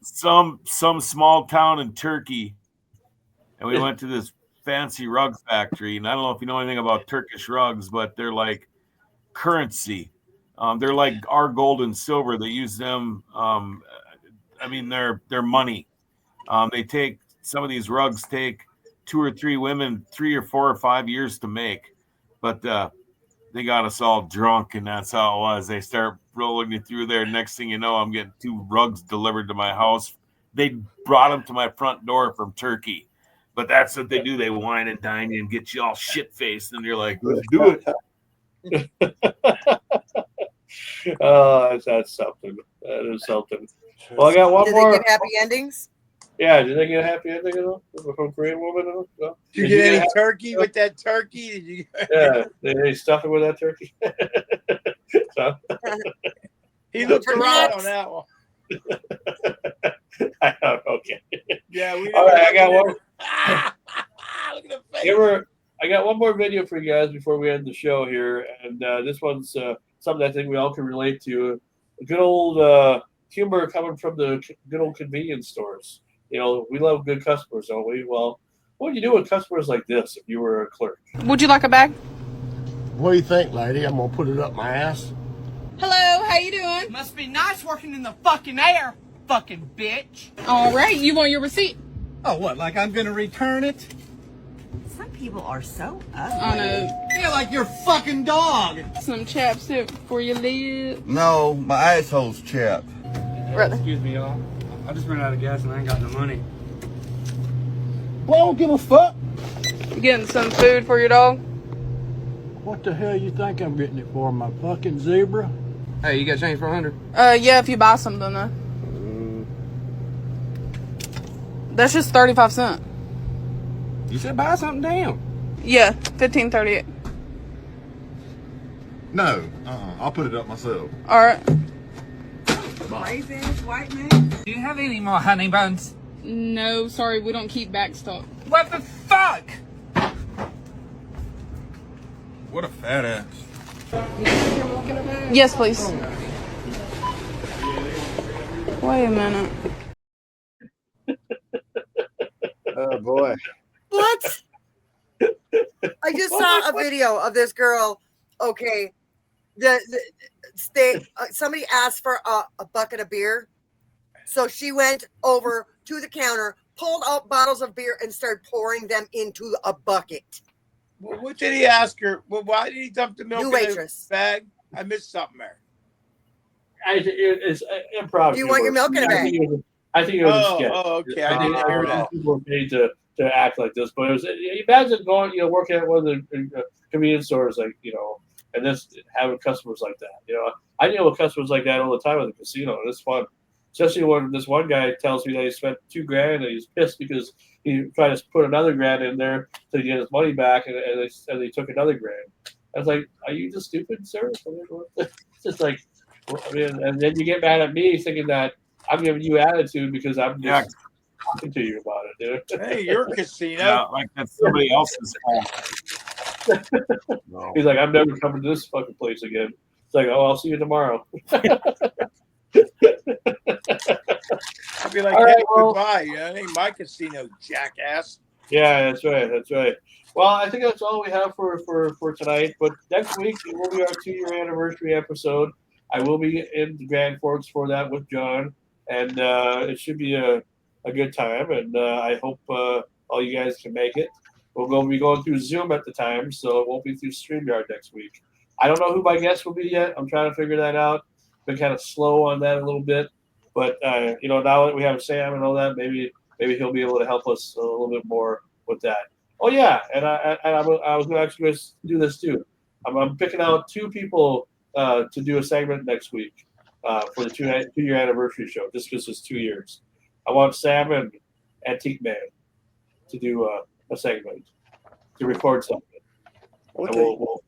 Some small town in Turkey, and we went to this fancy rug factory. And I don't know if you know anything about Turkish rugs, but they're like currency. They're like our gold and silver. They use them. I mean, they're money. They take some of these rugs take 2 or 3 women 3 or 4 or 5 years to make, but they got us all drunk, and that's how it was. They start rolling me through there. Next thing you know, I'm getting 2 rugs delivered to my house. They brought them to my front door from Turkey, but that's what they do. They wine and dine you and get you all shit faced, and you're like, let's do it. Oh, that's something. That is something. Well, I got one Did more. they give happy endings? Yeah, did they get a happy ending at all from Korean woman? No? Did you get any turkey with that turkey? Did you? Yeah, they stuff it with that turkey. So, He looked Turkey around necks. on that one. okay. Yeah, we. All right, I got one. Look at the face. I got one more video for you guys before we end the show here, and this one's something I think we all can relate to. A good old humor coming from the good old convenience stores. You know, we love good customers, don't we? Well, what would you do with customers like this if you were a clerk? Would you like a bag? What do you think, lady? I'm gonna put it up my ass. Hello, how you doing? Must be nice working in the fucking air, fucking bitch. All right, you want your receipt? Oh, what, like I'm gonna return it? Some people are so ugly. On a Yeah, like your fucking dog. some chapstick for your lips. No, my asshole's chapped. Brother. Excuse me, y'all. I just ran out of gas and I ain't got no money. Well, I don't give a fuck. You getting some food for your dog? What the hell you think I'm getting it for? My fucking zebra? Hey, you got change for 100? Yeah, if you buy something though. That's just 35 cents. You said buy something down. Yeah, 15.38. No, I'll put it up myself. All right. Crazy ass white man. Do you have any more honey buns? No, sorry, we don't keep back stock. What the fuck? What a fat ass. Yes, please. Wait a minute. Oh boy. What? I just saw a video of this girl. Okay, somebody asked for a bucket of beer, so she went over to the counter, pulled out bottles of beer, and started pouring them into a bucket. Well, what did he ask her? Well, why did he dump the milk New in waitress. the bag? I missed something there. It's improv. Do you want your milk in a bag? I think it was a sketch. Oh, okay. I didn't hear that. People were paid to act like this, but it was. Imagine going, working at one of the convenience stores, like and this having customers like that. I deal with customers like that all the time at the casino, and it's fun. Especially when this one guy tells me that he spent $2,000 and he's pissed because he tried to put another grand in there to get his money back, and they took another grand. I was like, "Are you just stupid, sir?" It's just like, I mean, and then you get mad at me thinking that I'm giving you attitude because I'm just talking to you about it, dude. Hey, you're a casino. Yeah, like that's somebody else's fault. No. He's like, "I'm never coming to this fucking place again." It's like, "Oh, I'll see you tomorrow." I'd be like, All hey, right, well- goodbye. That ain't my casino, jackass. Yeah, that's right. That's right. Well, I think that's all we have for tonight. But next week it will be our 2-year anniversary episode. I will be in Grand Forks for that with John, and it should be a good time. And I hope all you guys can make it. We'll be going through Zoom at the time, so it won't be through StreamYard next week. I don't know who my guest will be yet. I'm trying to figure that out. Been kind of slow on that a little bit, but now that we have Sam and all that, maybe he'll be able to help us a little bit more with that. Oh yeah, and I was actually going to do this too. I'm picking out 2 people to do a segment next week for the 2-year anniversary show, just because it's 2 years. I want Sam and Antique Man to do a segment, to record something. Okay. And we'll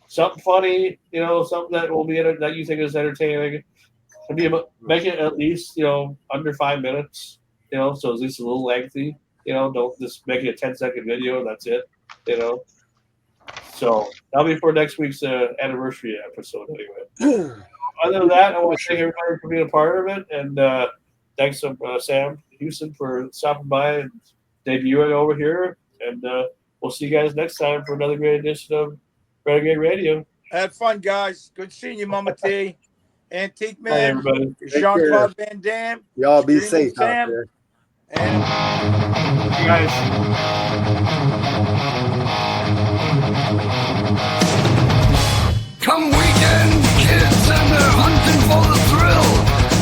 something funny, something that will be that you think is entertaining. Make it at least under 5 minutes. So at least a little lengthy. Don't just make it a 10-second video and that's it. So that'll be for next week's anniversary episode anyway. Other than that, I want to thank everybody for being a part of it, and thanks to Sam Houston for stopping by and debuting over here. And we'll see you guys next time for another great edition of Renegade Radio. Had fun, guys. Good seeing you, Mama T. Antique Bye, Man. everybody. Jean-Claude Van Damme. Y'all be Streaming safe out Sam. there. And You guys. Come weekend, kids, and they're hunting for the thrill.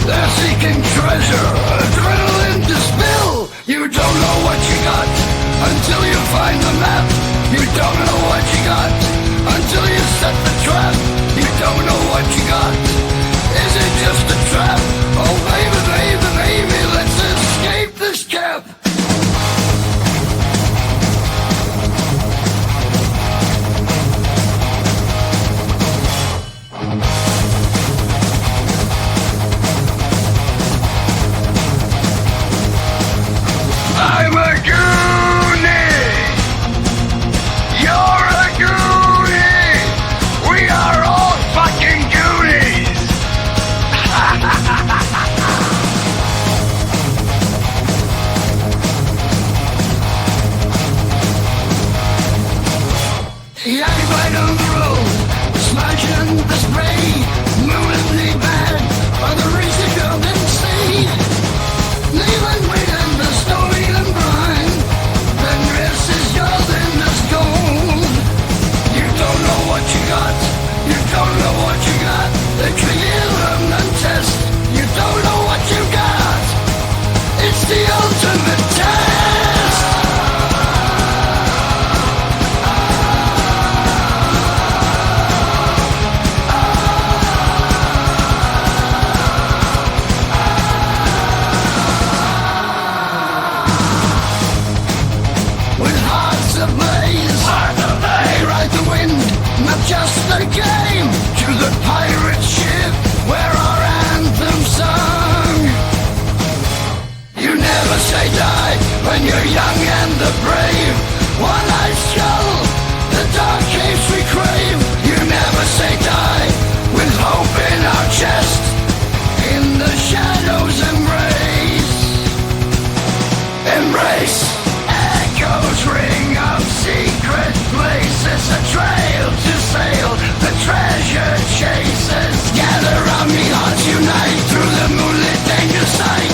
They're seeking treasure, adrenaline to spill. You don't know what you got until you find the map. You don't know what you got until you set the trap. You don't know what you got. Is it just a trap? Oh baby, baby, baby, let's escape this cap. I'm a goonie. You're a goonie. We are all fucking goonies. I'm right on the road, smashing the spray, moving the bad, for the reason you didn't see. Leaving waiting the story and grind. The dress is yours and it's gold. You don't know what you got. You don't know what you got. The clear and test. You don't know what you got. It's the ultimate test. With hearts ablaze, they ride the wind, not just the game. To the pirate ship where our anthem sung. You never say die when you're young and the brave. One-eyed skull, the dark caves we crave. You never say die with hope in our chest. In the shadows embrace. Embrace. Echoes ring of secret places. A trail to sail. The treasure chasers. Gather round me, hearts unite. Through the moonlit danger sight.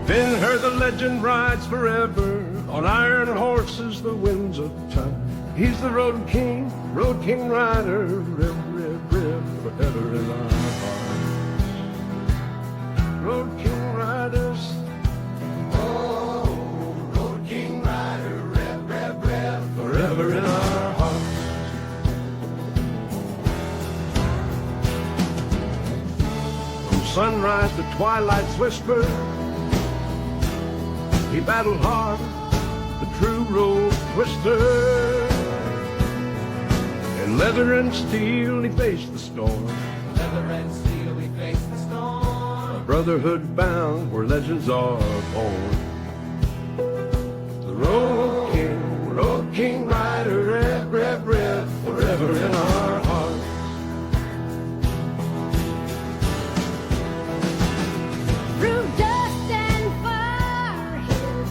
Then heard the legend rides forever on iron horses, the winds of time. He's the road king rider, rip, rip, rip, forever in our hearts. Road king riders. Oh, road king rider, rip, rip, rip, Forever in our hearts. From sunrise to twilight's whisper, he battled hard, the true road twister. In leather and steel he faced the storm. leather and steel, we face the storm. A brotherhood bound where legends are born. The road king rider, rip, rip, rip, forever in our hearts. Through dust and fire, his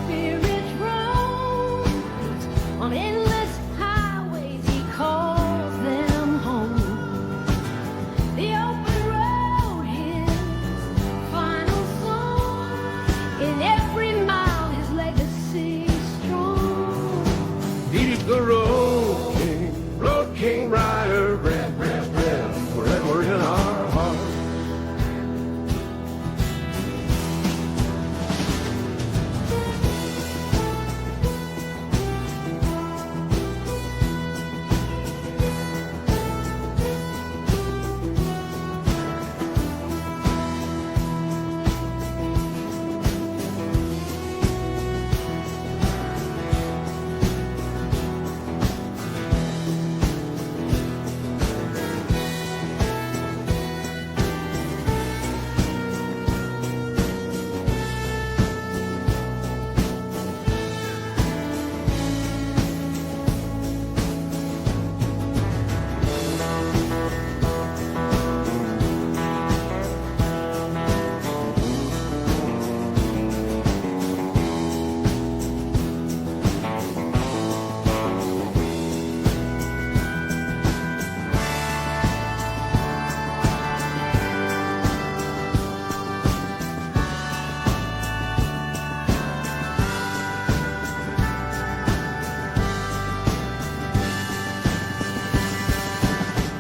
spirit roams. On endless highways, he calls them home. The open road, his final song. In every mile, his legacy strong. He's the road king rider, rip, rip, rip, forever in our hearts.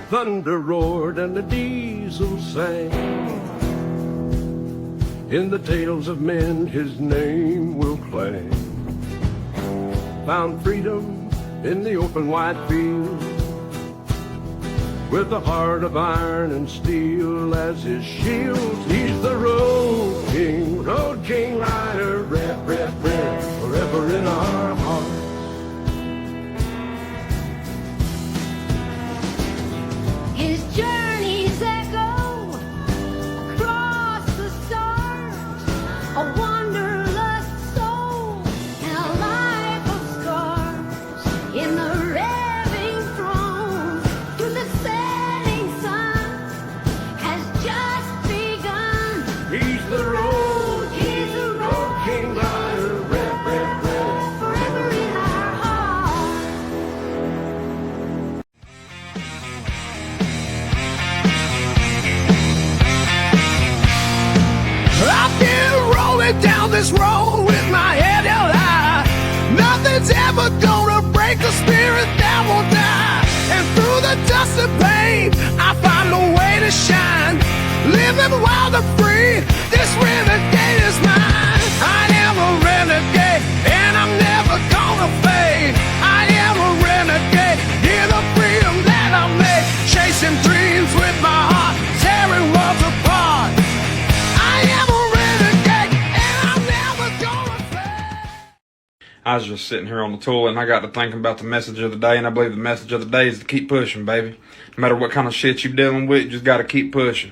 Thunder roared and the diesel sang. In the tales of men his name will clang. Found freedom in the open wide field, with a heart of iron and steel as his shield. He's the road king rider, rip, rip, rip, forever in our hearts. His journeys echo across the stars, a wanderlust soul and a life of scars. In the revving throne, through the setting sun, has just begun. He's the road king rider, rip, rip, rip, forever in our hearts. I've been rolling down this road with my head held high. Nothing's ever gonna break the spirit that won't die. And through the dust and pain, I find a way to shine. Living wild and free, this renegade is mine. I am a renegade, and I'm never gonna fade. I am a renegade, hear the freedom that I make. Chasing dreams with my heart, tearing worlds apart. I am a renegade, and I'm never gonna fade. I was just sitting here on the toilet and I got to thinking about the message of the day, and I believe the message of the day is to keep pushing, baby. No matter what kind of shit you're dealing with, you just got to keep pushing.